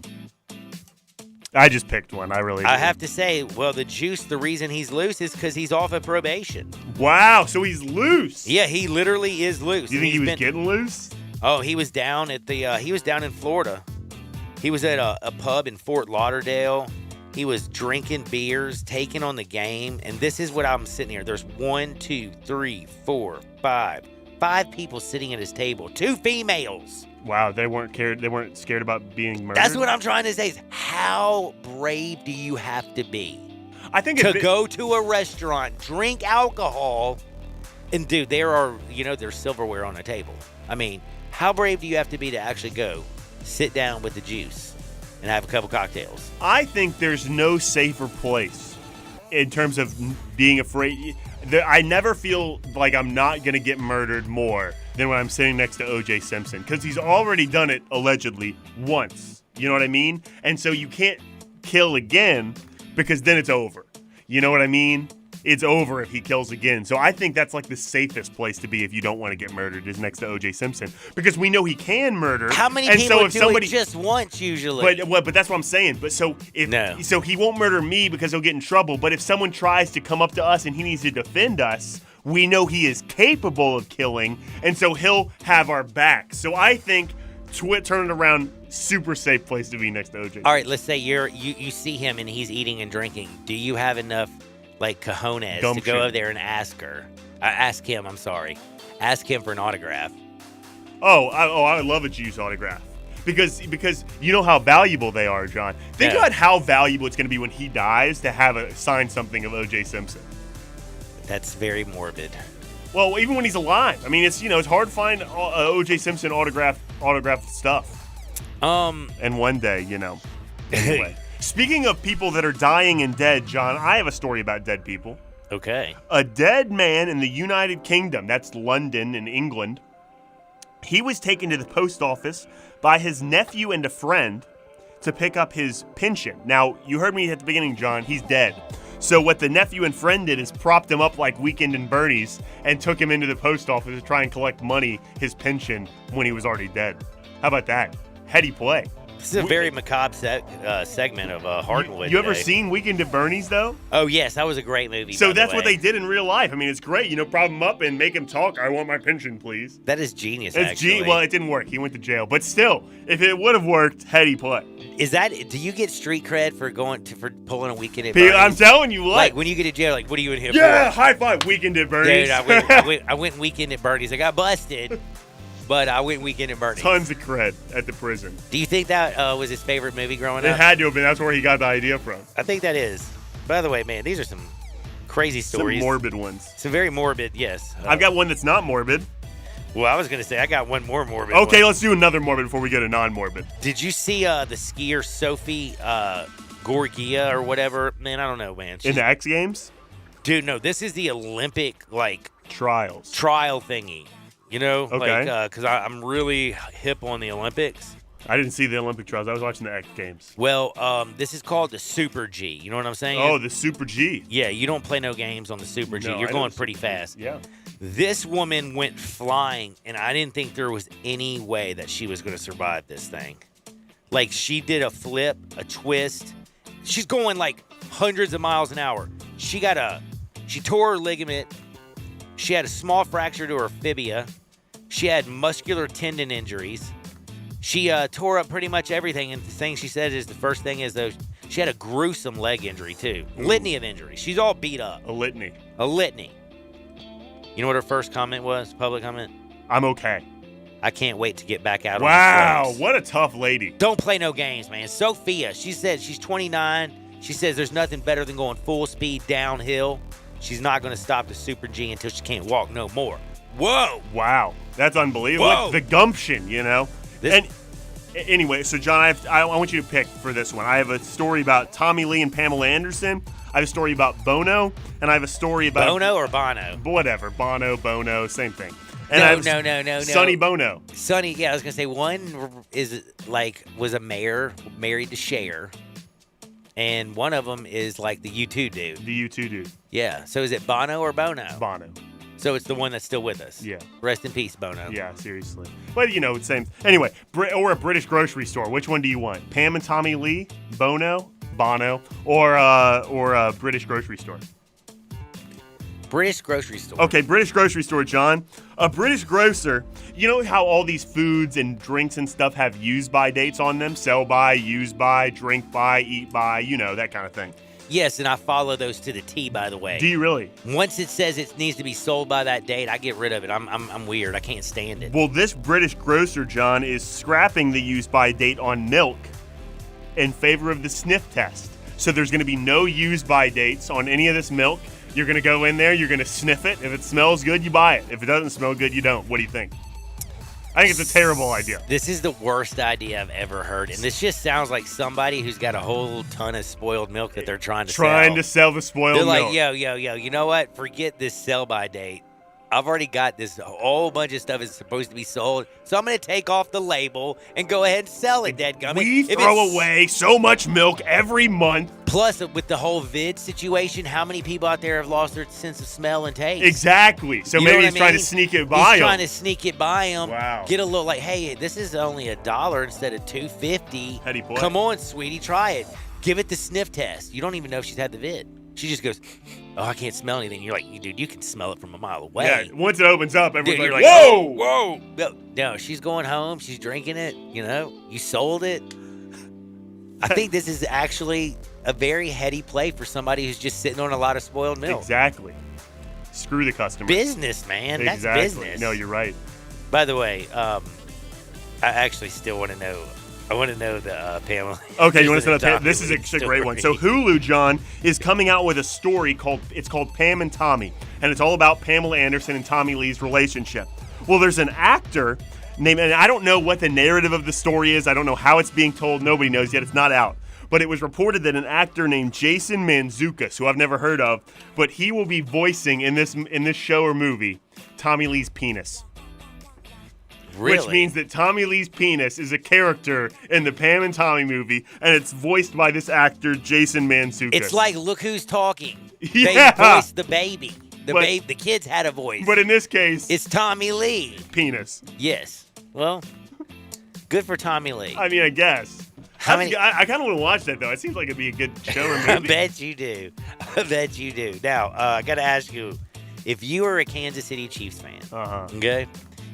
I just picked one. I really did. I have to say, well, the juice, the reason he's loose is because he's off of probation. Wow, so he's loose. Yeah, he literally is loose. You think he was getting loose? Oh, he was down at the. He was down in Florida. He was at a pub in Fort Lauderdale. He was drinking beers, taking on the game, and this is what I'm sitting here. There's 1, 2, 3, 4, 5 people sitting at his table. 2 females. Wow, they weren't scared about being murdered. That's what I'm trying to say. Is how brave do you have to be? I think to go to a restaurant, drink alcohol, and dude, there's silverware on the table. I mean, how brave do you have to be to actually go sit down with the juice and have a couple cocktails? I think there's no safer place in terms of being afraid. I never feel like I'm not going to get murdered more than when I'm sitting next to O.J. Simpson, because he's already done it, allegedly, once. You know what I mean? And so you can't kill again, because then it's over. You know what I mean? It's over if he kills again. So I think that's like the safest place to be if you don't want to get murdered, is next to O.J. Simpson, because we know he can murder. How many and people so if do somebody, it just once usually? But that's what I'm saying. But so he won't murder me because he'll get in trouble. But if someone tries to come up to us and he needs to defend us, we know he is capable of killing, and so he'll have our back. So I think turn it around, super safe place to be next to O.J. All right, let's say you see him and he's eating and drinking. Do you have enough cojones to go over there and ask him for an autograph? I would love a juice autograph. Because you know how valuable they are, John. Think about how valuable it's going to be when he dies to have sign something of O.J. Simpson. That's very morbid. Well, even when he's alive. I mean, it's hard to find O.J. Simpson autographed stuff. And one day, Anyway. Speaking of people that are dying and dead, John, I have a story about dead people. Okay. A dead man in the United Kingdom, that's London in England, he was taken to the post office by his nephew and a friend to pick up his pension. Now, you heard me at the beginning, John, he's dead. So what the nephew and friend did is propped him up like Weekend in Bernie's and took him into the post office to try and collect money, his pension, when he was already dead. How about that? Heady play. This is a very macabre segment of Hardwood. You ever seen Weekend at Bernie's, though? Oh, yes. That was a great movie. So that's what they did in real life. I mean, it's great. Prop him up and make him talk. I want my pension, please. That is genius, actually. Well, it didn't work. He went to jail. But still, if it would have worked, heady play. Do you get street cred for pulling a Weekend at Bernie's? I'm telling you what. Like, when you get to jail, what are you in here for? Yeah, high five, Weekend at Bernie's. Dude, I went Weekend at Bernie's. I got busted. But I went Weekend at Bernie's. Tons of cred at the prison. Do you think that was his favorite movie growing up? It had to have been. That's where he got the idea from. I think that is. By the way, man, these are some crazy stories. Some morbid ones. Some very morbid, yes. I've got one that's not morbid. Well, I was going to say I got one more morbid. Okay, let's do another morbid before we get a non-morbid. Did you see the skier Sophie Gorgia or whatever? Man, I don't know, man. In the X Games? Dude, no, this is the Olympic, trial thingy. Okay. Because I'm really hip on the Olympics. I didn't see the Olympic trials. I was watching the X Games. Well, this is called the Super G. You know what I'm saying? Oh, the Super G. Yeah, you don't play no games on the Super G. You're going pretty fast. Yeah. This woman went flying, and I didn't think there was any way that she was going to survive this thing. She did a flip, a twist. She's going hundreds of miles an hour. She tore her ligament. She had a small fracture to her fibula. She had muscular tendon injuries. She tore up pretty much everything. And the thing she said is the first thing is, though, she had a gruesome leg injury, too. Litany of injuries. She's all beat up. A litany. You know what her first comment was? Public comment? I'm okay. I can't wait to get back out on the streets. What a tough lady. Don't play no games, man. Sophia, she said she's 29. She says there's nothing better than going full speed downhill. She's not going to stop the Super G until she can't walk no more. Whoa. Wow. That's unbelievable. Whoa. The gumption, And anyway, so John, I want you to pick for this one. I have a story about Tommy Lee and Pamela Anderson. I have a story about Bono, and I have a story about Bono or Bono? Whatever. Bono, Bono, same thing. And no. Sonny Bono. Sonny, yeah, I was going to say one was a mayor married to Cher. And one of them is the U2 dude. The U2 dude. Yeah. So is it Bono or Bono? Bono. So it's the one that's still with us. Yeah. Rest in peace, Bono. Yeah, seriously. But, it's same. Anyway, or a British grocery store. Which one do you want? Pam and Tommy Lee, Bono, or a British grocery store? British grocery store. Okay, British grocery store, John. A British grocer, you know how all these foods and drinks and stuff have use-by dates on them? Sell by, use by, drink by, eat by, you know, that kind of thing. Yes, and I follow those to the T, by the way. Do you really? Once it says it needs to be sold by that date, I get rid of it. I'm weird. I can't stand it. Well, this British grocer, John, is scrapping the use-by date on milk in favor of the sniff test. So there's going to be no use-by dates on any of this milk. You're going to go in there, you're going to sniff it. If it smells good, you buy it. If it doesn't smell good, you don't. What do you think? I think it's a terrible idea. This is the worst idea I've ever heard. And this just sounds like somebody who's got a whole ton of spoiled milk that they're trying to sell the spoiled milk. milk. They're like, yo, you know what? Forget this sell-by date. I've already got this whole bunch of stuff that's supposed to be sold, so I'm going to take off the label and go ahead and sell it, dadgummit. We throw away so much milk every month. Plus, with the whole vid situation, how many people out there have lost their sense of smell and taste? Exactly. So maybe he's trying to sneak it by them. He's trying to sneak it by them. Wow. Get a little like, hey, this is only $1 instead of $2.50. Heady boy. Come on, sweetie, try it. Give it the sniff test. You don't even know if she's had the vid. She just goes, oh, I can't smell anything. You're like, dude, you can smell it from a mile away. Yeah, once it opens up, everyone's dude, like, whoa. No, she's going home. She's drinking it. You know, you sold it. I think this is actually a very heady play for somebody who's just sitting on a lot of spoiled milk. Exactly. Screw the customer. Business, man. Exactly. That's business. No, you're right. By the way, I actually still want to know. I want to know the Pamela. Okay, you want to know Pamela? This is a great one. So Hulu, John, is coming out with a story called Pam and Tommy, and it's all about Pamela Anderson and Tommy Lee's relationship. Well, there's an actor named, and I don't know what the narrative of the story is. I don't know how it's being told. Nobody knows yet. It's not out. But it was reported that an actor named Jason Mantzoukas, who I've never heard of, but he will be voicing in this show or movie Tommy Lee's penis. Really? Which means that Tommy Lee's penis is a character in the Pam and Tommy movie, and it's voiced by this actor, Jason Mantzoukas. It's like, look who's talking. Yeah. They voiced the baby. The kids had a voice. But in this case, it's Tommy Lee. Penis. Yes. Well, good for Tommy Lee. I mean, I guess. I kind of want to watch that, though. It seems like it'd be a good show or movie. I bet you do. I bet you do. Now, I got to ask you, if you were a Kansas City Chiefs fan, okay?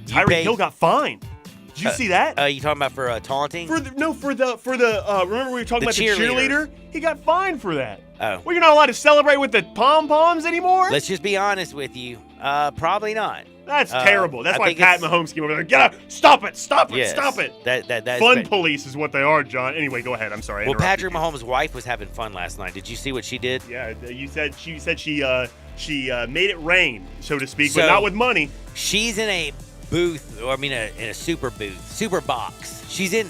Tyreek Hill got fined. Did you see that? You talking about for taunting? For the remember we were talking about the cheerleader? He got fined for that. Oh. Well, you're not allowed to celebrate with the pom-poms anymore? Let's just be honest with you. Probably not. That's terrible. That's why Pat Mahomes came over there. Get up! Stop it! Stop it! Yes, Stop it! That's fun police is what they are, John. Anyway, go ahead. I'm sorry. Well, Patrick Mahomes' wife was having fun last night. Did you see what she did? Yeah, she made it rain, so to speak, but not with money. She's in a booth, in a super box. She's in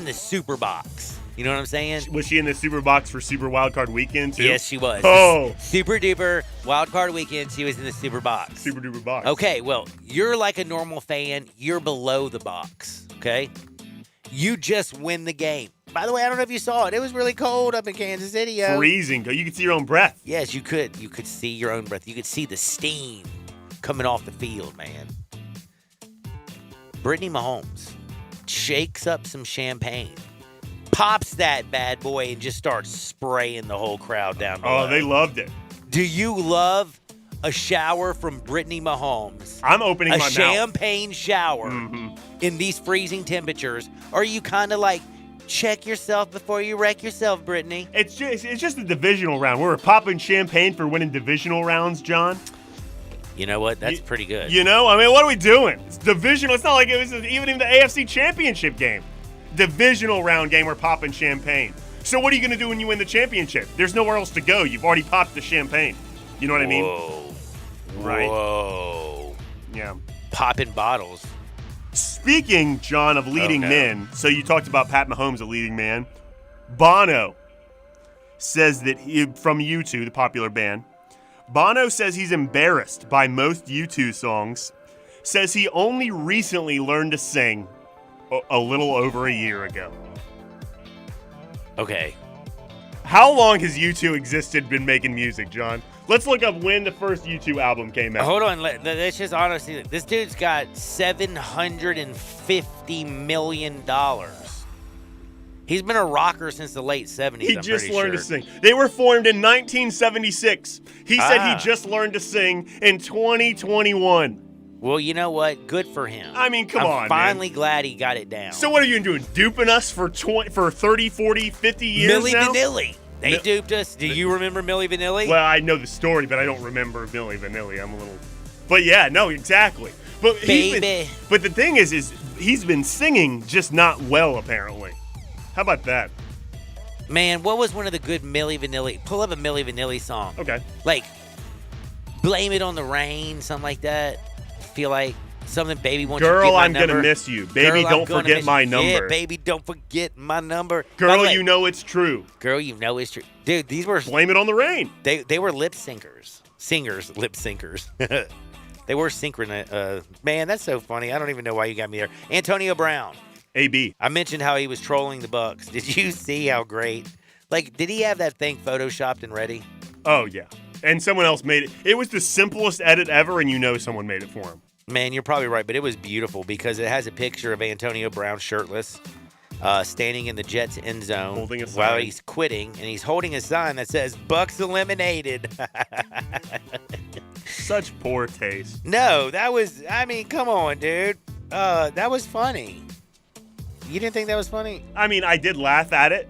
the super box. You know what I'm saying? Was she in the super box for Super Wildcard Weekend too? Yes, she was. Oh, super duper Wildcard Weekend. She was in the super box. Super duper box. Okay, well, you're like a normal fan. You're below the box. Okay, you just win the game. By the way, I don't know if you saw it. It was really cold up in Kansas City. Yo. Freezing. You could see your own breath. Yes, you could. You could see your own breath. You could see the steam coming off the field, man. Brittany Mahomes shakes up some champagne, pops that bad boy, and just starts spraying the whole crowd down below. Oh, they loved it. Do you love a shower from Brittany Mahomes? I'm opening my mouth. A champagne shower in these freezing temperatures. Or are you kind of like, check yourself before you wreck yourself, Brittany? It's just a divisional round. We're popping champagne for winning divisional rounds, John. You know what? That's pretty good. You know? I mean, what are we doing? It's divisional. It's not like it was even in the AFC Championship game. Divisional round game, we're popping champagne. So what are you going to do when you win the championship? There's nowhere else to go. You've already popped the champagne. You know what I mean? Whoa. Right. Whoa. Yeah. Popping bottles. Speaking, John, of leading men, so you talked about Pat Mahomes, a leading man. Bono says that from U2, the popular band, Bono says he's embarrassed by most U2 songs, says he only recently learned to sing a little over a year ago. Okay. How long has U2 existed, been making music, John? Let's look up when the first U2 album came out. Hold on. Let's just honestly, this dude's got $750 million. He's been a rocker since the late 70s. He I'm just pretty learned to sure. sing. They were formed in 1976. He said Ah. he just learned to sing in 2021. Well, you know what? Good for him. I mean, come I'm on, finally glad he got it down. So what are you doing? Duping us for 30, 40, 50 years Milli now? Vanilli. They duped us. Do you remember Milli Vanilli? Well, I know the story, but I don't remember Milli Vanilli. I'm a little... But yeah, no, exactly. But Baby. But the thing is he's been singing, just not well, apparently. How about that? Man, what was one of the good Milli Vanilli? Pull up a Milli Vanilli song. Okay. Like, Blame It on the Rain, something like that. Feel like something, Baby, won't you Girl, get my I'm number? gonna miss you. Baby, Girl, don't I'm gonna forget miss my you. number. Yeah, baby, don't forget my number. By the Girl, way, you know it's true. Girl, you know it's true. Dude, these were... Blame It on the Rain. They were lip syncers. Singers, lip syncers. They were synchronous. Man, that's so funny. I don't even know why you got me there. Antonio Brown. AB. I mentioned how he was trolling the Bucks. Did you see how great? Like, did he have that thing photoshopped and ready? Oh, yeah. And someone else made it. It was the simplest edit ever, and you know someone made it for him. Man, you're probably right, but it was beautiful because it has a picture of Antonio Brown shirtless, standing in the Jets end zone Holding a while sign. he's quitting, and he's holding a sign that says "Bucks eliminated." Such poor taste. No, that was. I mean, come on, dude. That was funny. You didn't think that was funny? I mean, I did laugh at it,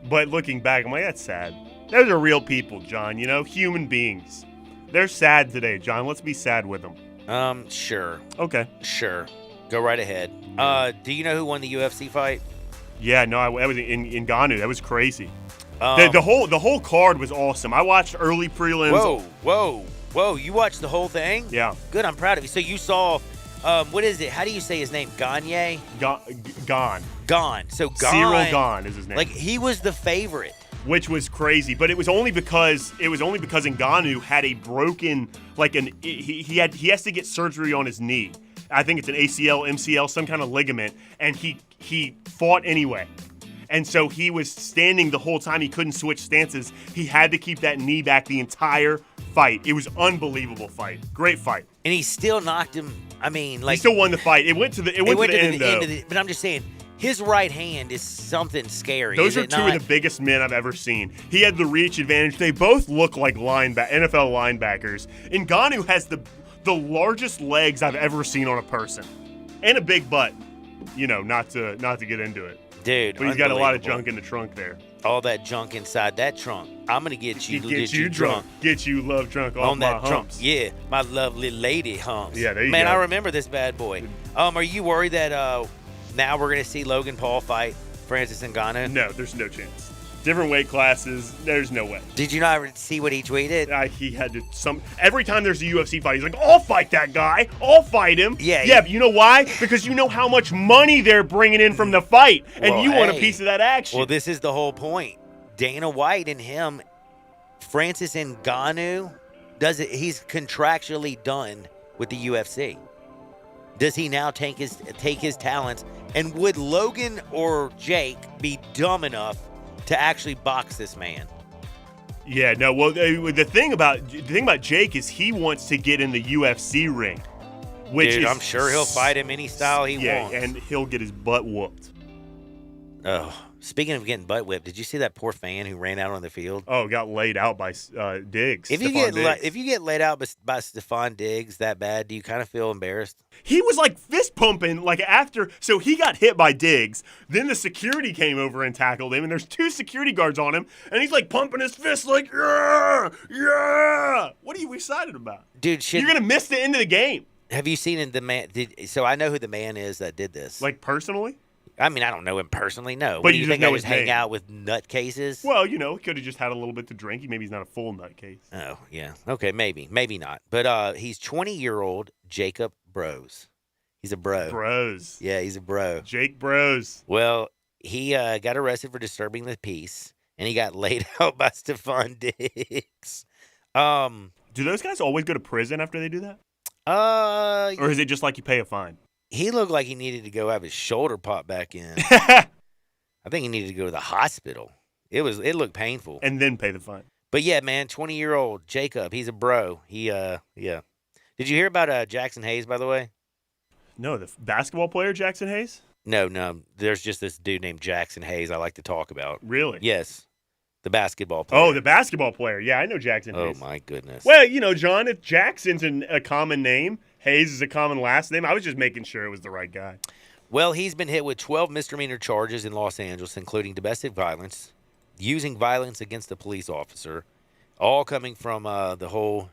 but looking back, I'm like, that's sad. Those are real people, John, you know, human beings. They're sad today, John. Let's be sad with them. Sure. Okay. Sure. Go right ahead. Do you know who won the UFC fight? Yeah, no, I was in Ngannou. That was crazy. The whole card was awesome. I watched early prelims. Whoa. You watched the whole thing? Yeah. Good, I'm proud of you. So you saw, what is it? How do you say his name? Gagne? Gone. So Gane. Cyril Gane is his name. Like, he was the favorite. Which was crazy, but it was only because Ngannou had a broken, he has to get surgery on his knee. I think it's an ACL, MCL, some kind of ligament, and he fought anyway. And so he was standing the whole time. He couldn't switch stances. He had to keep that knee back the entire fight. It was unbelievable fight. Great fight. And he still knocked him. I mean, like, he still won the fight. It went to the end, though. But I'm just saying, his right hand is something scary. Those is are it two not? of the biggest men I've ever seen. He had the reach advantage. They both look like NFL linebackers. Ngannou has the largest legs I've ever seen on a person, and a big butt. You know, not to get into it, dude. But he's got a lot of junk in the trunk there. All that junk inside that trunk. I'm gonna get you drunk. Get you love drunk on that humps. trunk. Yeah, my lovely lady humps. Yeah, there you Man, go. I remember this bad boy. Are you worried that now we're gonna see Logan Paul fight Francis Ngannou? No, there's no chance. Different weight classes. There's no way. Did you not see what he tweeted? He had to every time there's a UFC fight, he's like, "I'll fight that guy. I'll fight him." Yeah. But you know why? Because you know how much money they're bringing in from the fight, and you want a piece of that action. Well, this is the whole point. Dana White and him, Francis Ngannou, he's contractually done with the UFC. Does he now take his talents? And would Logan or Jake be dumb enough to actually box this man? Yeah, no. Well, the thing about Jake is he wants to get in the UFC ring, which Dude, is, I'm sure he'll fight him any style he wants. Yeah, and he'll get his butt whooped. Oh, speaking of getting butt whipped, did you see that poor fan who ran out on the field? Oh, got laid out by Diggs. If you get laid out by Stephon Diggs that bad, do you kind of feel embarrassed? He was like fist pumping after. So he got hit by Diggs. Then the security came over and tackled him, and there's 2 security guards on him, and he's like pumping his fist like, yeah, yeah. What are you excited about, dude? You're gonna miss the end of the game. Have you seen the man? So I know who the man is that did this. Like personally? I mean, I don't know him personally, no. But What do you you just think know I just his hang name. out with nutcases? Well, you know, he could have just had a little bit to drink. Maybe he's not a full nutcase. Oh, yeah. Okay, maybe not. But he's 20-year-old Jacob Bros. He's a bro. Bros. Yeah, he's a bro. Jake Bros. Well, he got arrested for disturbing the peace, and he got laid out by Stephon Diggs. Do those guys always go to prison after they do that? Or is it just like you pay a fine? He looked like he needed to go have his shoulder popped back in. I think he needed to go to the hospital. It looked painful. And then pay the fine. But yeah, man, 20-year-old Jacob, he's a bro. Yeah. Did you hear about Jackson Hayes, by the way? No, the basketball player Jackson Hayes? No. There's just this dude named Jackson Hayes I like to talk about. Really? Yes. The basketball player. Oh, the basketball player. Yeah, I know Jackson Hayes. Oh, my goodness. Well, John, if Jackson's a common name, Hayes is a common last name, I was just making sure it was the right guy. Well, he's been hit with 12 misdemeanor charges in Los Angeles, including domestic violence, using violence against a police officer, all coming from the whole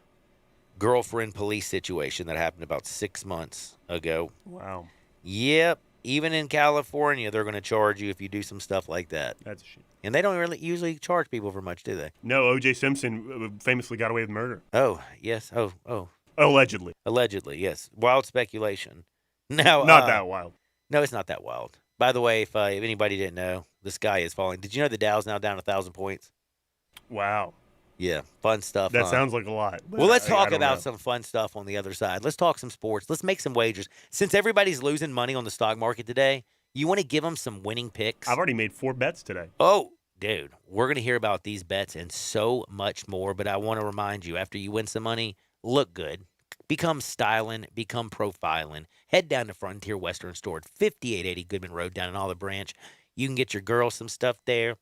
girlfriend police situation that happened about 6 months ago. Wow. Yep. Even in California, they're going to charge you if you do some stuff like that. That's a shame. And they don't really usually charge people for much, do they? No, O.J. Simpson famously got away with murder. Oh, yes. Oh. Allegedly. Allegedly, yes. Wild speculation. Now, Not that wild. No, it's not that wild. By the way, if anybody didn't know, the sky is falling. Did you know the Dow's now down 1,000 points? Wow. Yeah, fun stuff. That huh? sounds like a lot. Well, let's talk I about know. some fun stuff on the other side. Let's talk some sports. Let's make some wagers. Since everybody's losing money on the stock market today, you want to give them some winning picks? I've already made 4 bets today. Oh, dude, we're going to hear about these bets and so much more. But I want to remind you, after you win some money, look good. Become styling, become profiling. Head down to Frontier Western Store at 5880 Goodman Road down in Olive Branch. You can get your girl some stuff there.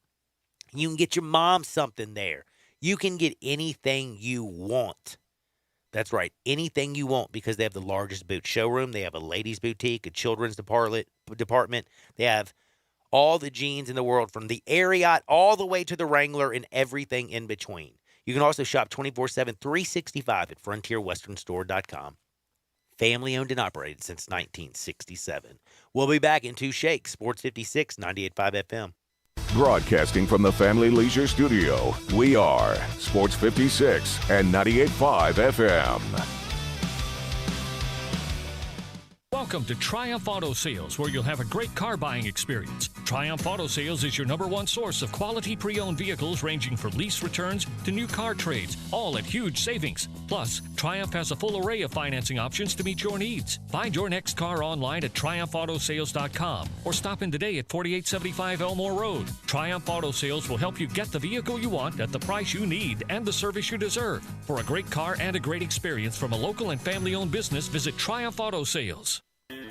You can get your mom something there. You can get anything you want. That's right, anything you want, because they have the largest boot showroom. They have a ladies' boutique, a children's department. They have all the jeans in the world, from the Ariat all the way to the Wrangler and everything in between. You can also shop 24/7, 365 at FrontierWesternStore.com. Family owned and operated since 1967. We'll be back in 2 shakes. Sports 56, 98.5 FM. Broadcasting from the Family Leisure Studio, we are Sports 56 and 98.5 FM. Welcome to Triumph Auto Sales, where you'll have a great car buying experience. Triumph Auto Sales is your #1 source of quality pre-owned vehicles, ranging from lease returns to new car trades, all at huge savings. Plus, Triumph has a full array of financing options to meet your needs. Find your next car online at TriumphAutoSales.com or stop in today at 4875 Elmore Road. Triumph Auto Sales will help you get the vehicle you want at the price you need and the service you deserve. For a great car and a great experience from a local and family-owned business, visit Triumph Auto Sales.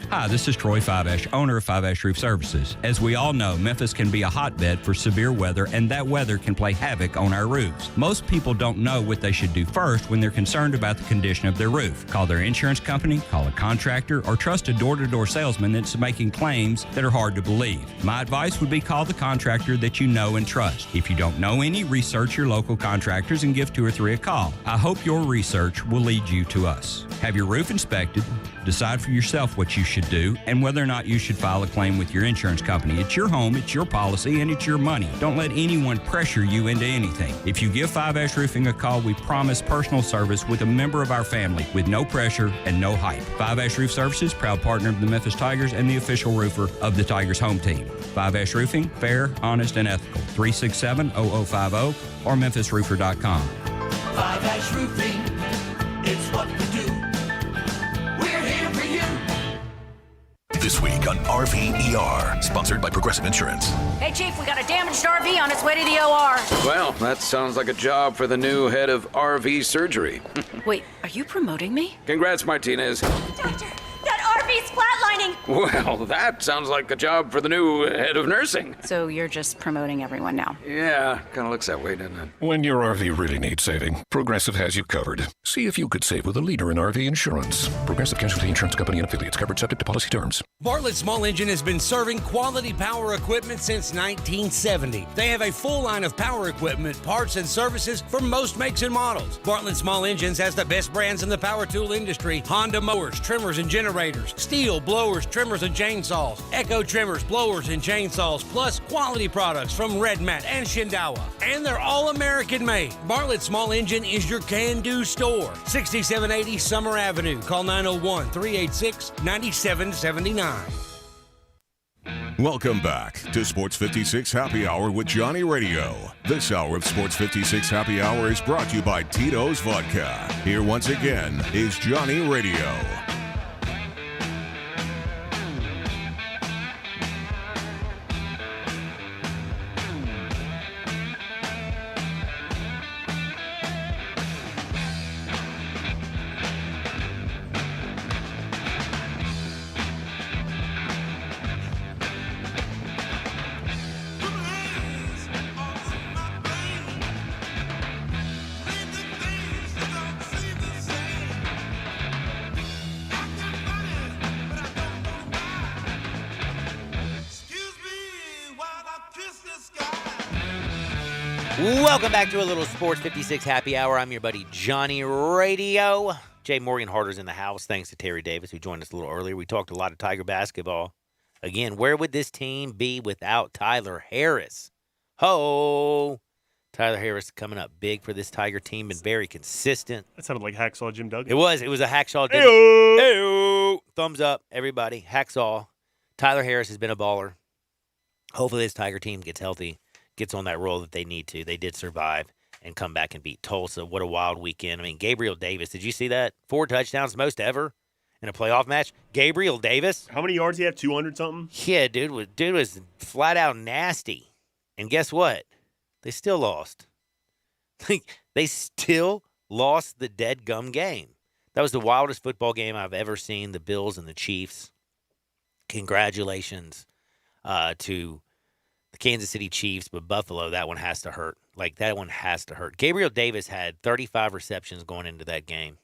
Hi, this is Troy Fiveash, owner of Fiveash Roof Services. As we all know, Memphis can be a hotbed for severe weather, and that weather can play havoc on our roofs. Most people don't know what they should do first when they're concerned about the condition of their roof. Call their insurance company, call a contractor, or trust a door-to-door salesman that's making claims that are hard to believe. My advice would be call the contractor that you know and trust. If you don't know any, research your local contractors and give 2 or 3 a call. I hope your research will lead you to us. Have your roof inspected, decide for yourself what you should do, and whether or not you should file a claim with your insurance company. It's your home, it's your policy, and it's your money. Don't let anyone pressure you into anything. If you give Five Ash Roofing a call, we promise personal service with a member of our family with no pressure and no hype. Five Ash Roof Services, proud partner of the Memphis Tigers and the official roofer of the Tigers home team. Five Ash Roofing, fair, honest, and ethical. 367-0050 or memphisroofer.com. Five Ash Roofing, it's what we do. We're here for you. This week on RVER, sponsored by Progressive Insurance. Hey, Chief, we got a damaged RV on its way to the OR. Well, that sounds like a job for the new head of RV surgery. Wait, are you promoting me? Congrats, Martinez. Doctor, that RV's flatlining. Well, that sounds like a job for the new head of nursing. So you're just promoting everyone now? Yeah, kind of looks that way, doesn't it? When your RV really needs saving, Progressive has you covered. See if you could save with a leader in RV insurance. Progressive Casualty Insurance Company and affiliates, covered subject to policy terms. Bartlett Small Engine has been serving quality power equipment since 1970. They have a full line of power equipment, parts, and services for most makes and models. Bartlett Small Engines has the best brands in the power tool industry: Honda mowers, trimmers, and generators, Steel blowers, trimmers, and chainsaws, Echo trimmers, blowers, and chainsaws, plus quality products from Red Mat and Shindawa. And they're all American made. Bartlett Small Engine is your can-do store. 6780 Summer Avenue. Call 901-386-9779. Welcome back to Sports 56 Happy Hour with Johnny Radio. This hour of Sports 56 Happy Hour is brought to you by Tito's Vodka. Here once again is Johnny Radio. Welcome back to a little Sports 56 Happy Hour. I'm your buddy Johnny Radio. Jay Morgan Harder's in the house, thanks to Terry Davis, who joined us a little earlier. We talked a lot of Tiger basketball. Again, where would this team be without Tyler Harris? Ho! Tyler Harris coming up big for this Tiger team, been very consistent. That sounded like Hacksaw Jim Duggan. It was a Hacksaw Jim. Hey-o! Hey-o! Thumbs up, everybody. Hacksaw. Tyler Harris has been a baller. Hopefully this Tiger team gets healthy, gets on that roll that they need to. They did survive and come back and beat Tulsa. What a wild weekend. I mean, Gabriel Davis, did you see that? 4 touchdowns, most ever in a playoff match. Gabriel Davis. How many yards he have? 200-something? Yeah, dude was flat out nasty. And guess what? They still lost. They still lost the dead gum game. That was the wildest football game I've ever seen, the Bills and the Chiefs. Congratulations to the Kansas City Chiefs, but Buffalo, that one has to hurt. Like, that one has to hurt. Gabriel Davis had 35 receptions going into that game.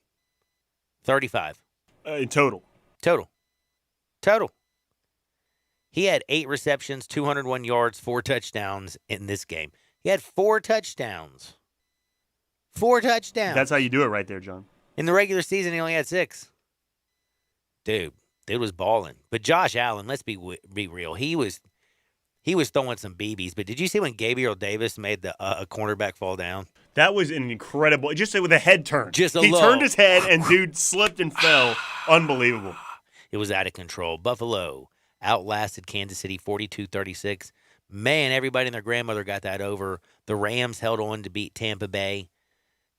35. In total. Total. He had 8 receptions, 201 yards, 4 touchdowns in this game. He had 4 touchdowns. 4 touchdowns. That's how you do it right there, John. In the regular season, he only had 6. Dude was balling. But Josh Allen, let's be real. He was throwing some BBs. But did you see when Gabriel Davis made the a cornerback fall down? That was an incredible. Just with a head turn. He turned his head and dude slipped and fell. Unbelievable. It was out of control. Buffalo outlasted Kansas City 42-36. Man, everybody and their grandmother got that over. The Rams held on to beat Tampa Bay.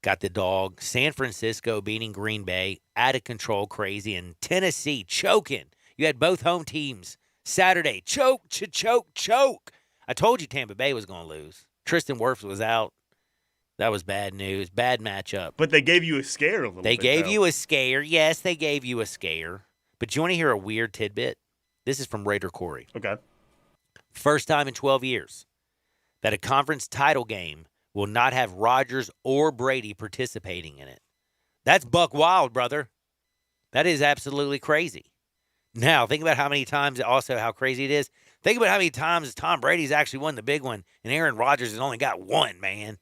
Got the dog. San Francisco beating Green Bay. Out of control, crazy. And Tennessee choking. You had both home teams Saturday. Choke. I told you Tampa Bay was going to lose. Tristan Wirfs was out. That was bad news. Bad matchup. But they gave you a scare a little bit. They gave you a scare. Yes, they gave you a scare. But you want to hear a weird tidbit? This is from Raider Corey. Okay. First time in 12 years that a conference title game will not have Rodgers or Brady participating in it. That's buck wild, brother. That is absolutely crazy. Now, think about how many times, also how crazy it is. Think about how many times Tom Brady's actually won the big one, and Aaron Rodgers has only got one, man.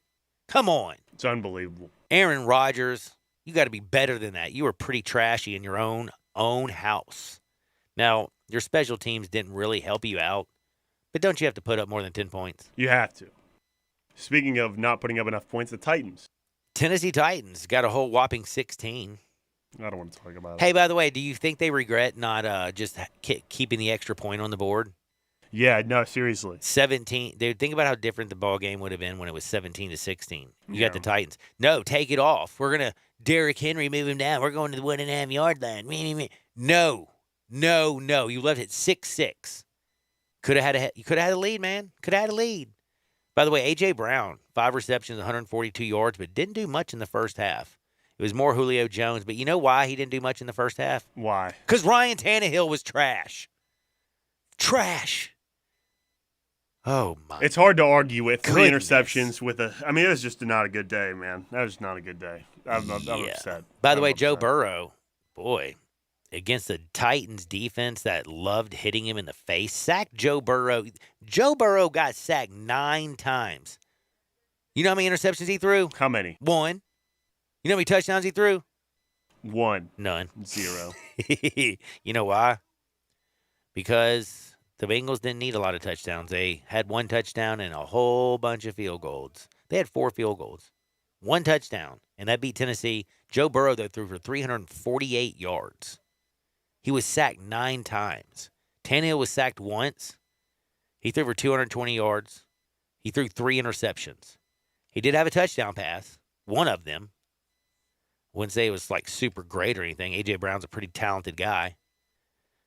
Come on. It's unbelievable. Aaron Rodgers, you got to be better than that. You were pretty trashy in your own house. Now, your special teams didn't really help you out, but don't you have to put up more than 10 points? You have to. Speaking of not putting up enough points, the Titans. Tennessee Titans got a whole whopping 16. I don't want to talk about it. Hey, by the way, do you think they regret not just keeping the extra point on the board? Yeah, no, seriously. 17. Dude, think about how different the ball game would have been when it was 17-16. You got the Titans. No, take it off. We're going to Derrick Henry, move him down. We're going to the 1.5 yard line. No. You left it 6-6. You could have had a lead, man. Could have had a lead. By the way, A.J. Brown, 5 receptions, 142 yards, but didn't do much in the first half. It was more Julio Jones, but you know why he didn't do much in the first half? Why? Because Ryan Tannehill was trash. Oh, my. It's hard to argue with 3 interceptions with a – I mean, it was just not a good day, man. That was not a good day. I'm upset. By the way, Joe Burrow, boy, against the Titans defense that loved hitting him in the face, sacked Joe Burrow. Joe Burrow got sacked 9 times. You know how many interceptions he threw? How many? 1. You know how many touchdowns he threw? 1. None. 0. You know why? Because the Bengals didn't need a lot of touchdowns. They had 1 touchdown and a whole bunch of field goals. They had 4 field goals. 1 touchdown, and that beat Tennessee. Joe Burrow, though, threw for 348 yards. He was sacked 9 times. Tannehill was sacked once. He threw for 220 yards. He threw 3 interceptions. He did have a touchdown pass, one of them. Wouldn't say it was like super great or anything. A.J. Brown's a pretty talented guy.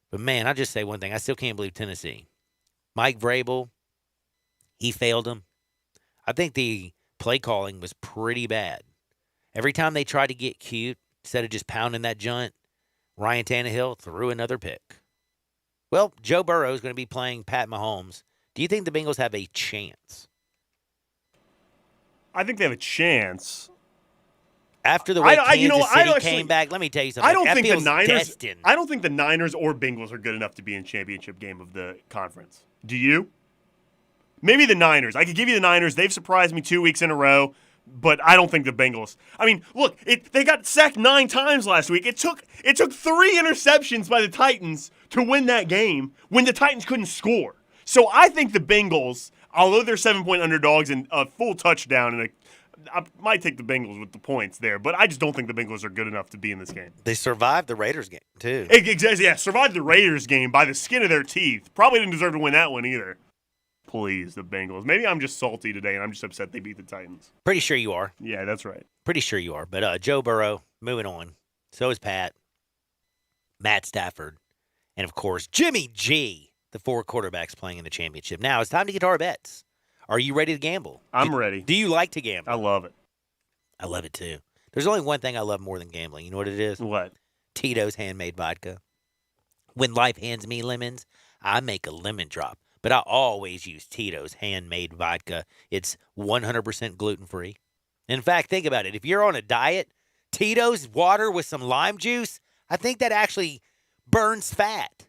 But, man, I'll just say one thing. I still can't believe Tennessee. Mike Vrabel, he failed him. I think the play calling was pretty bad. Every time they tried to get cute, instead of just pounding that joint, Ryan Tannehill threw another pick. Well, Joe Burrow is going to be playing Pat Mahomes. Do you think the Bengals have a chance? I think they have a chance. After the way Kansas City came back, let me tell you something. I don't think the Niners or Bengals are good enough to be in championship game of the conference. Do you? Maybe the Niners. I could give you the Niners. They've surprised me 2 weeks in a row, but I don't think the Bengals. I mean, look, they got sacked 9 times last week. It took 3 interceptions by the Titans to win that game when the Titans couldn't score. So I think the Bengals, although they're 7-point underdogs and a full touchdown, and I might take the Bengals with the points there, but I just don't think the Bengals are good enough to be in this game. They survived the Raiders game, too. Exactly, yeah, survived the Raiders game by the skin of their teeth. Probably didn't deserve to win that one either. Please, the Bengals. Maybe I'm just salty today, and I'm just upset they beat the Titans. Pretty sure you are. Yeah, that's right. Pretty sure you are. But Joe Burrow, moving on. So is Pat, Matt Stafford, and, of course, Jimmy G, the 4 quarterbacks playing in the championship. Now, it's time to get to our bets. Are you ready to gamble? I'm ready. Do you like to gamble? I love it. I love it, too. There's only one thing I love more than gambling. You know what it is? What? Tito's handmade vodka. When life hands me lemons, I make a lemon drop. But I always use Tito's handmade vodka. It's 100% gluten-free. In fact, think about it. If you're on a diet, Tito's water with some lime juice, I think that actually burns fat.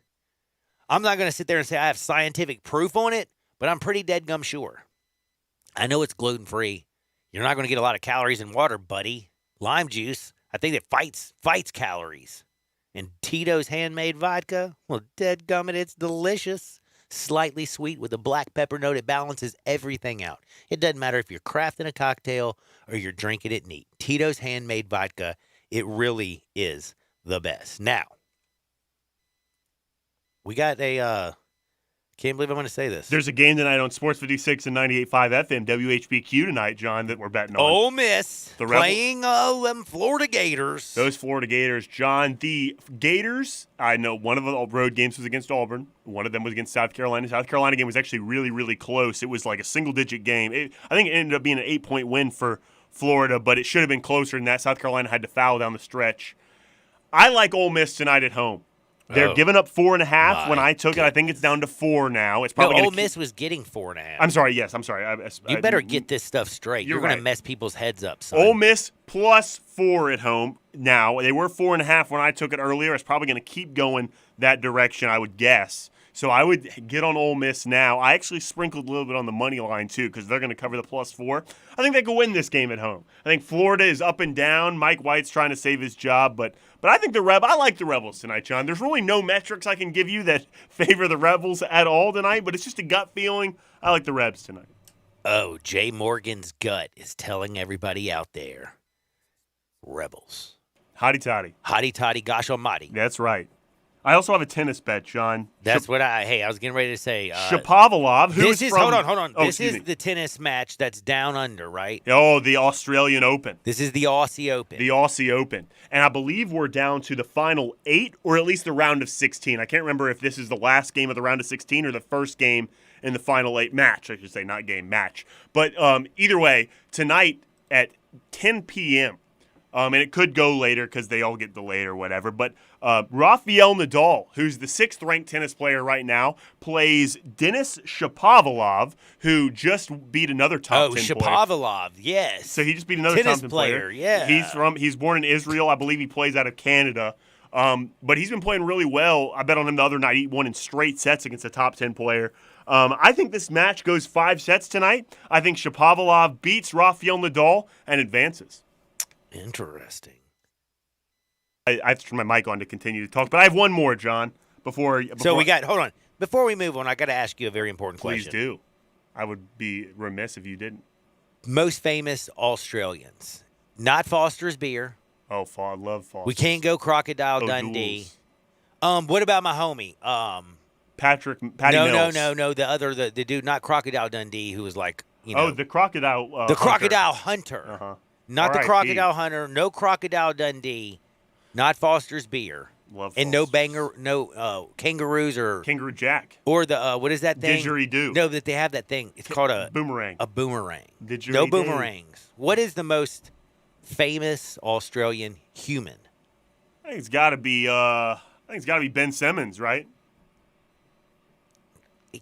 I'm not going to sit there and say I have scientific proof on it, but I'm pretty dead gum sure. I know it's gluten-free. You're not going to get a lot of calories in water, buddy. Lime juice, I think it fights calories. And Tito's handmade vodka, well, dead gummit, it's delicious. Slightly sweet with a black pepper note. It balances everything out. It doesn't matter if you're crafting a cocktail or you're drinking it neat. Tito's handmade vodka, it really is the best. Now, we got a, can't believe I'm going to say this. There's a game tonight on Sports 56 and 98.5 FM, WHBQ tonight, John, that we're betting on. Ole Miss playing them Florida Gators. Those Florida Gators, John. The Gators, I know one of the road games was against Auburn. One of them was against South Carolina. South Carolina game was actually really, really close. It was like a single-digit game. I think it ended up being an 8-point win for Florida, but it should have been closer than that. South Carolina had to foul down the stretch. I like Ole Miss tonight at home. They're giving up 4.5. When I took it, I think it's down to 4 now. It's probably Ole Miss was getting 4.5. I'm sorry. Yes, I'm sorry. You better get this stuff straight. You're going to mess people's heads up, son. Ole Miss plus 4 at home now. They were 4.5 when I took it earlier. It's probably going to keep going that direction, I would guess. So I would get on Ole Miss now. I actually sprinkled a little bit on the money line, too, because they're going to cover the plus 4. I think they could win this game at home. I think Florida is up and down. Mike White's trying to save his job, but I think I like the Rebels tonight, John. There's really no metrics I can give you that favor the Rebels at all tonight, but it's just a gut feeling. I like the Rebs tonight. Oh, Jay Morgan's gut is telling everybody out there, Rebels. Hotty toddy. Hotty toddy, gosh almighty. That's right. I also have a tennis bet, John. That's what I was getting ready to say. Shapovalov, hold on. This is the tennis match that's down under, right? Oh, the Australian Open. This is the Aussie Open. The Aussie Open. And I believe we're down to the final 8, or at least the round of 16. I can't remember if this is the last game of the round of 16 or the first game in the final 8 match. I should say, not game, match. But either way, tonight at 10 p.m., and it could go later because they all get delayed or whatever. But Rafael Nadal, who's the 6th-ranked tennis player right now, plays Denis Shapovalov, who just beat another top 10 player. Oh, Shapovalov, yes. So he just beat another tennis top 10 player. Yeah. He's born in Israel. I believe he plays out of Canada. But he's been playing really well. I bet on him the other night. He won in straight sets against a top 10 player. I think this match goes 5 sets tonight. I think Shapovalov beats Rafael Nadal and advances. Interesting. I have to turn my mic on to continue to talk, but I have one more, John. Before so we got, hold on. Before we move on, I got to ask you a very important question. Please do. I would be remiss if you didn't. Most famous Australians. Not Foster's Beer. Oh, I love Foster's. We can't go Crocodile Dundee. What about my homie? Paddy Mills. No. The dude, not Crocodile Dundee, who was like, the Crocodile the Crocodile Hunter. Uh-huh. Not the Crocodile Hunter, no Crocodile Dundee, not Foster's Beer. Love and no kangaroos or Kangaroo Jack. Or the what is that thing? Didgeridoo. No, that they have that thing. It's called a boomerang. A boomerang. Didgeridoo. No boomerangs. What is the most famous Australian human? I think it's got to be Ben Simmons, right?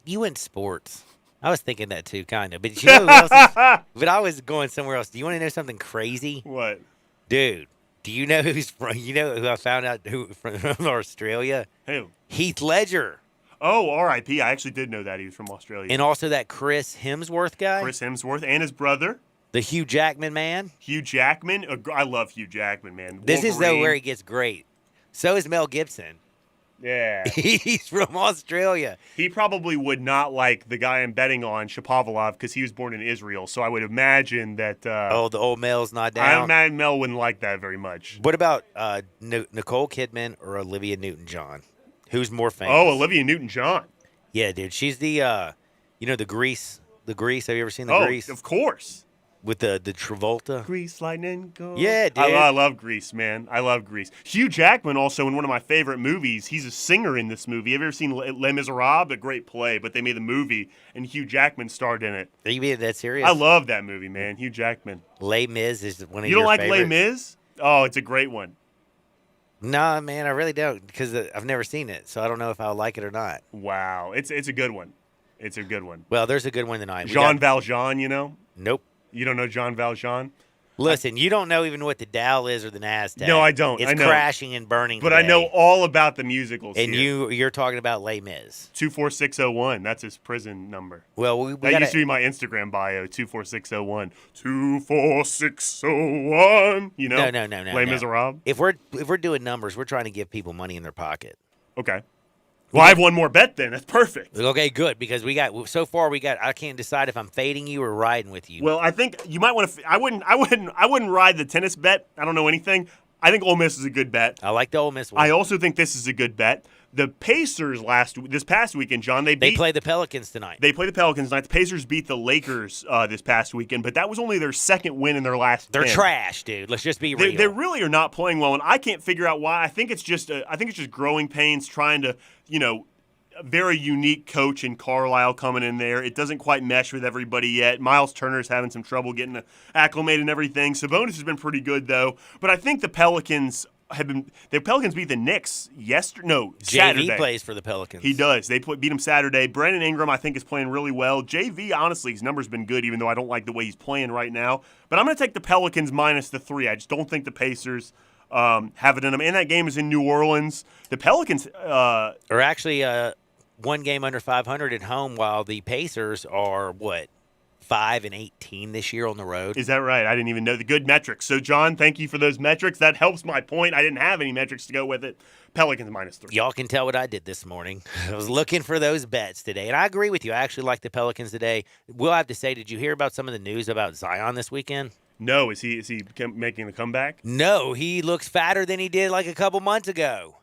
You went sports. I was thinking that too, kind of. But you know who else but I was going somewhere else. Do you want to know something crazy? What? Dude, do you know who's from? You know who I found out from Australia? Who? Heath Ledger. Oh, R.I.P. I actually did know that he was from Australia. And also that Chris Hemsworth guy. Chris Hemsworth and his brother. The Hugh Jackman man. Hugh Jackman. I love Hugh Jackman, man. This is, though, Wolverine. where he gets great. So is Mel Gibson. Yeah. He's from Australia. He probably would not like the guy I'm betting on, Shapovalov, because he was born in Israel. So I would imagine that... the old Mel's not I down? imagine Mel wouldn't like that very much. What about Nicole Kidman or Olivia Newton-John? Who's more famous? Oh, Olivia Newton-John. Yeah, dude. She's the, the Grease. The Grease. Have you ever seen the Grease? Of course. With the Travolta. Grease, lightning, go. Yeah, dude. I love Grease, man. I love Grease. Hugh Jackman also in one of my favorite movies. He's a singer in this movie. Have you ever seen Les Miserables? A great play, but they made the movie, and Hugh Jackman starred in it. Are you being that serious? I love that movie, man. Hugh Jackman. Les Mis is one of You your don't like favorites? Les Mis? Oh, it's a great one. Nah, man, I really don't, because I've never seen it, so I don't know if I'll like it or not. Wow. It's a good one. It's a good one. Well, there's a good one tonight. Jean Valjean, you know? Nope. You don't know Jean Valjean? Listen, you don't know even what the Dow is or the NASDAQ. No, I don't. It's I know. crashing and burning But I today. know all about the musicals. And here. you're talking about Les Mis. 24601. That's his prison number. Well, we that gotta, used to be my Instagram bio. 24601. 24601. You know? No. Les Miserables. If we're doing numbers, we're trying to give people money in their pocket. Okay. Well, I have one more bet then. That's perfect. Okay, good, because so far I can't decide if I'm fading you or riding with you. Well, I think you might want to. I wouldn't ride the tennis bet. I don't know anything. I think Ole Miss is a good bet. I like the Ole Miss one. I also think this is a good bet. The Pacers this past weekend, John, they play the Pelicans tonight. They play the Pelicans tonight. The Pacers beat the Lakers this past weekend, but that was only their second win in their last 10. They're trash, dude. Let's just be real. They really are not playing well, and I can't figure out why. I think it's just growing pains, trying to, a very unique coach in Carlisle coming in there. It doesn't quite mesh with everybody yet. Miles Turner's having some trouble getting acclimated and everything. Sabonis has been pretty good though, but I think the Pelicans beat the Knicks Saturday. JV plays for the Pelicans. He does. They beat him Saturday. Brandon Ingram, I think, is playing really well. JV, honestly, his number's been good, even though I don't like the way he's playing right now. But I'm going to take the Pelicans minus the 3. I just don't think the Pacers have it in them. And that game is in New Orleans. The Pelicans are actually one game under 500 at home, while the Pacers are 5-18 this year on the road. Is that right? I didn't even know the good metrics. So, John, thank you for those metrics. That helps my point. I didn't have any metrics to go with it. Pelicans minus 3. Y'all can tell what I did this morning. I was looking for those bets today, and I agree with you. I actually like the Pelicans today. We'll have to say, did you hear about some of the news about Zion this weekend? No. Is he making the comeback? No. He looks fatter than he did like a couple months ago.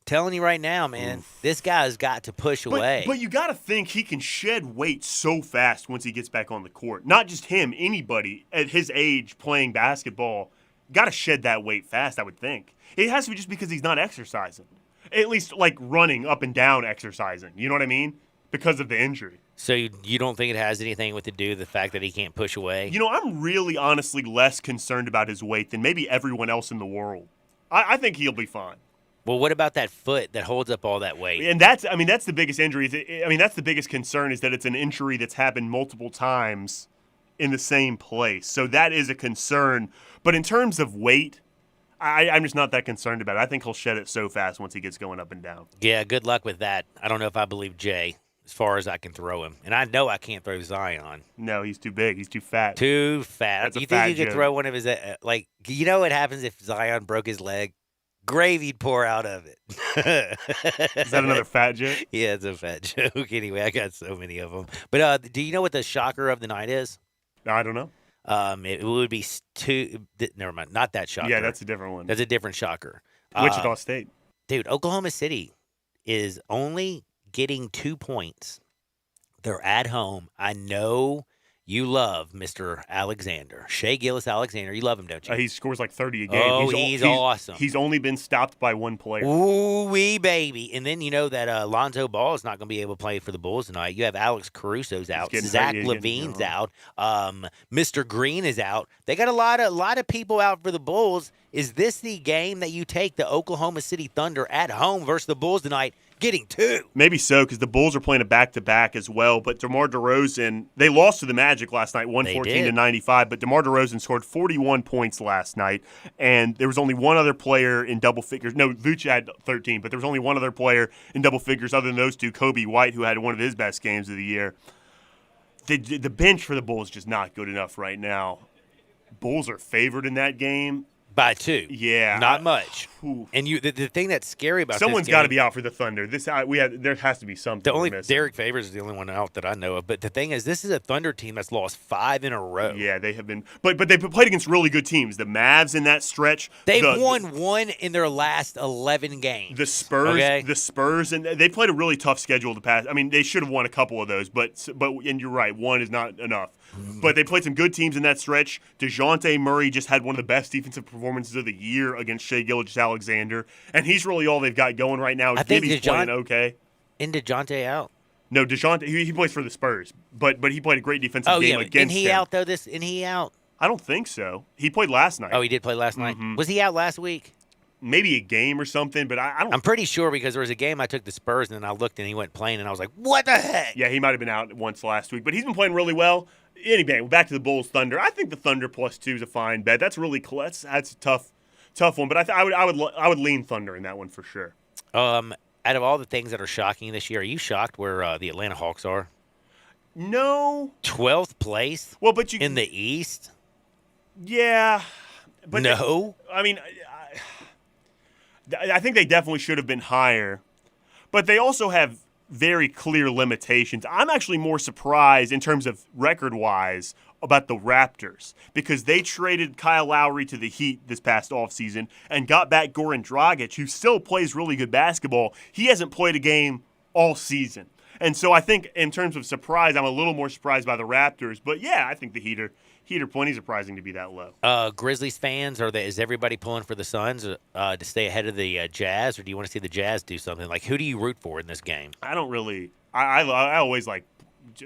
Telling you right now, man, this guy's got to push away. But you got to think he can shed weight so fast once he gets back on the court. Not just him, anybody at his age playing basketball got to shed that weight fast, I would think. It has to be just because he's not exercising. At least like running up and down exercising. You know what I mean? Because of the injury. So you don't think it has anything to do with the fact that he can't push away? I'm really honestly less concerned about his weight than maybe everyone else in the world. I think he'll be fine. Well, what about that foot that holds up all that weight? And that's the biggest injury. That's the biggest concern is that it's an injury that's happened multiple times in the same place. So that is a concern. But in terms of weight, I'm just not that concerned about it. I think he'll shed it so fast once he gets going up and down. Yeah, good luck with that. I don't know if I believe Jay as far as I can throw him. And I know I can't throw Zion. No, he's too big. He's too fat. Too fat. That's you a think fat you could joke. throw one of his, what happens if Zion broke his leg? Gravy'd pour out of it. Is that another fat joke? Yeah, it's a fat joke. Anyway, I got so many of them. But do you know what the shocker of the night is? I don't know. It would be never mind, not that shocker. Yeah, that's a different one. That's a different shocker. Wichita State. Dude, Oklahoma City is only getting 2 points. They're at home. I know you love Mr. Alexander. Shea Gilgeous-Alexander. You love him, don't you? He scores like 30 a game. Oh, he's awesome. He's only been stopped by one player. Ooh-wee, baby. And then you know that Lonzo Ball is not going to be able to play for the Bulls tonight. You have Alex Caruso's out. Zach LaVine's out. Mr. Green is out. They got a lot of people out for the Bulls. Is this the game that you take the Oklahoma City Thunder at home versus the Bulls tonight? getting 2. Maybe so, because the Bulls are playing a back-to-back as well. But DeMar DeRozan, they lost to the Magic last night, 114-95. But DeMar DeRozan scored 41 points last night, and there was only one other player in double figures. No, Vooch had 13, but there was only one other player in double figures other than those two, Kobe White, who had one of his best games of the year. The bench for the Bulls is just not good enough right now. Bulls are favored in that game. By 2. Yeah. Not much. And the thing that's scary about someone's got to be out for the Thunder. There has to be something. The only Derek Favors is the only one out that I know of. But the thing is, this is a Thunder team that's lost 5 in a row. Yeah, they have been. But they've played against really good teams. The Mavs in that stretch. They've won 1 in their last 11 games. The Spurs, and they played a really tough schedule to pass. I mean, they should have won a couple of those, but and you're right, 1 is not enough. But they played some good teams in that stretch. DeJounte Murray just had one of the best defensive performances of the year against Shai Gilgeous-Alexander. And he's really all they've got going right now. I think Gibby's playing okay. And DeJounte out? No, DeJounte, he plays for the Spurs. But he played a great defensive game against him. Isn't he out, though? Isn't he out? I don't think so. He played last night. Oh, he did play last night? Was he out last week? Maybe a game or something, but I don't. I'm pretty sure because there was a game I took the Spurs, and then I looked and he went playing, and I was like, what the heck? Yeah, he might have been out once last week, but he's been playing really well. Anyway, back to the Bulls Thunder. I think the Thunder +2 is a fine bet. That's really cool. That's a tough one, but I would lean Thunder in that one for sure. Out of all the things that are shocking this year, are you shocked where the Atlanta Hawks are? No. 12th place. Well, but in the East. Yeah, but no. I think they definitely should have been higher, but they also have very clear limitations. I'm actually more surprised in terms of record-wise about the Raptors because they traded Kyle Lowry to the Heat this past offseason and got back Goran Dragic, who still plays really good basketball. He hasn't played a game all season. And so I think in terms of surprise, I'm a little more surprised by the Raptors. But, yeah, I think the Heat are plenty surprising to be that low. Grizzlies fans, is everybody pulling for the Suns to stay ahead of the Jazz, or do you want to see the Jazz do something? Like, who do you root for in this game? I don't really – I always like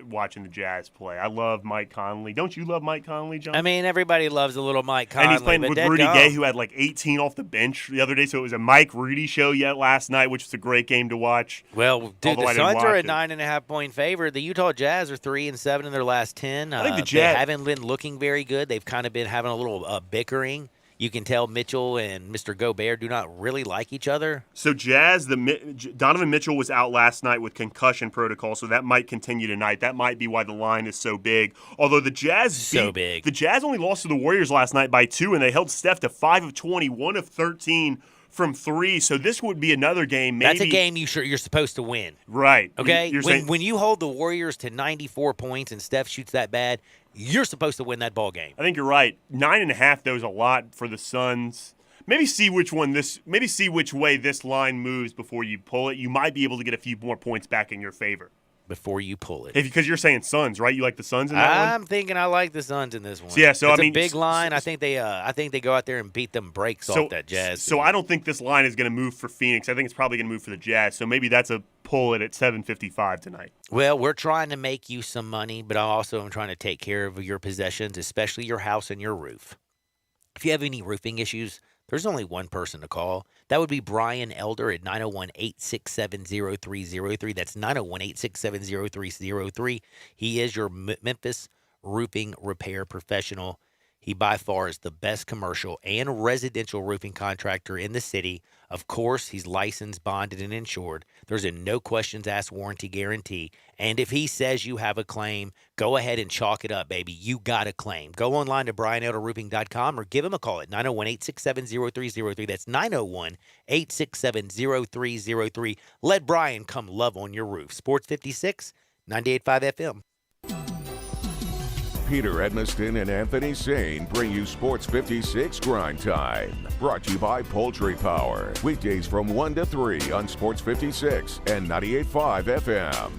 watching the Jazz play. I love Mike Conley. Don't you love Mike Conley, John? I mean, everybody loves a little Mike Conley. And he's playing with Rudy Gay, who had like 18 off the bench the other day. So it was a Mike Rudy show last night, which was a great game to watch. Well, dude, the Suns are a 9.5-point favorite. The Utah Jazz are 3-7 in their last 10. I think the Jazz they haven't been looking very good. They've kind of been having a little bickering. You can tell Mitchell and Mr. Gobert do not really like each other. So Jazz, Donovan Mitchell was out last night with concussion protocol, so that might continue tonight. That might be why the line is so big. Although the Jazz big. The Jazz only lost to the Warriors last night by 2, and they held Steph to 5 of 20, 1 of 13 from 3. So this would be another game. Maybe that's a game you're supposed to win. Right. Okay. When you hold the Warriors to 94 points and Steph shoots that bad, you're supposed to win that ball game. I think you're right. 9.5 though is a lot for the Suns. Maybe see which way this line moves before you pull it. You might be able to get a few more points back in your favor before you pull it. Because you're saying Suns, right? You like the Suns in that one? I'm thinking I like the Suns in this one. Yeah, so it's I mean, a big line. I think they go out there and beat them breaks off that Jazz. So I don't think this line is going to move for Phoenix. I think it's probably going to move for the Jazz. So maybe that's a pull it at 7:55 tonight. Well, we're trying to make you some money, but I also am trying to take care of your possessions, especially your house and your roof. If you have any roofing issues, there's only one person to call. That would be Brian Elder at 901-867-0303. That's 901-867-0303. He is your Memphis roofing repair professional. He by far is the best commercial and residential roofing contractor in the city. Of course, he's licensed, bonded, and insured. There's a no questions asked warranty guarantee. And if he says you have a claim, go ahead and chalk it up, baby. You got a claim. Go online to BrianElderRoofing.com or give him a call at 901-867-0303. That's 901-867-0303. Let Brian come love on your roof. Sports 56, 98.5 FM. Peter Edmiston and Anthony Sane bring you Sports 56 Grind Time. Brought to you by Poultry Power. Weekdays from 1 to 3 on Sports 56 and 98.5 FM.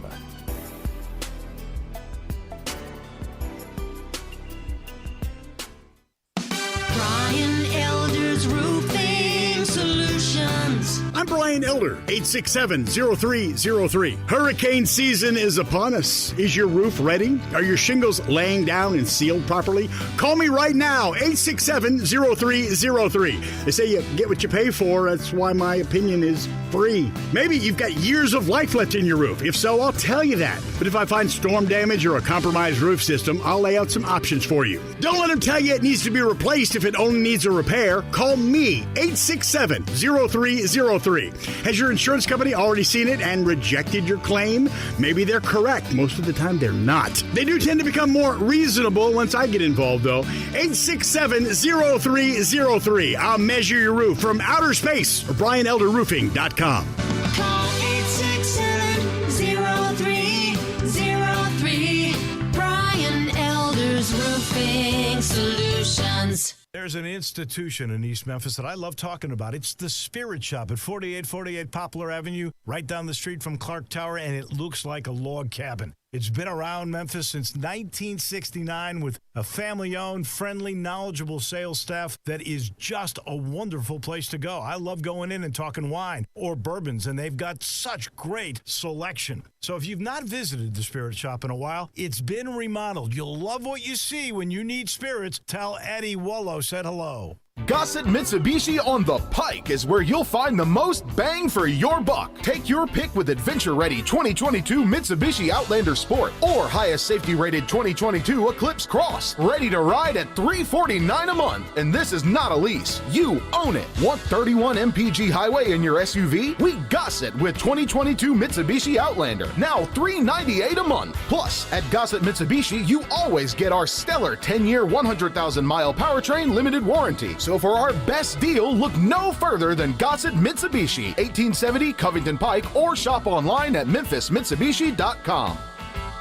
Brian Elder's Roofing Solutions. I'm Brian Elder Elder, 867-0303. Hurricane season is upon us. Is your roof ready? Are your shingles laying down and sealed properly? Call me right now, 867-0303. They say you get what you pay for. That's why my opinion is free. Maybe you've got years of life left in your roof. If so, I'll tell you that. But if I find storm damage or a compromised roof system, I'll lay out some options for you. Don't let them tell you it needs to be replaced if it only needs a repair. Call me, 867-0303. Has your insurance company already seen it and rejected your claim? Maybe they're correct. Most of the time, they're not. They do tend to become more reasonable once I get involved, though. 867-0303. I'll measure your roof from outer space or BrianElderRoofing.com. Call 867-0303. Brian Elder's Roofing Solutions. There's an institution in East Memphis that I love talking about. It's the Spirit Shop at 4848 Poplar Avenue, right down the street from Clark Tower, and it looks like a log cabin. It's been around Memphis since 1969 with a family-owned, friendly, knowledgeable sales staff that is just a wonderful place to go. I love going in and talking wine or bourbons, and they've got such great selection. So if you've not visited the Spirit Shop in a while, it's been remodeled. You'll love what you see when you need spirits. Tell Eddie Wollo said hello. Gossett Mitsubishi on the Pike is where you'll find the most bang for your buck. Take your pick with adventure-ready 2022 Mitsubishi Outlander Sport or highest safety-rated 2022 Eclipse Cross. Ready to ride at $349 a month. And this is not a lease. You own it. Want 31 MPG highway in your SUV? We Gossett with 2022 Mitsubishi Outlander. Now $398 a month. Plus, at Gossett Mitsubishi, you always get our stellar 10-year, 100,000-mile powertrain limited warranty. So for our best deal, look no further than Gossett Mitsubishi, 1870 Covington Pike, or shop online at memphismitsubishi.com.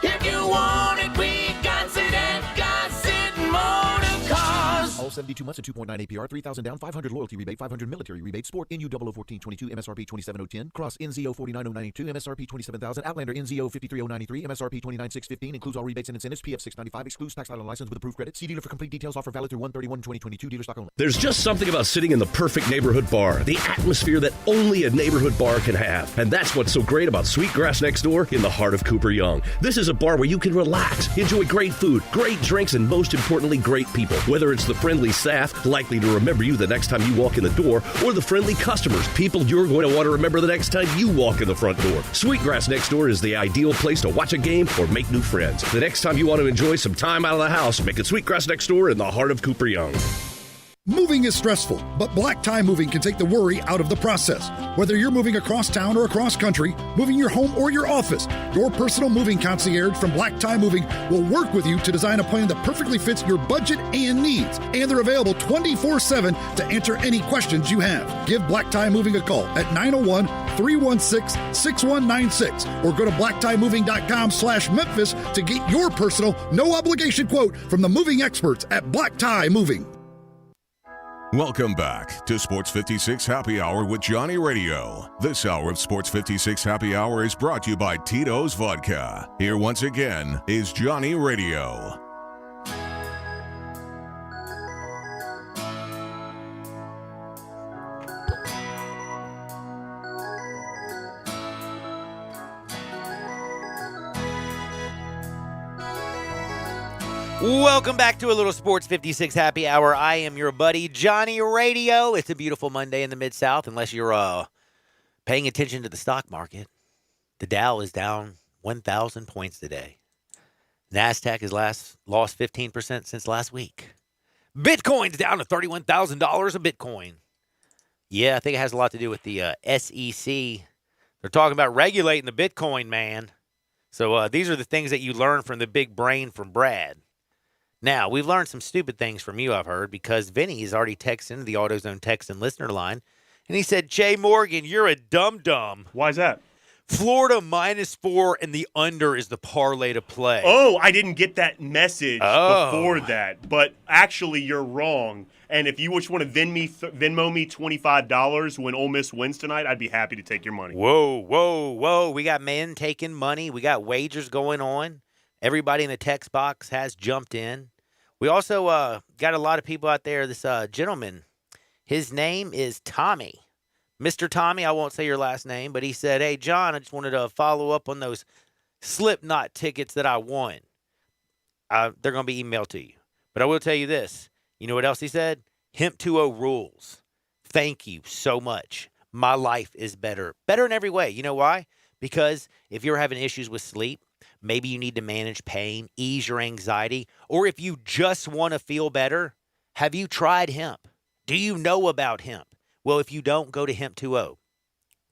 If you want it, we got it at Gossett Motor Cars. All 72 months at 2.9 APR, 3,000 down, 500 loyalty rebate, 500 military rebate, Sport NU 001422, MSRP 27010, Cross NZO 49092, MSRP 27,000, Outlander NZO 53093, MSRP 29615, includes all rebates and incentives, PF 695, excludes tax title license with approved credit. See dealer for complete details, offer valid through 1/31/2022, dealer stock only. There's just something about sitting in the perfect neighborhood bar, the atmosphere that only a neighborhood bar can have. And that's what's so great about Sweetgrass Next Door in the heart of Cooper Young. This is a bar where you can relax, enjoy great food, great drinks, and most importantly, great people. Whether it's the friendly staff, likely to remember you the next time you walk in the door, or the friendly customers, people you're going to want to remember the next time you walk in the front door. Sweetgrass Next Door is the ideal place to watch a game or make new friends. The next time you want to enjoy some time out of the house, make it Sweetgrass Next Door in the heart of Cooper Young. Moving is stressful, but Black Tie Moving can take the worry out of the process. Whether you're moving across town or across country, moving your home or your office, your personal moving concierge from Black Tie Moving will work with you to design a plan that perfectly fits your budget and needs. And they're available 24/7 to answer any questions you have. Give Black Tie Moving a call at 901-316-6196 or go to blacktiemoving.com/Memphis to get your personal, no obligation quote from the moving experts at Black Tie Moving. Welcome back to Sports 56 Happy Hour with Johnny Radio. This hour of Sports 56 Happy Hour is brought to you by Tito's Vodka. Here once again is Johnny Radio. Welcome back to a little Sports 56 Happy Hour. I am your buddy, Johnny Radio. It's a beautiful Monday in the Mid-South, unless you're paying attention to the stock market. The Dow is down 1,000 points today. NASDAQ has lost 15% since last week. Bitcoin's down to $31,000 a Bitcoin. Yeah, I think it has a lot to do with the SEC. They're talking about regulating the Bitcoin, man. So these are the things that you learn from the big brain from Brad. Now, we've learned some stupid things from you, I've heard, because Vinny has already texted into the AutoZone text and listener line, and he said, Jay Morgan, you're a dum-dum. Why is that? Florida -4 and the under is the parlay to play. Oh, I didn't get that message before that. But actually, you're wrong. And if you just want to Venmo me $25 when Ole Miss wins tonight, I'd be happy to take your money. Whoa. We got men taking money. We got wagers going on. Everybody in the text box has jumped in. We also got a lot of people out there. This gentleman, his name is Tommy. Mr. Tommy, I won't say your last name, but he said, hey, John, I just wanted to follow up on those Slipknot tickets that I won. They're going to be emailed to you. But I will tell you this. You know what else he said? Hemp 2.0 rules. Thank you so much. My life is better. Better in every way. You know why? Because if you're having issues with sleep, maybe you need to manage pain, ease your anxiety, or if you just want to feel better, have you tried hemp? Do you know about hemp? Well, if you don't, go to Hemp 2.0.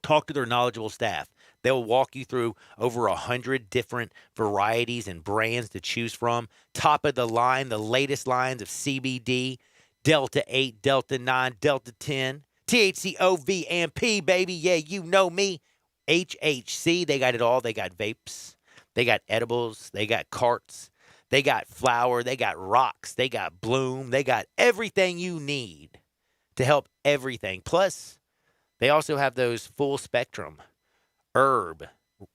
Talk to their knowledgeable staff. They'll walk you through over 100 different varieties and brands to choose from. Top of the line, the latest lines of CBD, Delta 8, Delta 9, Delta 10, THC, OV, and P, baby. Yeah, you know me. HHC, they got it all. They got vapes. They got edibles. They got carts. They got flower. They got rocks. They got bloom. They got everything you need to help everything. Plus, they also have those full spectrum herb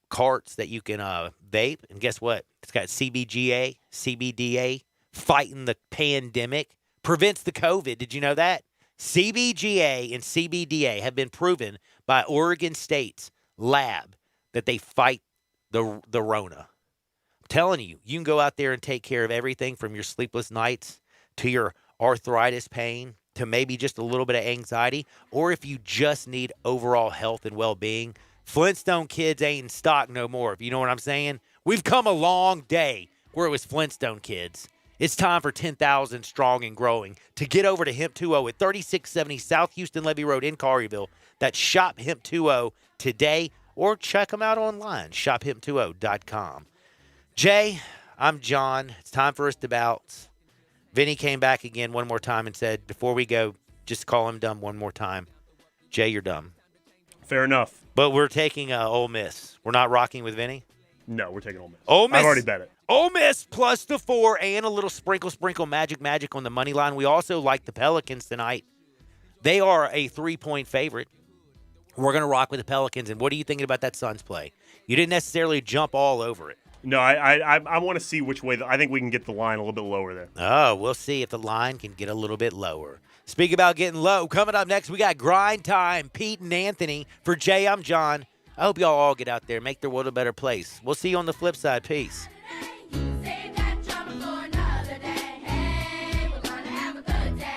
carts that you can vape. And guess what? It's got CBGA, CBDA, fighting the pandemic, prevents the COVID. Did you know that? CBGA and CBDA have been proven by Oregon State's lab that they fight the Rona. I'm telling you, you can go out there and take care of everything from your sleepless nights to your arthritis pain to maybe just a little bit of anxiety, or if you just need overall health and well-being. Flintstone Kids ain't in stock no more, if you know what I'm saying. We've come a long day where it was Flintstone Kids. It's time for 10,000 strong and growing to get over to Hemp 2.0 at 3670 South Houston Levee Road in Collierville. That's Shop Hemp 2.0 today, or check them out online, shophemp20.com. Jay, I'm John. It's time for us to bounce. Vinny came back again one more time and said, before we go, just call him dumb one more time. Jay, you're dumb. Fair enough. But we're taking Ole Miss. We're not rocking with Vinny? No, we're taking Ole Miss. Ole Miss. I've already bet it. Ole Miss plus the 4 and a little sprinkle, magic on the money line. We also like the Pelicans tonight. They are a 3-point favorite. We're going to rock with the Pelicans. And what are you thinking about that Suns play? You didn't necessarily jump all over it. No, I want to see which way. I think we can get the line a little bit lower there. Oh, we'll see if the line can get a little bit lower. Speak about getting low. Coming up next, we got Grind Time. Pete and Anthony. For Jay, I'm John. I hope y'all all get out there, make their world a better place. We'll see you on the flip side. Peace.